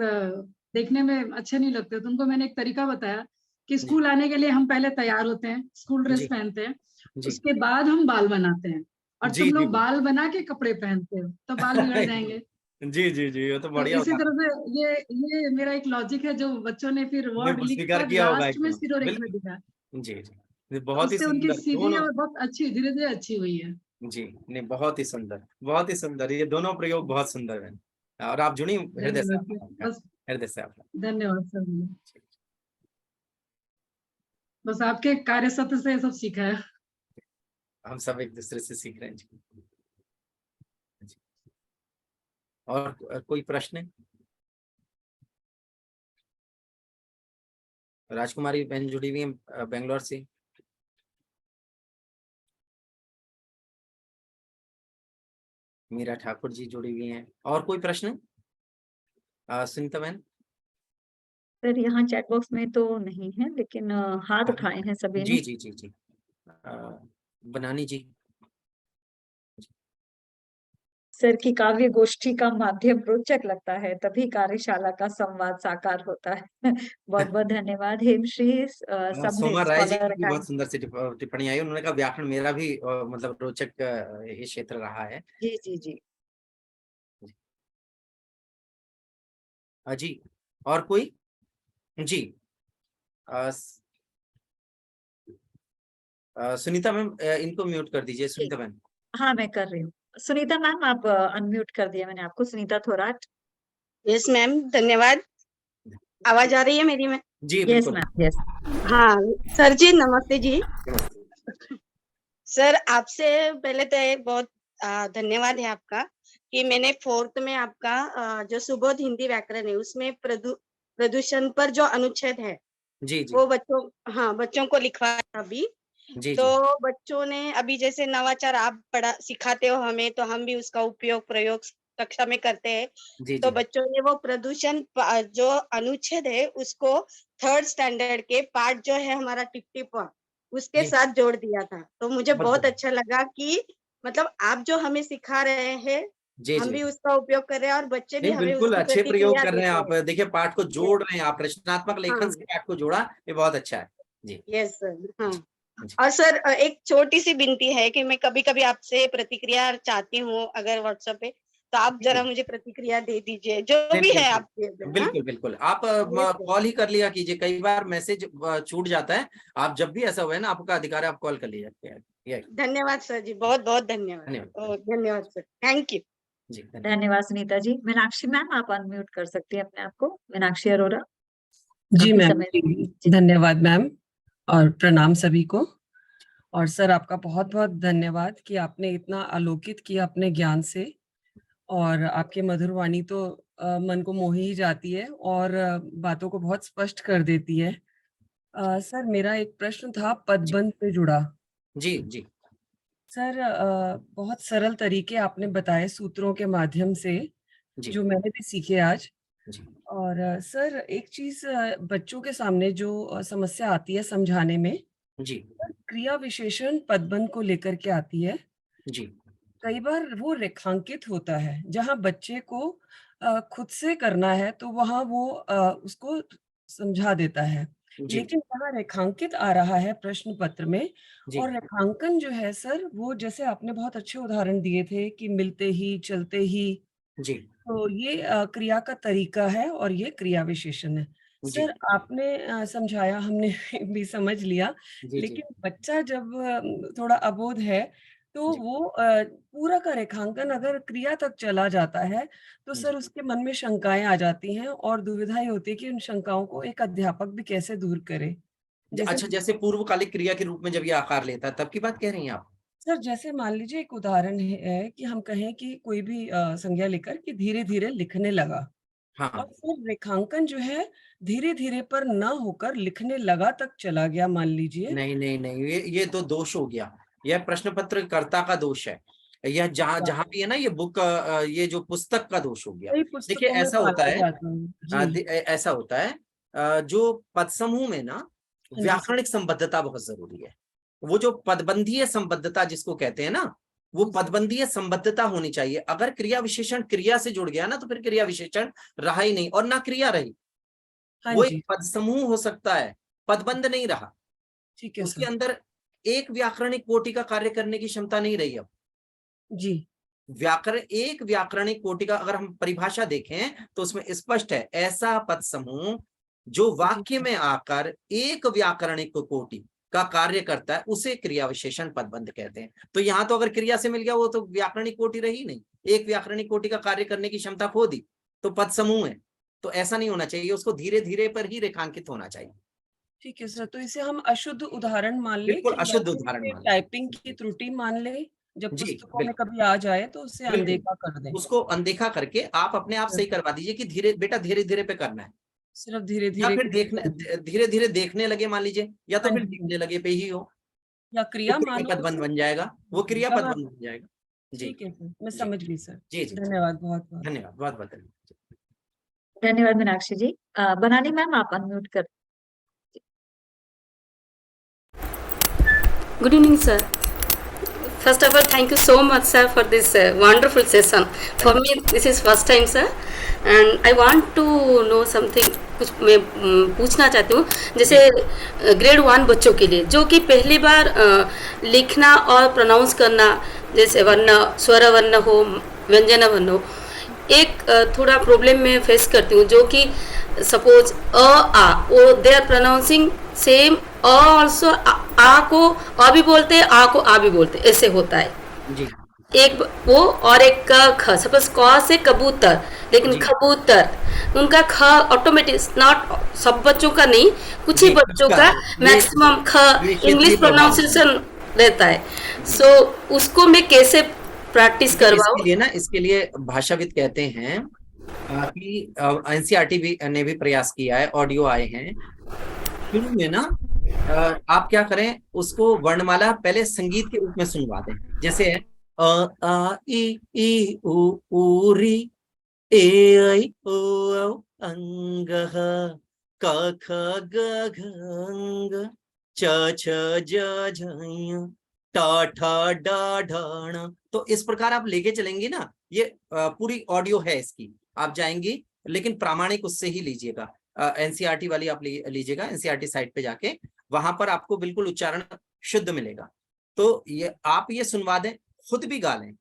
देखने में अच्छे नहीं लगते। तो उनको मैंने एक तरीका बताया कि जी स्कूल आने के लिए हम पहले तैयार होते हैं, स्कूल ड्रेस जी पहनते हैं, जी उसके बाद हम बाल बनाते हैं, और जी तुम जी लोग बाल बना के कपड़े पहनते हो तो बाल बिगड़ जाएंगे। जी जी जी, ये तो तो बढ़िया इसी उदाहरण। तरह से ये मेरा एक लॉजिक है जो बच्चों ने फिर वर्ड नहीं, स्वीकार लिखकर किया होगा लास्ट में एकदम, सिरो रेखा बिल्कुल। दिखा। जी जी, ये तो बहुत ही उससे उनकी सुंदर सीधी दोनों। और बहुत अच्छी, धीरे धीरे अच्छी हुई है। जी नहीं, बहुत ही सुंदर, बहुत ही सुंदर, ये दोनों प्रयोग बहुत सुंदर है। और आप जुड़ी हृदय से, धन्यवाद सर। आपका बस हृदय से आपका। धन्यवाद सर। बस आपके कार्य सत्र से ये सब सीखा है। हम सब एक दूसरे से सीख रहे हैं जी। जी। और कोई प्रश्न है? राजकुमारी बहन जुड़ी हुई है बेंगलोर से। मीरा ठाकुर जी जुड़ी हुई हैं। और कोई प्रश्न? सुनीता बहन। सर, यहाँ चैट बॉक्स में तो नहीं है, लेकिन हाथ उठाए हैं सभी जी ने। जी जी जी। बनानी जी। सर की काव्य गोष्ठी का माध्यम रोचक लगता है, तभी कार्यशाला का संवाद साकार होता है। बहुत बहुत धन्यवाद हेमश्री। सोमा राय जी की स्कॉलर भी बहुत सुंदर सी टिप्पणी आई। उन्होंने कहा व्याकरण मेरा भी मतलब रोचक ये क्षेत्र रहा है। जी जी जी। जी, और कोई? जी, सुनीता मैम इनको म्यूट कर दीजिए। सुनीता मैम। हाँ मैं कर रही हूँ। सुनीता मैम आप अनम्यूट कर दिया मैंने आपको। सुनीता थोराट। यस मैम, धन्यवाद। आवाज आ रही है मेरी में? जी यस बिल्कुल। Ma'am yes. हाँ सर जी, नमस्ते जी। सर आपसे पहले तो एक बहुत धन्यवाद है आपका कि मैंने 4th में आपका जो सुबोध हिंदी व्याकरण है उसमें प्रदूषण पर जो अनुच्छेद है जी जी वो बच्चों को लिखवाया अभी। जी तो जी बच्चों ने अभी जैसे नवाचार आप सिखाते हो हमें, तो हम भी उसका उपयोग प्रयोग कक्षा में करते हैं। जी तो जी बच्चों ने वो प्रदूषण जो अनुच्छेद है उसको 3rd स्टैंडर्ड के पाठ जो है हमारा टिप टिप उसके जी। साथ जोड़ दिया था। तो मुझे बहुत बहुत बढ़िया। अच्छा लगा कि मतलब आप जो हमें सिखा रहे हैं जी हम जी भी उसका उपयोग कर रहे हैं और बच्चे भी नहीं, हमें बिल्कुल उसकी अच्छे प्रयोग प्रतिक्रिया कर रहे हैं देते आप। हैं। देखिए पाठ को जोड़ रहे हैं आप, रचनात्मक लेखन हाँ से पाठ को जोड़ा, ये बहुत अच्छा है। जी यस सर। हाँ जी और सर एक छोटी सी विनती है कि मैं कभी कभी आपसे प्रतिक्रिया चाहती हूँ, अगर व्हाट्सएप पे तो आप जरा मुझे प्रतिक्रिया दे दीजिए जो नहीं, भी है बिल्कुल आपके। हाँ बिल्कुल बिल्कुल। आप Yes, sir. कॉल ही कर लिया कीजिए। कई बार मैसेज छूट जाता है। आप जब भी ऐसा हुआ है ना, आपका अधिकार है, आप कॉल कर लीजिए। ये धन्यवाद सर जी, बहुत बहुत धन्यवाद। धन्यवाद। धन्यवाद सर, थैंक यू। जी धन्यवाद। धन्यवाद सुनीता जी। मीनाक्षी मैम आप अनम्यूट कर सकती हैं अपने आप को। मीनाक्षी अरोरा। जी काफी मैम, समय जी, धन्यवाद मैम और प्रणाम सभी को। और सर आपका बहुत बहुत धन्यवाद कि आपने इतना आलोकित किया अपने ज्ञान से, और आपकी मधुर वाणी तो मन को मोह ही जाती है और बातों को बहुत स्पष्ट कर देती है। सर मेरा एक प्रश्न था पदबंध से जुड़ा। जी जी सर बहुत सरल तरीके आपने बताए सूत्रों के माध्यम से, जी जो मैंने भी सीखे आज। जी और सर एक चीज बच्चों के सामने जो समस्या आती है समझाने में, जी क्रिया विशेषण पदबंध को लेकर के आती है। जी कई बार वो रेखांकित होता है, जहाँ बच्चे को खुद से करना है तो वहाँ वो उसको समझा देता है। जी लेकिन जहाँ रेखांकित आ रहा है प्रश्न पत्र में, जी और रेखांकन जो है सर, वो जैसे आपने बहुत अच्छे उदाहरण दिए थे कि मिलते ही, चलते ही, जी तो ये क्रिया का तरीका है और ये क्रिया विशेषण है। जी सर आपने समझाया, हमने भी समझ लिया, जी जी लेकिन बच्चा जब थोड़ा अबोध है, तो जी वो पूरा का रेखांकन अगर क्रिया तक चला जाता है, तो जी। सर उसके मन में शंकाएँ आ जाती हैं और दुविधा ये होती है कि उन शंकाओं को एक अध्यापक भी कैसे दूर करे? जैसे अच्छा, जैसे पूर्वकालिक क्रिया के रूप में जब ये आकार लेता है, तब की बात कह रही हैं आप? सर जैसे मान लीजिए एक उदाहरण है कि हम कहें कि कोई भी संज्ञा लेकर कि धीरे-धीरे लिखने लगा। और हाँ। फिर रेखांकन जो है धीरे-धीरे पर ना होकर लिखने लगा तक चला गया मान लीजिए। नहीं नहीं नहीं, ये तो दोष हो गया। यह प्रश्न पत्र कर्ता का दोष है। यह जहाँ जहाँ भी है ना, ये बुक ये जो पुस्तक का दोष हो गया। कई देखिए पुस्तकों में ऐसा होता पाया है, जाता है। जी, ऐसा होता है, जो पद समूह में ना हाँ जी सर। व्याकरणिक संबद्धता बहुत जरूरी है। वो जो पदबंधीय संबद्धता जिसको कहते हैं ना, वो जी सर। पदबंधीय संबद्धता होनी चाहिए। अगर क्रिया विशेषण क्रिया से जुड़ गया ना, तो फिर क्रिया विशेषण रहा ही नहीं और ना क्रिया रही। हाँ वो एक जी, पद समूह हो सकता है, पदबंध नहीं रहा। ठीक है उसके सर। अंदर एक व्याकरणिक कोटि का कार्य करने की क्षमता नहीं रही। अब जी, एक व्याकरणिक कोटि का अगर हम परिभाषा देखें तो उसमें स्पष्ट है, ऐसा पद समूह जो जी, वाक्य में आकर एक व्याकरणिक कोटि का कार्य करता है, उसे क्रिया विशेषण पदबंध कहते हैं। तो यहाँ तो अगर क्रिया से मिल गया, वो तो व्याकरणिक कोटि रही नहीं, एक व्याकरणिक कोटि का कार्य करने की क्षमता खो दी, तो पद समूह है। तो ऐसा नहीं होना चाहिए, उसको धीरे धीरे पर ही रेखांकित होना चाहिए। ठीक है सर। तो इसे हम अशुद्ध उदाहरण मान लें बिल्कुल कि या अशुद्ध फिर उदाहरण इसे मान टाइपिंग की लें। त्रुटि मान लें, जब जी पुस्तकों में बिल्कुल कभी आ जाए तो उसे बिल्कुल, अनदेखा कर दें। उसको अनदेखा करके आप अपने आप सही करवा दीजिए कि धीरे बेटा धीरे धीरे पे करना है, सिर्फ या धीरे-धीरे फिर देखने धीरे धीरे देखने लगे मान लीजिए, या तो हाँ फिर जी, देखने लगे पे ही हो, या वो क्रिया क्रिया मानो पदबंध उसे। बन जाएगा, वो जी, क्रिया व्यवहार। पदबंध बन जाएगा। जी ठीक है सर, मैं जी समझ गई सर। जी जी जी। धन्यवाद बहुत-बहुत। धन्यवाद, बहुत बहुत धन्यवाद। धन्यवाद मीनाक्षी जी। बनानी मैम आप अनम्यूट कर। Good evening sir. First of all, thank you so much, sir, for this wonderful session. For me, this is first time, sir, and I want to know something. कुछ मैं पूछना चाहती हूँ, जैसे ग्रेड 1 बच्चों के लिए जो कि पहली बार लिखना और प्रोनाउंस करना, जैसे वर्ण, स्वर वर्ण हो, व्यंजन वर्ण हो, एक थोड़ा प्रॉब्लम मैं फेस करती हूँ, जो कि सपोज आ वो they are pronouncing same also, आ को अ भी बोलते हैं, आ को आ भी बोलते हैं, ऐसे होता है जी एक वो, और एक क ख, सपोज क से कबूतर, लेकिन जी। खबूतर उनका ख ऑटोमेटिक, नॉट सब बच्चों का नहीं, कुछ ही जी, बच्चों कुछ का का। मैक्सिमम ख ये क्षेत्रीय इंग्लिश प्रभाव है। प्रोनाउंसिएशन रहता है। सो उसको मैं कैसे प्रैक्टिस करवाऊं? इसके लिए ना, इसके लिए भाषाविद कहते हैं कि एनसीईआरटी भी ने भी प्रयास किया है, ऑडियो आए हैं। शुरू में ना आप क्या करें, उसको वर्णमाला पहले संगीत के रूप में सुनवा दें, जैसे है अ आ ई उ ऊ री ए ऐ ओ औ अंग ह क ख ग घ अंग च छ ज झ ञ ट ठ ड ढ ण। तो इस प्रकार आप लेके चलेंगे ना, ये पूरी ऑडियो है इसकी, आप जाएंगी, लेकिन प्रामाणिक उससे ही लीजिएगा, एनसीईआरटी वाली आप लीजिएगा, एनसीईआरटी साइट पे जाके, वहां पर आपको बिल्कुल उच्चारण शुद्ध मिलेगा। तो ये आप ये सुनवा दें, खुद भी गा लें,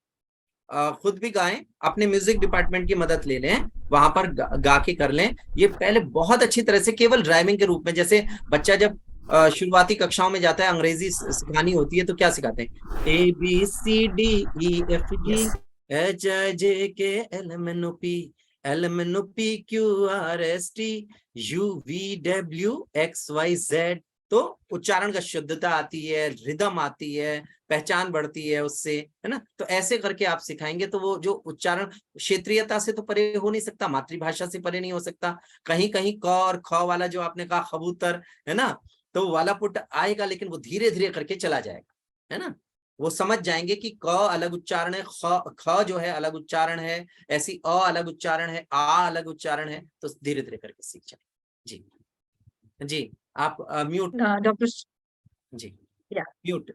खुद भी गाएं, अपने म्यूजिक डिपार्टमेंट की मदद ले लें, वहां पर गा के कर लें। ये पहले बहुत अच्छी तरह से केवल राइमिंग के रूप में, जैसे बच्चा जब शुरुआती कक्षाओं में जाता है, अंग्रेजी सिखानी होती है, तो क्या सिखाते हैं, ABCDEFG HIJKLMNOP LMNOPQRST UVWXYZ। तो उच्चारण का शुद्धता आती है, रिदम आती है, पहचान बढ़ती है उससे, है ना। तो ऐसे करके आप सिखाएंगे तो वो जो उच्चारण क्षेत्रीयता से तो परे हो नहीं सकता, मातृभाषा से परे नहीं हो सकता। कहीं कहीं क और ख वाला जो आपने कहा खबूतर, है ना, तो वाला पुट आएगा, लेकिन वो धीरे धीरे करके चला जाएगा, है ना। वो समझ जाएंगे कि क अलग उच्चारण है, ख जो है अलग उच्चारण है, ऐसी अ अलग उच्चारण है, आ अलग उच्चारण है, तो धीरे धीरे करके सीख जाए। जी जी, आप म्यूट, डॉक्टर जी या म्यूट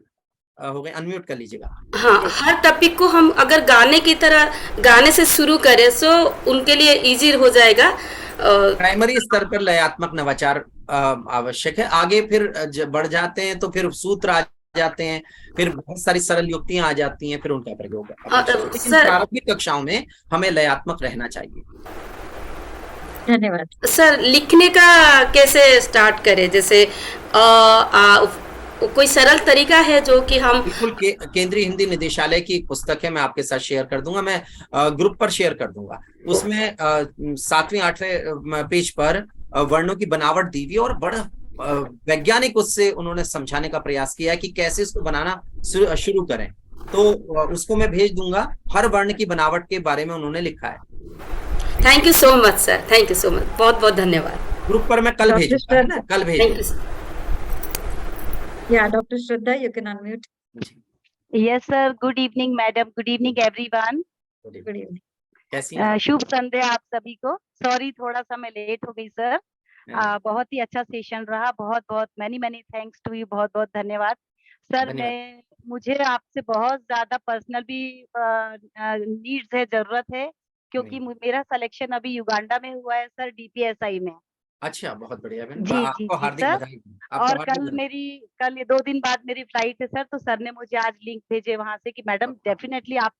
हो गए, अनम्यूट कर लीजिएगा। हाँ, हर टॉपिक को हम अगर गाने की तरह गाने से शुरू करें तो उनके लिए इजी हो जाएगा। प्राइमरी स्तर पर लयात्मक नवाचार आवश्यक है, आगे फिर बढ़ जाते हैं तो फिर सूत्र आ जाते हैं, फिर बहुत सारी सरल युक्तियां आ जाती हैं, फिर उनका प्रयोग लेकिन सर प्रारंभिक कक्षाओं में हमें लयात्मक रहना चाहिए। धन्यवाद। सर, लिखने का कैसे स्टार्ट करें? जैसे कोई सरल तरीका है जो कि हम बिल्कुल, केंद्रीय हिंदी निदेशालय की एक पुस्तक है, मैं आपके साथ शेयर कर दूंगा, मैं ग्रुप पर शेयर कर दूंगा। उसमें 7वें 8वें पेज पर वर्णों की बनावट दी हुई, और बड़ा वैज्ञानिक उससे उन्होंने समझाने का प्रयास किया है कि कैसे इसको बनाना शुरू करें। तो उसको मैं भेज दूंगा, हर वर्ण की बनावट के बारे में उन्होंने लिखा है। Thank you so much sir, thank you so much, बहुत बहुत धन्यवाद। ग्रुप पर मैं कल भेजूंगा, है ना, कल थैंक भेजूंगा। You sir. Yeah, Dr. Shraddha, you can unmute. Yes, sir. Good evening, madam. Good evening, everyone. Good evening. कैसी हैं? शुभ संध्या आप सभी को। सॉरी थोड़ा सा मैं लेट हो गई सर। बहुत ही अच्छा सेशन रहा, बहुत बहुत मैनी थैंक्स टू यू, बहुत बहुत धन्यवाद सर। मुझे आपसे बहुत ज्यादा पर्सनल भी नीड्स है, जरूरत है, क्योंकि मेरा सिलेक्शन अभी युगांडा में हुआ है सर, DPSI में। अच्छा, बहुत बढ़िया बहन, जी आपको हार्दिक सर। बधाई। और कल 2 दिन बाद मेरी फ्लाइट है सर, तो सर ने मुझे आज लिंक भेजे वहां से कि मैडम डेफिनेटली आप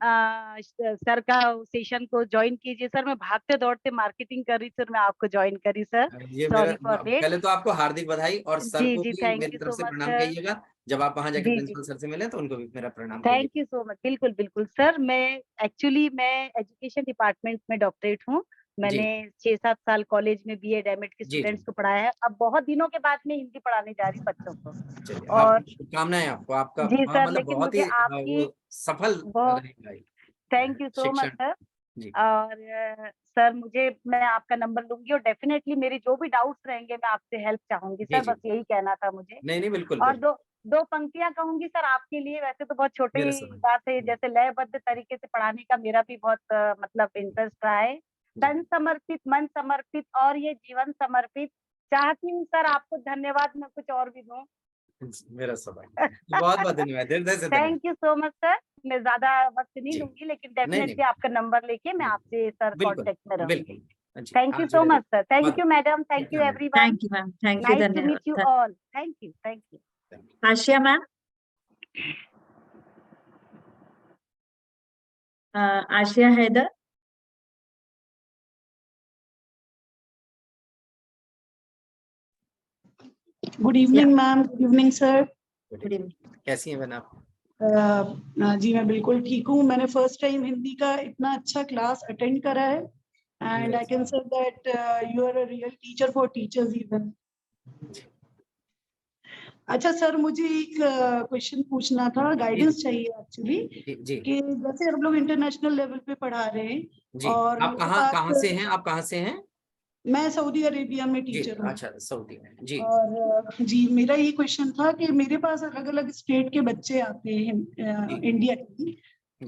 सर का सेशन को ज्वाइन कीजिए। सर मैं भागते दौड़ते मार्केटिंग कर रही सर, मैं आपको ज्वाइन करी सर। ये सॉरी फॉर लेट। पहले तो आपको हार्दिक बधाई, और सर को भी थैंक मेरी यू तरफ सो से मच प्रणाम सर। कहिएगा, जब आप वहां जाके प्रिंसिपल सर से मिले तो उनको भी मेरा प्रणाम कहिएगा। Thank you so much. बिल्कुल बिल्कुल सर। मैं एजुकेशन डिपार्टमेंट में डॉक्टरेट हूँ। मैंने 6-7 साल कॉलेज में BA एमएड के स्टूडेंट्स को पढ़ाया है। अब बहुत दिनों के बाद मैं हिंदी पढ़ाने जा रही हूँ बच्चों को। और शुभकामनाएं आपको, आपका जी सर, मतलब लेकिन बहुत मुझे ही आपकी सफल रहेगा। Thank you so much sir. और सर मैं आपका नंबर लूंगी, और डेफिनेटली मेरी जो भी डाउट्स रहेंगे मैं आपसे हेल्प चाहूंगी सर, बस यही कहना था मुझे। नहीं बिल्कुल। और दो पंक्तियां कहूंगी सर आपके लिए। वैसे तो बहुत छोटी बात है, जैसे लयबद्ध तरीके से पढ़ाने का मेरा भी बहुत मतलब इंटरेस्ट रहा है। तन समर्पित, मन समर्पित और ये जीवन समर्पित। चाहती हूँ सर आपको धन्यवाद मैं कुछ और भी दूं। मेरा सवाल बहुत बहुत धन्यवाद, हृदय से धन्यवाद। Thank you so much sir. मैं ज्यादा वक्त नहीं जी। लूंगी, लेकिन नहीं, डेफिनेटली आपका नंबर लेके मैं आपसे सर बिल्कुल कांटेक्ट में रहूंगी। बिल्कुल। जी, थैंक यू आप सो जुड़े मच सर। थैंक बहुत- यू मैडम, थैंक यू धन्यवाद। Everyone. Thank you ma'am, thank you, nice to meet you धन्यवाद। All. Thank you, thank you. Asiya ma'am, Asiya Haider. Good evening ma'am, good evening sir. Good evening. कैसी हैं बहन आप? जी मैं बिल्कुल ठीक हूँ। मैंने फर्स्ट टाइम हिंदी का इतना अच्छा क्लास अटेंड करा है and I can say that you are a real teacher for teachers even. अच्छा सर, मुझे एक क्वेश्चन पूछना था, गाइडेंस चाहिए एक्चुअली, जी कि जैसे हम लोग इंटरनेशनल लेवल पे पढ़ा रहे हैं जी। और आप मेरे कहाँ पास, से हैं? आप कहाँ से हैं? मैं सऊदी अरेबिया में जी, टीचर हूँ। अच्छा, सऊदी में। जी और जी मेरा ये क्वेश्चन था कि मेरे पास अलग अलग स्टेट के बच्चे आते हैं जी। इंडिया के, जी।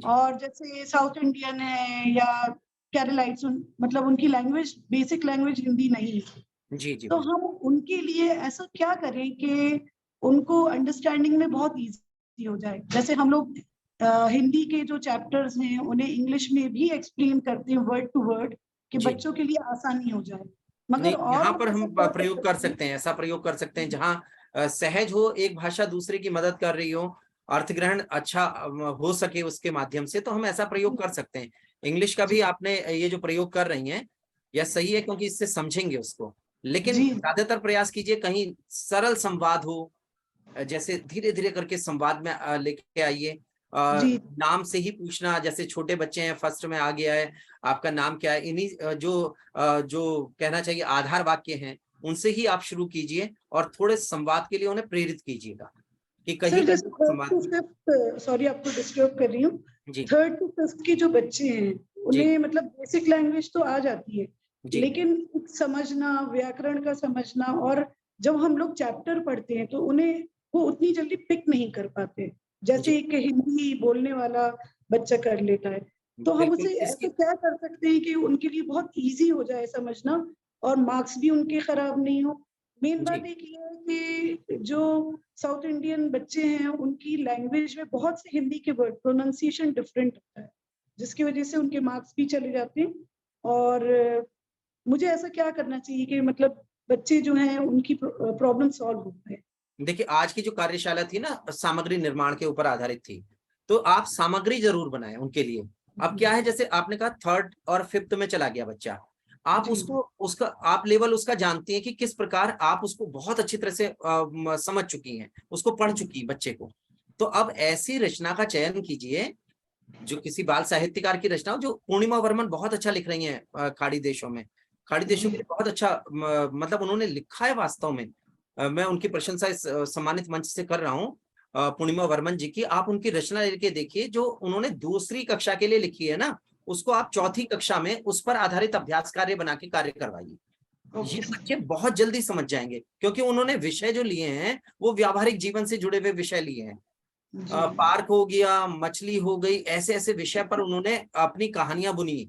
और जैसे साउथ इंडियन है या केरलाइट्स, मतलब उनकी लैंग्वेज, बेसिक लैंग्वेज हिंदी नहीं है। जी जी। तो हम उनके लिए ऐसा क्या करें कि उनको अंडरस्टैंडिंग में बहुत इजी हो जाए। जैसे हम लोग हिंदी के जो चैप्टर्स हैं उन्हें इंग्लिश में भी एक्सप्लेन करते हैं वर्ड टू वर्ड, कि जी। बच्चों के लिए आसानी हो जाए, मगर नहीं, और यहाँ पर ऐसा हम क्या प्रयोग कर सकते हैं, ऐसा प्रयोग कर सकते हैं जहाँ सहज हो, एक भाषा दूसरे की मदद कर रही हो, अर्थग्रहण अच्छा हो सके उसके माध्यम से, तो हम ऐसा प्रयोग कर सकते हैं। इंग्लिश का भी आपने ये जो प्रयोग कर रही हैं यह सही है, क्योंकि इससे समझेंगे उसको, लेकिन जी ज्यादातर प्रयास कीजिए कहीं सरल संवाद हो, जैसे धीरे धीरे करके संवाद में लेके आइए। जी नाम से ही पूछना, जैसे छोटे बच्चे हैं, फर्स्ट में आ गया है, आपका नाम क्या है, इन्हीं जो कहना चाहिए आधार वाक्य हैं उनसे ही आप शुरू कीजिए, और थोड़े संवाद के लिए उन्हें प्रेरित कीजिएगा कि सर, कहीं जैसे थर्ड संवाद टू फिफ्थ, सॉरी आपको डिस्टर्ब कर रही हूँ, जी थर्ड टू फिफ्थ के जो बच्चे हैं उन्हें मतलब बेसिक लैंग्वेज तो आ जाती है, जी लेकिन समझना, व्याकरण का समझना, और जब हम लोग चैप्टर पढ़ते हैं तो उन्हें वो उतनी जल्दी पिक नहीं कर पाते, जैसे एक हिंदी बोलने वाला बच्चा कर लेता है। तो हम बिल्कुल। उसे ऐसा क्या कर सकते हैं कि उनके लिए बहुत इजी हो जाए समझना, और मार्क्स भी उनके खराब नहीं हो। मेन जी बात एक ये है कि जो साउथ इंडियन बच्चे हैं उनकी लैंग्वेज में बहुत से हिंदी के वर्ड प्रोनाउंसिएशन डिफरेंट होता है, जिसकी वजह से उनके मार्क्स भी चले जाते हैं। और मुझे ऐसा क्या करना चाहिए कि मतलब बच्चे जो हैं उनकी प्रॉब्लम सॉल्व हो पाए। देखिए, आज की जो कार्यशाला थी ना, सामग्री निर्माण के ऊपर आधारित थी, तो आप सामग्री जरूर बनाएं उनके लिए। अब क्या है, जैसे आपने कहा थर्ड और फिफ्थ में चला गया बच्चा, आप उसको उसका आप लेवल उसका जानती हैं कि किस प्रकार आप उसको बहुत अच्छी तरह से समझ चुकी हैं, उसको पढ़ चुकी हैं बच्चे को। तो अब ऐसी रचना का चयन कीजिए जो किसी बाल साहित्यकार की रचना हो, जो पूर्णिमा वर्मन बहुत अच्छा लिख रही हैं खाड़ी देशों में, खाड़ी देशों के लिए बहुत अच्छा मतलब उन्होंने लिखा है वास्तव में। मैं उनकी प्रशंसा इस सम्मानित मंच से कर रहा हूँ पूर्णिमा वर्मन जी की। आप उनकी रचना लेके देखिए, जो उन्होंने दूसरी कक्षा के लिए लिखी है ना, उसको आप चौथी कक्षा में उस पर आधारित अभ्यास कार्य बना के कार्य करवाइए। ये बच्चे बहुत जल्दी समझ जाएंगे, क्योंकि उन्होंने विषय जो लिए हैं वो व्यावहारिक जीवन से जुड़े हुए विषय लिए हैं। पार्क हो गया, मछली हो गई, ऐसे ऐसे विषय पर उन्होंने अपनी कहानियां बुनी।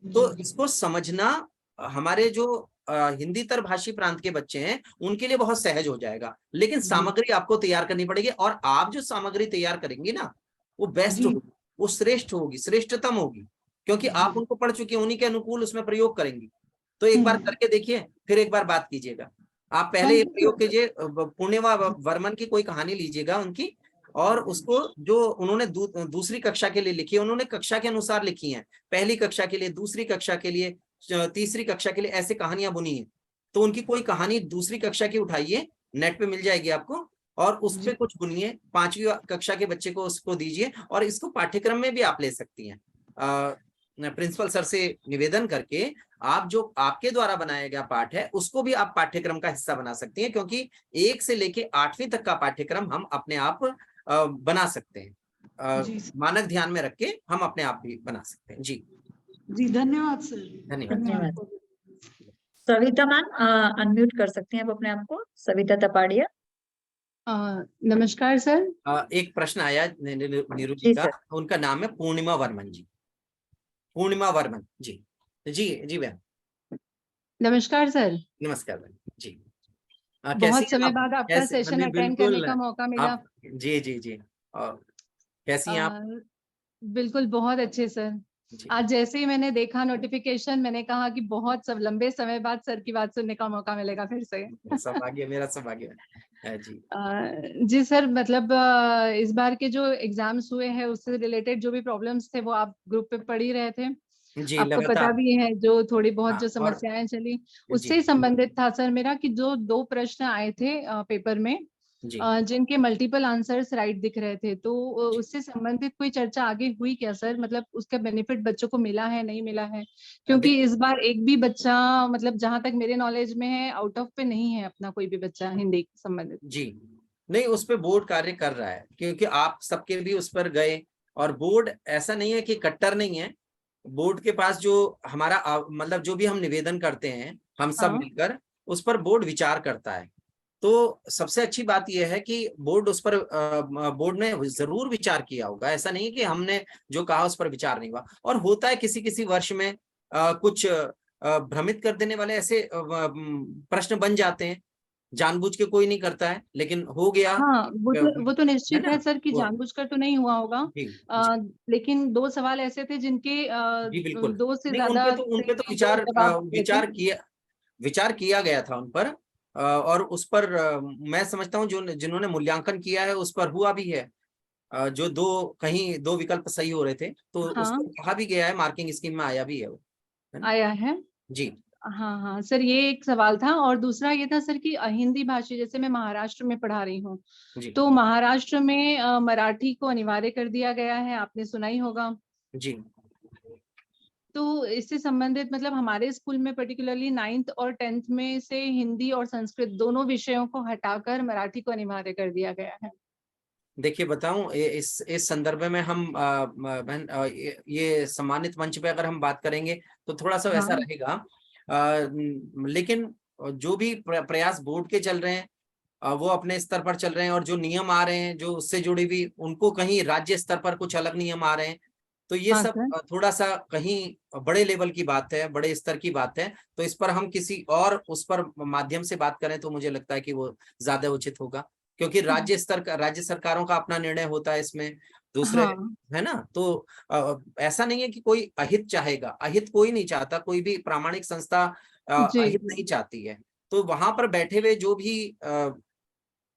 तो इसको समझना हमारे जो हिंदीतर भाषी प्रांत के बच्चे हैं उनके लिए बहुत सहज हो जाएगा, लेकिन सामग्री आपको तैयार करनी पड़ेगी, और आप जो सामग्री तैयार करेंगी ना वो बेस्ट होगी, वो श्रेष्ठ होगी, श्रेष्ठतम होगी, क्योंकि आप उनको पढ़ चुके हैं, उन्हीं के अनुकूल उसमें प्रयोग करेंगी। तो एक बार करके देखिए, फिर एक बार बात कीजिएगा। आप पहले ये प्रयोग कीजिए, पूर्णिमा वर्मन की कोई कहानी लीजिएगा उनकी, और उसको जो उन्होंने दूसरी कक्षा के लिए लिखी है, उन्होंने कक्षा के अनुसार लिखी हैं, पहली कक्षा के लिए, दूसरी कक्षा के लिए, तीसरी कक्षा के लिए, ऐसे कहानियां बुनी है। तो उनकी कोई कहानी दूसरी कक्षा की उठाइए, नेट पे मिल जाएगी आपको, और उस पे कुछ बुनिए, 5वीं कक्षा के बच्चे को उसको दीजिए, और इसको पाठ्यक्रम में भी आप ले सकती हैं। प्रिंसिपल सर से निवेदन करके आप जो आपके द्वारा बनाया गया पाठ है उसको भी आप पाठ्यक्रम का हिस्सा बना सकती हैं, क्योंकि 1 से लेके 8वीं तक का पाठ्यक्रम हम अपने आप बना सकते हैं। मानक ध्यान में रख के हम अपने आप भी बना सकते हैं। जी जी धन्यवाद सर। धन्यवाद। सविता मैम, अनम्यूट कर सकते हैं आप अपने आप को, सविता तपाड़िया। नमस्कार सर। एक प्रश्न आया नीरू जी का, उनका नाम है पूर्णिमा वर्मन जी। पूर्णिमा वर्मन जी। जी जी बहन। नमस्कार सर। नमस्कार बहन जी। बहुत कैसी हैं समय आप? बाद आपका कैसे सेशन नहीं, अटेंड करने बिल्कुल का मौका मिला। आप, जी जी जी, और कैसी हैं आप? बिल्कुल बहुत अच्छे सर। जी आज जैसे ही मैंने देखा नोटिफिकेशन, मैंने कहा कि बहुत सब लंबे समय बाद सर की बात सुनने का मौका मिलेगा फिर से। सौभाग्य, मेरा सौभाग्य है जी। जी सर, मतलब इस बार के जो एग्जाम्स हुए हैं उससे रिलेटेड जो भी प्रॉब्लम्स थे वो आप ग्रुप पे पढ़ ही रहे थे। जी आपको पता लगातार। भी है जो थोड़ी बहुत हाँ, जो और समस्याएं चली उससे जी ही संबंधित था सर मेरा, कि जो 2 प्रश्न आए थे पेपर में, जी जिनके मल्टीपल आंसर्स राइट दिख रहे थे, तो जी। उससे संबंधित कोई चर्चा आगे हुई क्या सर? मतलब उसका बेनिफिट बच्चों को मिला है, नहीं मिला है? क्योंकि देखिए, इस बार एक भी बच्चा, मतलब जहां तक मेरे नॉलेज में है, आउट ऑफ पे नहीं है अपना कोई भी बच्चा हिंदी से संबंधित। जी नहीं, उस पे बोर्ड कार्य कर रहा है, क्योंकि आप सबके भी उस पर गए, और बोर्ड ऐसा नहीं है कि कट्टर नहीं है। बोर्ड के पास जो हमारा मतलब जो भी हम निवेदन करते हैं हम सब हाँ। मिलकर, उस पर बोर्ड विचार करता है। तो सबसे अच्छी बात यह है कि बोर्ड उस पर बोर्ड ने जरूर विचार किया होगा। ऐसा नहीं कि हमने जो कहा उस पर विचार नहीं हुआ। और होता है किसी किसी वर्ष में कुछ भ्रमित कर देने वाले ऐसे प्रश्न बन जाते हैं, जानबूझ के कोई नहीं करता है, लेकिन हो गया। हाँ, वो तो है निश्चित ना? है सर कि वो जानबूझकर तो नहीं हुआ होगा। जी जी लेकिन 2 सवाल ऐसे थे जिनके जी बिल्कुल। 2 से नहीं, ज्यादा उन पे तो सही जो जवाब दिए थे। विचार किया गया था उन पर। और उस पर मैं समझता हूँ जो जिन्होंने मूल्यांकन किया है उस पर हुआ भी है। जो कहीं 2 विकल्प सही हो रहे थे, तो उस हाँ, पर कहा भी गया है, मार्किंग स्कीम में आया भी है वो, है ना? आया है। जी हाँ हाँ सर, ये एक सवाल था। और दूसरा ये था सर कि हिंदी भाषी, जैसे मैं महाराष्ट्र में पढ़ा रही हूँ, जी तो महाराष्ट्र में मराठी को अनिवार्य कर दिया गया है, आपने सुना ही होगा। जी तो इससे संबंधित, मतलब हमारे स्कूल में पर्टिकुलरली 9th और 10th में से हिंदी और संस्कृत दोनों विषयों को हटाकर मराठी को अनिवार्य कर दिया गया है। देखिए बताऊं, इस संदर्भ में हम बहन, ये सम्मानित मंच पे अगर हम बात करेंगे तो थोड़ा सा वैसा हाँ रहेगा। लेकिन जो भी प्रयास बोर्ड के चल रहे हैं, वो अपने स्तर पर चल रहे हैं, और जो नियम आ रहे हैं जो उससे जुड़ी भी, उनको कहीं राज्य स्तर पर कुछ अलग नियम आ रहे हैं। तो ये हाँ सब सर। थोड़ा सा कहीं बड़े लेवल की बात है, बड़े स्तर की बात है। तो इस पर हम किसी और उस पर माध्यम से बात करें तो मुझे लगता है कि वो ज्यादा उचित होगा, क्योंकि राज्य स्तर का, राज्य सरकारों का अपना निर्णय होता है इसमें। दूसरे, हाँ है ना? तो ऐसा नहीं है कि कोई अहित चाहेगा, अहित कोई नहीं चाहता, कोई भी प्रामाणिक संस्था जी अहित जी। नहीं चाहती है। तो वहां पर बैठे हुए जो भी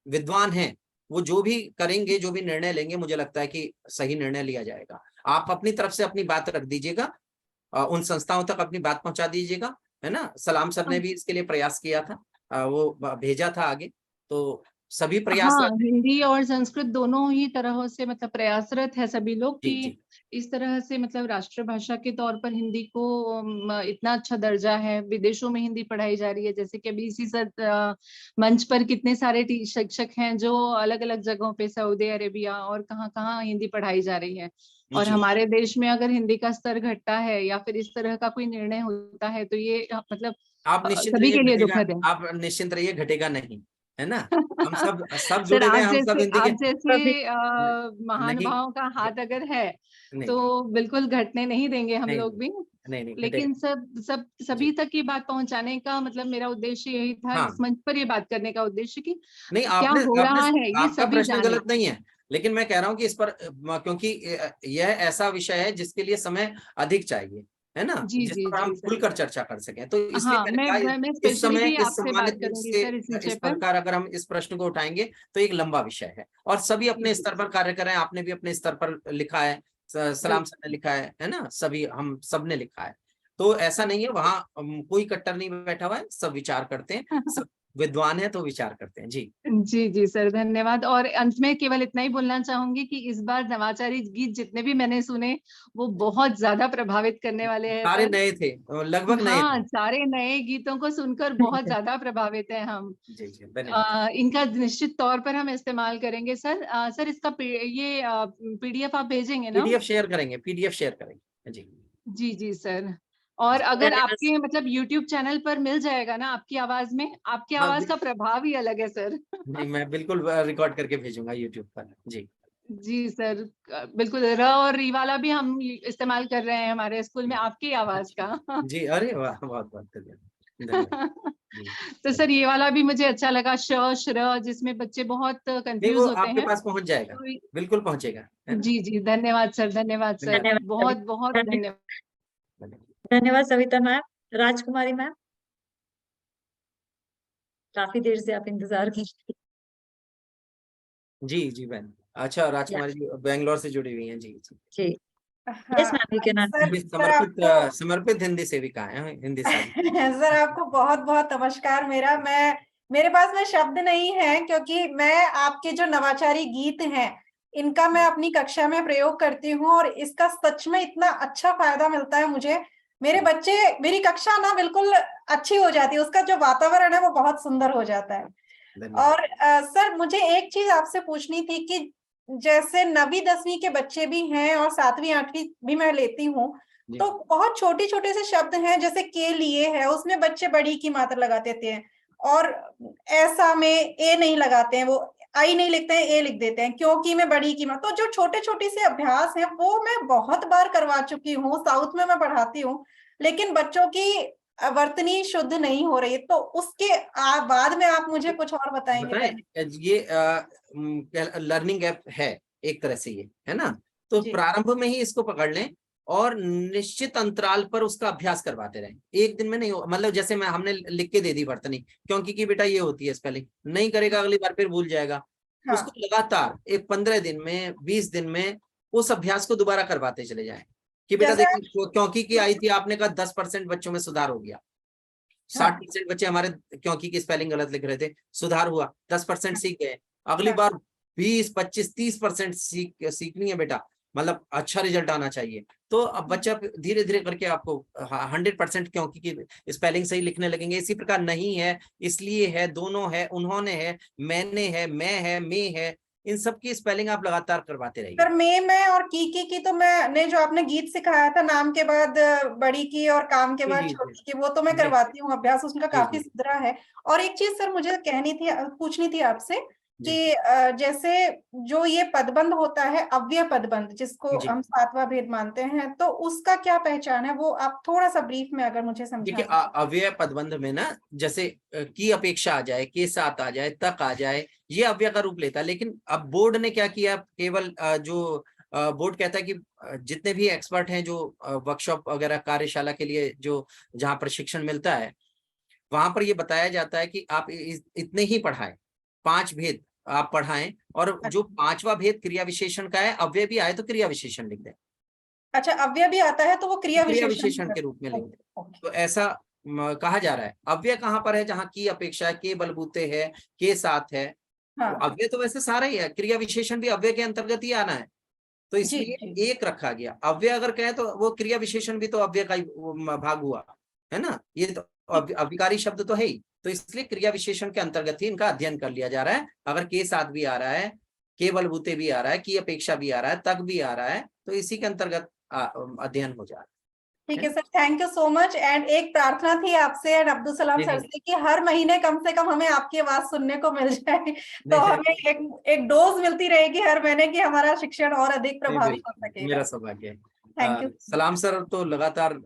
विद्वान हैं, वो जो भी करेंगे, जो भी निर्णय लेंगे, मुझे लगता है कि सही निर्णय लिया जाएगा। आप अपनी तरफ से अपनी बात रख दीजिएगा, उन संस्थाओं तक अपनी बात पहुंचा दीजिएगा, है ना? सलाम सर ने भी इसके लिए प्रयास किया था, वो भेजा था आगे। तो सभी हाँ, प्रयासरत हैं। हिंदी और संस्कृत दोनों ही तरह से मतलब प्रयासरत है सभी लोग जी कि जी इस तरह से, मतलब राष्ट्रभाषा के तौर पर हिंदी को इतना अच्छा दर्जा है। विदेशों में हिंदी पढ़ाई जा रही है, जैसे कि अभी इसी मंच पर कितने सारे शिक्षक हैं जो अलग अलग जगहों पे, सऊदी अरेबिया और कहाँ कहाँ हिंदी पढ़ाई जा रही है। और जी। हमारे देश में अगर हिंदी का स्तर घटता है या फिर इस तरह का कोई निर्णय होता है तो ये मतलब आप निश्चिंत सभी रहिए, के लिए घटेगा। दुखद है। आप निश्चिंत रहिए, घटेगा नहीं, है ना? हम सब सर, जुड़े हुए हैं, हम सब हिंदी के आप जैसे सभी। नहीं महानुभावों का हाथ अगर है नहीं तो बिल्कुल घटने नहीं देंगे हम नहीं लोग भी। नहीं नहीं लेकिन घटेगा। सभी जी तक ये बात पहुंचाने का मतलब मेरा उद्देश्य यही था, हाँ, इस मंच पर ये बात करने का उद्देश्य कि नहीं, क्या आपने हो आपने रहा है ये आपका सभी प्रश्न जाने। गलत नहीं है, लेकिन मैं कह रहा हूं कि इस पर क्योंकि यह ऐसा विषय है जिसके लिए समय अधिक चाहिए, है ना? जी जिस जी पर हम जी सर। खुलकर चर्चा कर सकें, तो इसलिए हाँ, मैंने कहा मैं इस स्पेशली समय भी इस आपसे सम्मानित बात मंच करूंगी से सर इस इस विषय पर। प्रकार अगर हम इस प्रश्न को उठाएंगे तो एक लंबा विषय है, और सभी जी अपने जी स्तर पर कार्य कर रहे हैं। आपने भी अपने स्तर पर लिखा है, सलाम सर ने लिखा है ना? सभी हम सब ने लिखा है। तो ऐसा नहीं है, वहां कोई कट्टर नहीं बैठा हुआ है, सब विचार करते हैं, बिल्कुल। सब विद्वान है तो विचार करते हैं। जी जी जी सर, धन्यवाद। और अंत में केवल इतना ही बोलना चाहूंगी कि इस बार नवाचारी गीत जितने भी मैंने सुने वो बहुत ज्यादा प्रभावित करने वाले हैं सारे सर। नए थे, लगभग नए हाँ, थे। सारे नए गीतों को सुनकर बहुत ज्यादा प्रभावित हैं हम। जी जी धन्यवाद। इनका निश्चित तौर पर हम इस्तेमाल करेंगे सर। सर, इसका ये पीडीएफ आप भेजेंगे ना? पीडीएफ शेयर करेंगे, पीडीएफ शेयर करेंगे जी। जी जी सर। और अगर पहले मैं आपके मतलब यूट्यूब चैनल पर मिल जाएगा ना आपकी आवाज में, आपकी हाँ, आवाज का प्रभाव ही अलग है सर। नहीं, मैं बिल्कुल रिकॉर्ड करके भेजूंगा यूट्यूब पर। जी जी सर, बिल्कुल। र और री वाला भी हम इस्तेमाल कर रहे हैं हमारे स्कूल में आपकी आवाज अच्छा का। जी, अरे वाह, बहुत बहुत धन्यवाद। धन्यवाद। जी। तो सर ये वाला भी मुझे अच्छा लगा, श श्र, जिसमें बच्चे बहुत नहीं, कंफ्यूज वो होते आपके हैं। पास पहुंच जाएगा, तो बिल्कुल पहुंचेगा, है ना? जी जी, धन्यवाद सर, धन्यवाद सर, धन्यवाद। बहुत बहुत धन्यवाद। धन्यवाद। धन्यवाद सविता मैम। राजकुमारी मैम, काफी देर से आप इंतजार कर रही जी जी बहन। अच्छा, राजकुमारी जी बैंगलोर से जुड़ी हुई हैं। जी जी। जी। हाँ, yes ma'am, you can sir ये सर आपको समर्पित हिंदी सेविका है, हिंदी साधक। सर आपको बहुत बहुत नमस्कार। मेरे पास में शब्द नहीं है, क्योंकि मैं आपके जो नवाचारी गीत हैं इनका मैं अपनी कक्षा में प्रयोग करती हूँ, और इसका सच में इतना अच्छा फायदा मिलता है मुझे। मेरे बच्चे, मेरी कक्षा ना बिल्कुल अच्छी हो जाती है, उसका जो वातावरण है वो बहुत सुंदर हो जाता है। धन्यवाद। और सर मुझे एक चीज आपसे पूछनी थी कि जैसे 9वीं 10वीं के बच्चे भी हैं और 7वीं 8वीं भी मैं लेती हूँ, जी। तो बहुत छोटे छोटे से शब्द हैं, जैसे के लिए है, उसमें बच्चे बड़ी की मात्रा लगा देते हैं, और ऐसा में ए नहीं लगाते हैं, वो आई नहीं लिखते हैं, ए लिख देते हैं, क्योंकि मैं बड़ी की मात्रा। तो जो छोटे छोटे से अभ्यास हैं वो मैं बहुत बार करवा चुकी हूँ, साउथ में मैं पढ़ाती हूँ, लेकिन बच्चों की वर्तनी शुद्ध नहीं हो रही है। तो उसके बाद में आप मुझे कुछ और बताएंगे? बताएं, ये लर्निंग ऐप है एक तरह से, ये है ना? तो जी। प्रारंभ में ही इसको पकड़ लें और निश्चित अंतराल पर उसका अभ्यास करवाते रहें। एक दिन में नहीं हो, मतलब जैसे हमने लिख के दे दी वर्तनी, क्योंकि की बेटा ये होती है स्पेलिंग, नहीं करेगा अगली बार फिर भूल जाएगा। हाँ। उसको लगातार एक 15 दिन में, 20 दिन में उस अभ्यास को दोबारा करवाते चले जाएं कि बेटा जैसे देखिए, क्योंकि की आई थी, आपने कहा 10% बच्चों में सुधार हो गया। 60% बच्चे हमारे क्योंकि की स्पेलिंग गलत लिख रहे थे, सुधार हुआ, 10% सीख गए। अगली बार 20, 25, 30% सीखनी है बेटा, मतलब अच्छा रिजल्ट आना चाहिए। तो अब बच्चा धीरे धीरे करके आपको 100% क्योंकि की स्पेलिंग सही लिखने लगेंगे। इसी प्रकार नहीं है, इसलिए है, दोनों है, उन्होंने है, मैंने है, मैं है, में है, इन सब की स्पेलिंग आप लगातार करवाते रहिए। सर मैं और की तो मैंने जो आपने गीत सिखाया था, नाम के बाद बड़ी की और काम के बाद जी, छोटी की, वो तो मैं जी। करवाती हूँ अभ्यास, उसका जी, काफी जी। सुधरा है। और एक चीज सर मुझे पूछनी थी आपसे जी। कि जैसे जो ये पदबंध होता है, अव्यय पदबंध, जिसको जी। हम 7वां भेद मानते हैं, तो उसका क्या पहचान है, वो आप थोड़ा सा ब्रीफ में अगर मुझे देखिए, समझा। अव्यय पदबंध में ना, जैसे की अपेक्षा आ जाए, के साथ आ जाए, तक आ जाए, ये अव्यय का रूप लेता है। लेकिन अब बोर्ड ने क्या किया, केवल जो बोर्ड कहता है कि जितने भी एक्सपर्ट हैं, जो वर्कशॉप वगैरह कार्यशाला के लिए जो जहाँ प्रशिक्षण मिलता है, वहां पर ये बताया जाता है कि आप इतने ही पढ़ाएं, 5 भेद आप पढ़ाएं, और जो 5वां भेद क्रिया विशेषण का है, अव्यय भी आए तो क्रिया विशेषण लिख दें। अच्छा, अव्यय भी आता है तो वो क्रिया क्रिया विशेषण विशेषण के रूप में लिख दें। तो ऐसा कहा जा रहा है। अव्यय कहाँ पर है, जहाँ की अपेक्षा है, के बलबूते है, के साथ है। हाँ। अव्यय तो वैसे सारा ही है, क्रिया विशेषण भी अव्यय के अंतर्गत ही आना है, तो इसलिए एक रखा गया। अव्यय अगर कहे तो वो क्रिया विशेषण भी तो अव्यय का ही भाग हुआ, है ना? ये तो अविकारी शब्द तो है ही, तो इसलिए क्रिया विशेषण के अंतर्गत ही इनका अध्ययन कर लिया जा रहा है। अगर के साथ भी आ रहा है, के बलबूते भी आ रहा है, की अपेक्षा भी आ रहा है, तक भी आ रहा है, तो इसी के अंतर्गत अध्ययन हो जा रहा है। ठीक है sir, thank you so much. And एक प्रार्थना थी आपसे एंड अब्दुल सलाम सर से कि हर महीने कम से कम हमें आपकी आवाज सुनने को मिल जाए, तो हमें एक डोज मिलती रहेगी हर महीने की, हमारा शिक्षण और अधिक प्रभावी हो सकेगा। मेरा सौभाग्य है। Thank you. सलाम सर तो लगातार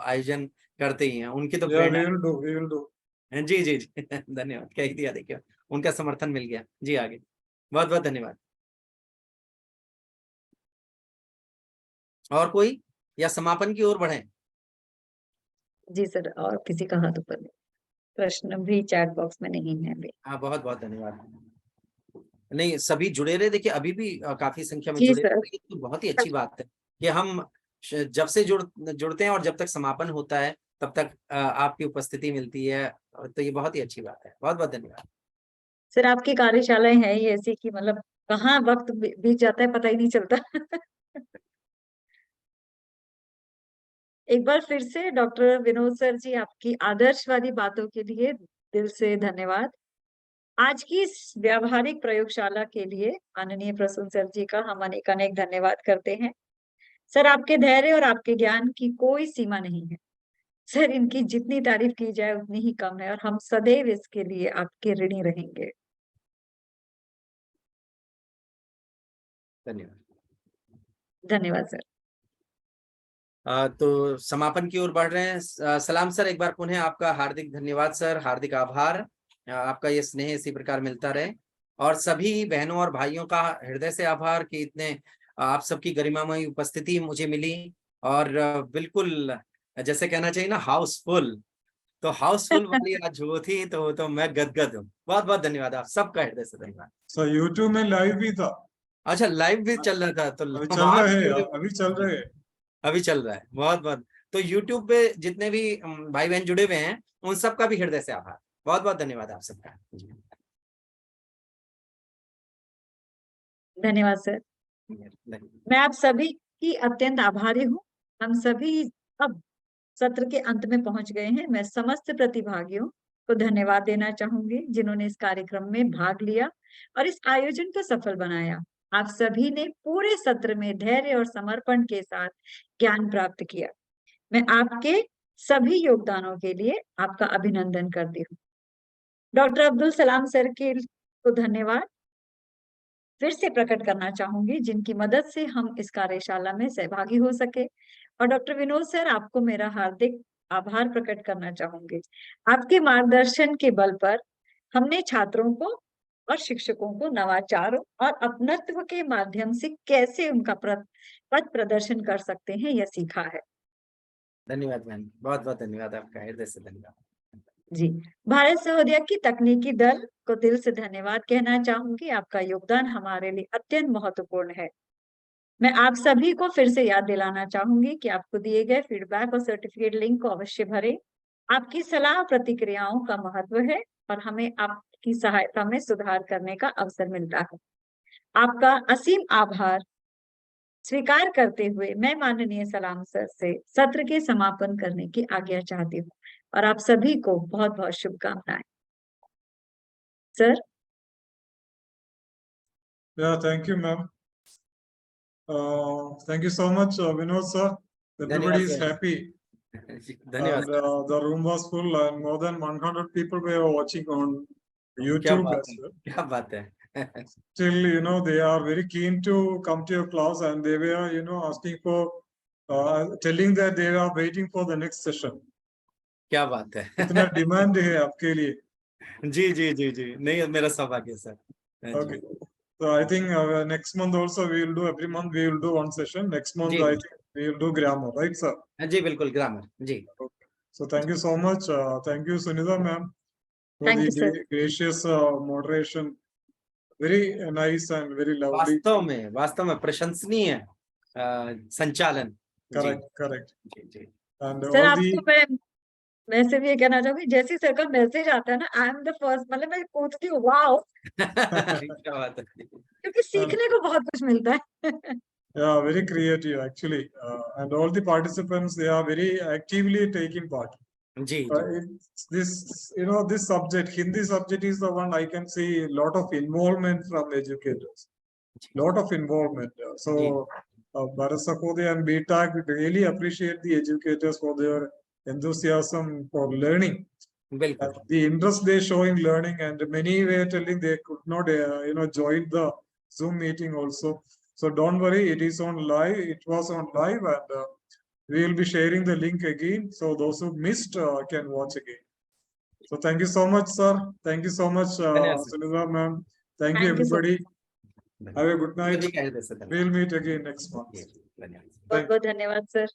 आयोजन करते ही हैं, उनकी तो we प्रेरणा। will do. जी जी जी धन्यवाद, कह ही दिया, देखिए उनका समर्थन मिल गया जी। आगे बहुत बहुत धन्यवाद। और कोई, या समापन की ओर बढ़े? जी सर, और किसी का हाथ ऊपर नहीं, प्रश्न भी चैट बॉक्स में नहीं है अभी। हाँ, बहुत बहुत धन्यवाद। नहीं, सभी जुड़े रहे, देखिए अभी भी काफी संख्या में जी जुड़े सर। रहे, तो बहुत ही अच्छी बात है कि हम जब से जुड़ते हैं और जब तक समापन होता है तब तक आपकी उपस्थिति मिलती है, तो ये बहुत ही अच्छी बात है। बहुत बहुत धन्यवाद। सर आपकी कार्यशालाएं हैं ही ऐसी कि मतलब कहाँ वक्त बीत जाता है पता ही नहीं चलता। एक बार फिर से डॉक्टर विनोद सर जी, आपकी आदर्शवादी बातों के लिए दिल से धन्यवाद। आज की इस व्यावहारिक प्रयोगशाला के लिए माननीय प्रसून सर जी का हम अनेक अनेक धन्यवाद करते हैं। सर आपके धैर्य और आपके ज्ञान की कोई सीमा नहीं है। सर इनकी जितनी तारीफ की जाए उतनी ही कम है, और हम सदैव इसके लिए आपके ऋणी रहेंगे। धन्यवाद। धन्यवाद सर। तो समापन की ओर बढ़ रहे हैं। सलाम सर, एक बार पुनः आपका हार्दिक धन्यवाद सर, हार्दिक आभार। आपका ये स्नेह इसी प्रकार मिलता रहे, और सभी बहनों और भाइयों का हृदय से आभार कि इतने आप सबकी गरिमामयी उपस्थिति मुझे मिली, और बिल्कुल जैसे कहना चाहिए ना हाउसफुल, तो हाउसफुल वाली आज वो थी, तो मैं गदगद हूँ। बहुत बहुत धन्यवाद, आप सबका हृदय से धन्यवाद। सो यूट्यूब में लाइव भी था। अच्छा, लाइव भी चल रहा था? तो अभी चल रहे हैं, अभी चल रहे हैं। अभी चल रहा है। बहुत बहुत, तो यूट्यूब पे जितने भी भाई बहन जुड़े हुए हैं उन सबका भी हृदय से आभार। बहुत बहुत धन्यवाद आप सबका। धन्यवाद सर। मैं आप सभी की अत्यंत आभारी हूँ। हम सभी अब सत्र के अंत में पहुंच गए हैं। मैं समस्त प्रतिभागियों को धन्यवाद देना चाहूंगी जिन्होंने इस कार्यक्रम में भाग लिया और इस आयोजन को सफल बनाया। आप सभी ने पूरे सत्र में धैर्य और समर्पण के साथ ज्ञान प्राप्त किया। मैं आपके सभी योगदानों के लिए आपका अभिनंदन करती हूँ। डॉक्टर अब्दुल सलाम सर को धन्यवाद फिर से प्रकट करना चाहूंगी, जिनकी मदद से हम इस कार्यशाला में सहभागी हो सके। और डॉक्टर विनोद सर, आपको मेरा हार्दिक आभार प्रकट करना चाहूंगी। आपके मार्गदर्शन के बल पर हमने छात्रों को और शिक्षकों को नवाचारों और अपनत्व के माध्यम से कैसे उनका पथ प्रदर्शन कर सकते हैं, यह सीखा है। धन्यवाद मैम, बहुत बहुत धन्यवाद आपका, हृदय से धन्यवाद जी। भारत सहोदया की तकनीकी दल को दिल से धन्यवाद कहना चाहूंगी। आपका योगदान हमारे लिए अत्यंत महत्वपूर्ण है। मैं आप सभी को फिर से याद दिलाना चाहूंगी कि आपको दिए गए फीडबैक और सर्टिफिकेट लिंक को अवश्य भरें। आपकी सलाह और प्रतिक्रियाओं का महत्व है और हमें आपकी सहायता में सुधार करने का अवसर मिलता है। आपका असीम आभार स्वीकार करते हुए मैं माननीय सलाम सर से सत्र के समापन करने की आज्ञा चाहती हूँ और आप सभी को बहुत बहुत शुभकामनाएं। Sir. Thank you, ma'am. Thank you so much, Vinod sir. Everybody is happy. And the room was full and more than 100 people were watching on YouTube as well. क्या बात है। Still, you know, they are very keen to come to your class and they were, you know, asking for, telling that they are waiting for the next session. क्या बात है। इतना डिमांड है आपके लिए। जी जी जी जी, नहीं मेरा सौभाग्य sir. Okay. So I think next month also we will do, every month we will do one session. Next month I think we will do grammar, right sir? जी बिल्कुल, grammar ji. Okay. So thank you so much. Thank you Sunita ma'am for the gracious moderation. Very nice and very lovely. वास्तव में प्रशंसनीय संचालन। Correct, correct. जी। And सर आपको मैं सिर्फ ये कहना चाहूंगी, जैसे सर का मैसेज आता है ना, आई एम द फर्स्ट, मतलब मैं पूछती हूँ वाओ। क्या बात है। क्योंकि सीखने को बहुत कुछ मिलता है। Yeah, very creative actually, and all the participants, they are very actively taking part. Ji. This, you know, this subject, Hindi subject is the one I can see a lot of involvement from educators. Lot of involvement. So, Bharat Sahodaya and BTAC really appreciate the educators for their enthusiasm for learning. The interest they show in learning, and many were telling they could not, you know, join the Zoom meeting also. So don't worry, it is on live. It was on live, and we will be sharing the link again. So those who missed can watch again. So thank you so much, sir. Thank you so much, Sunita ma'am. Thank you everybody. Have a good night. We'll meet again next month. बहुत बहुत धन्यवाद सर।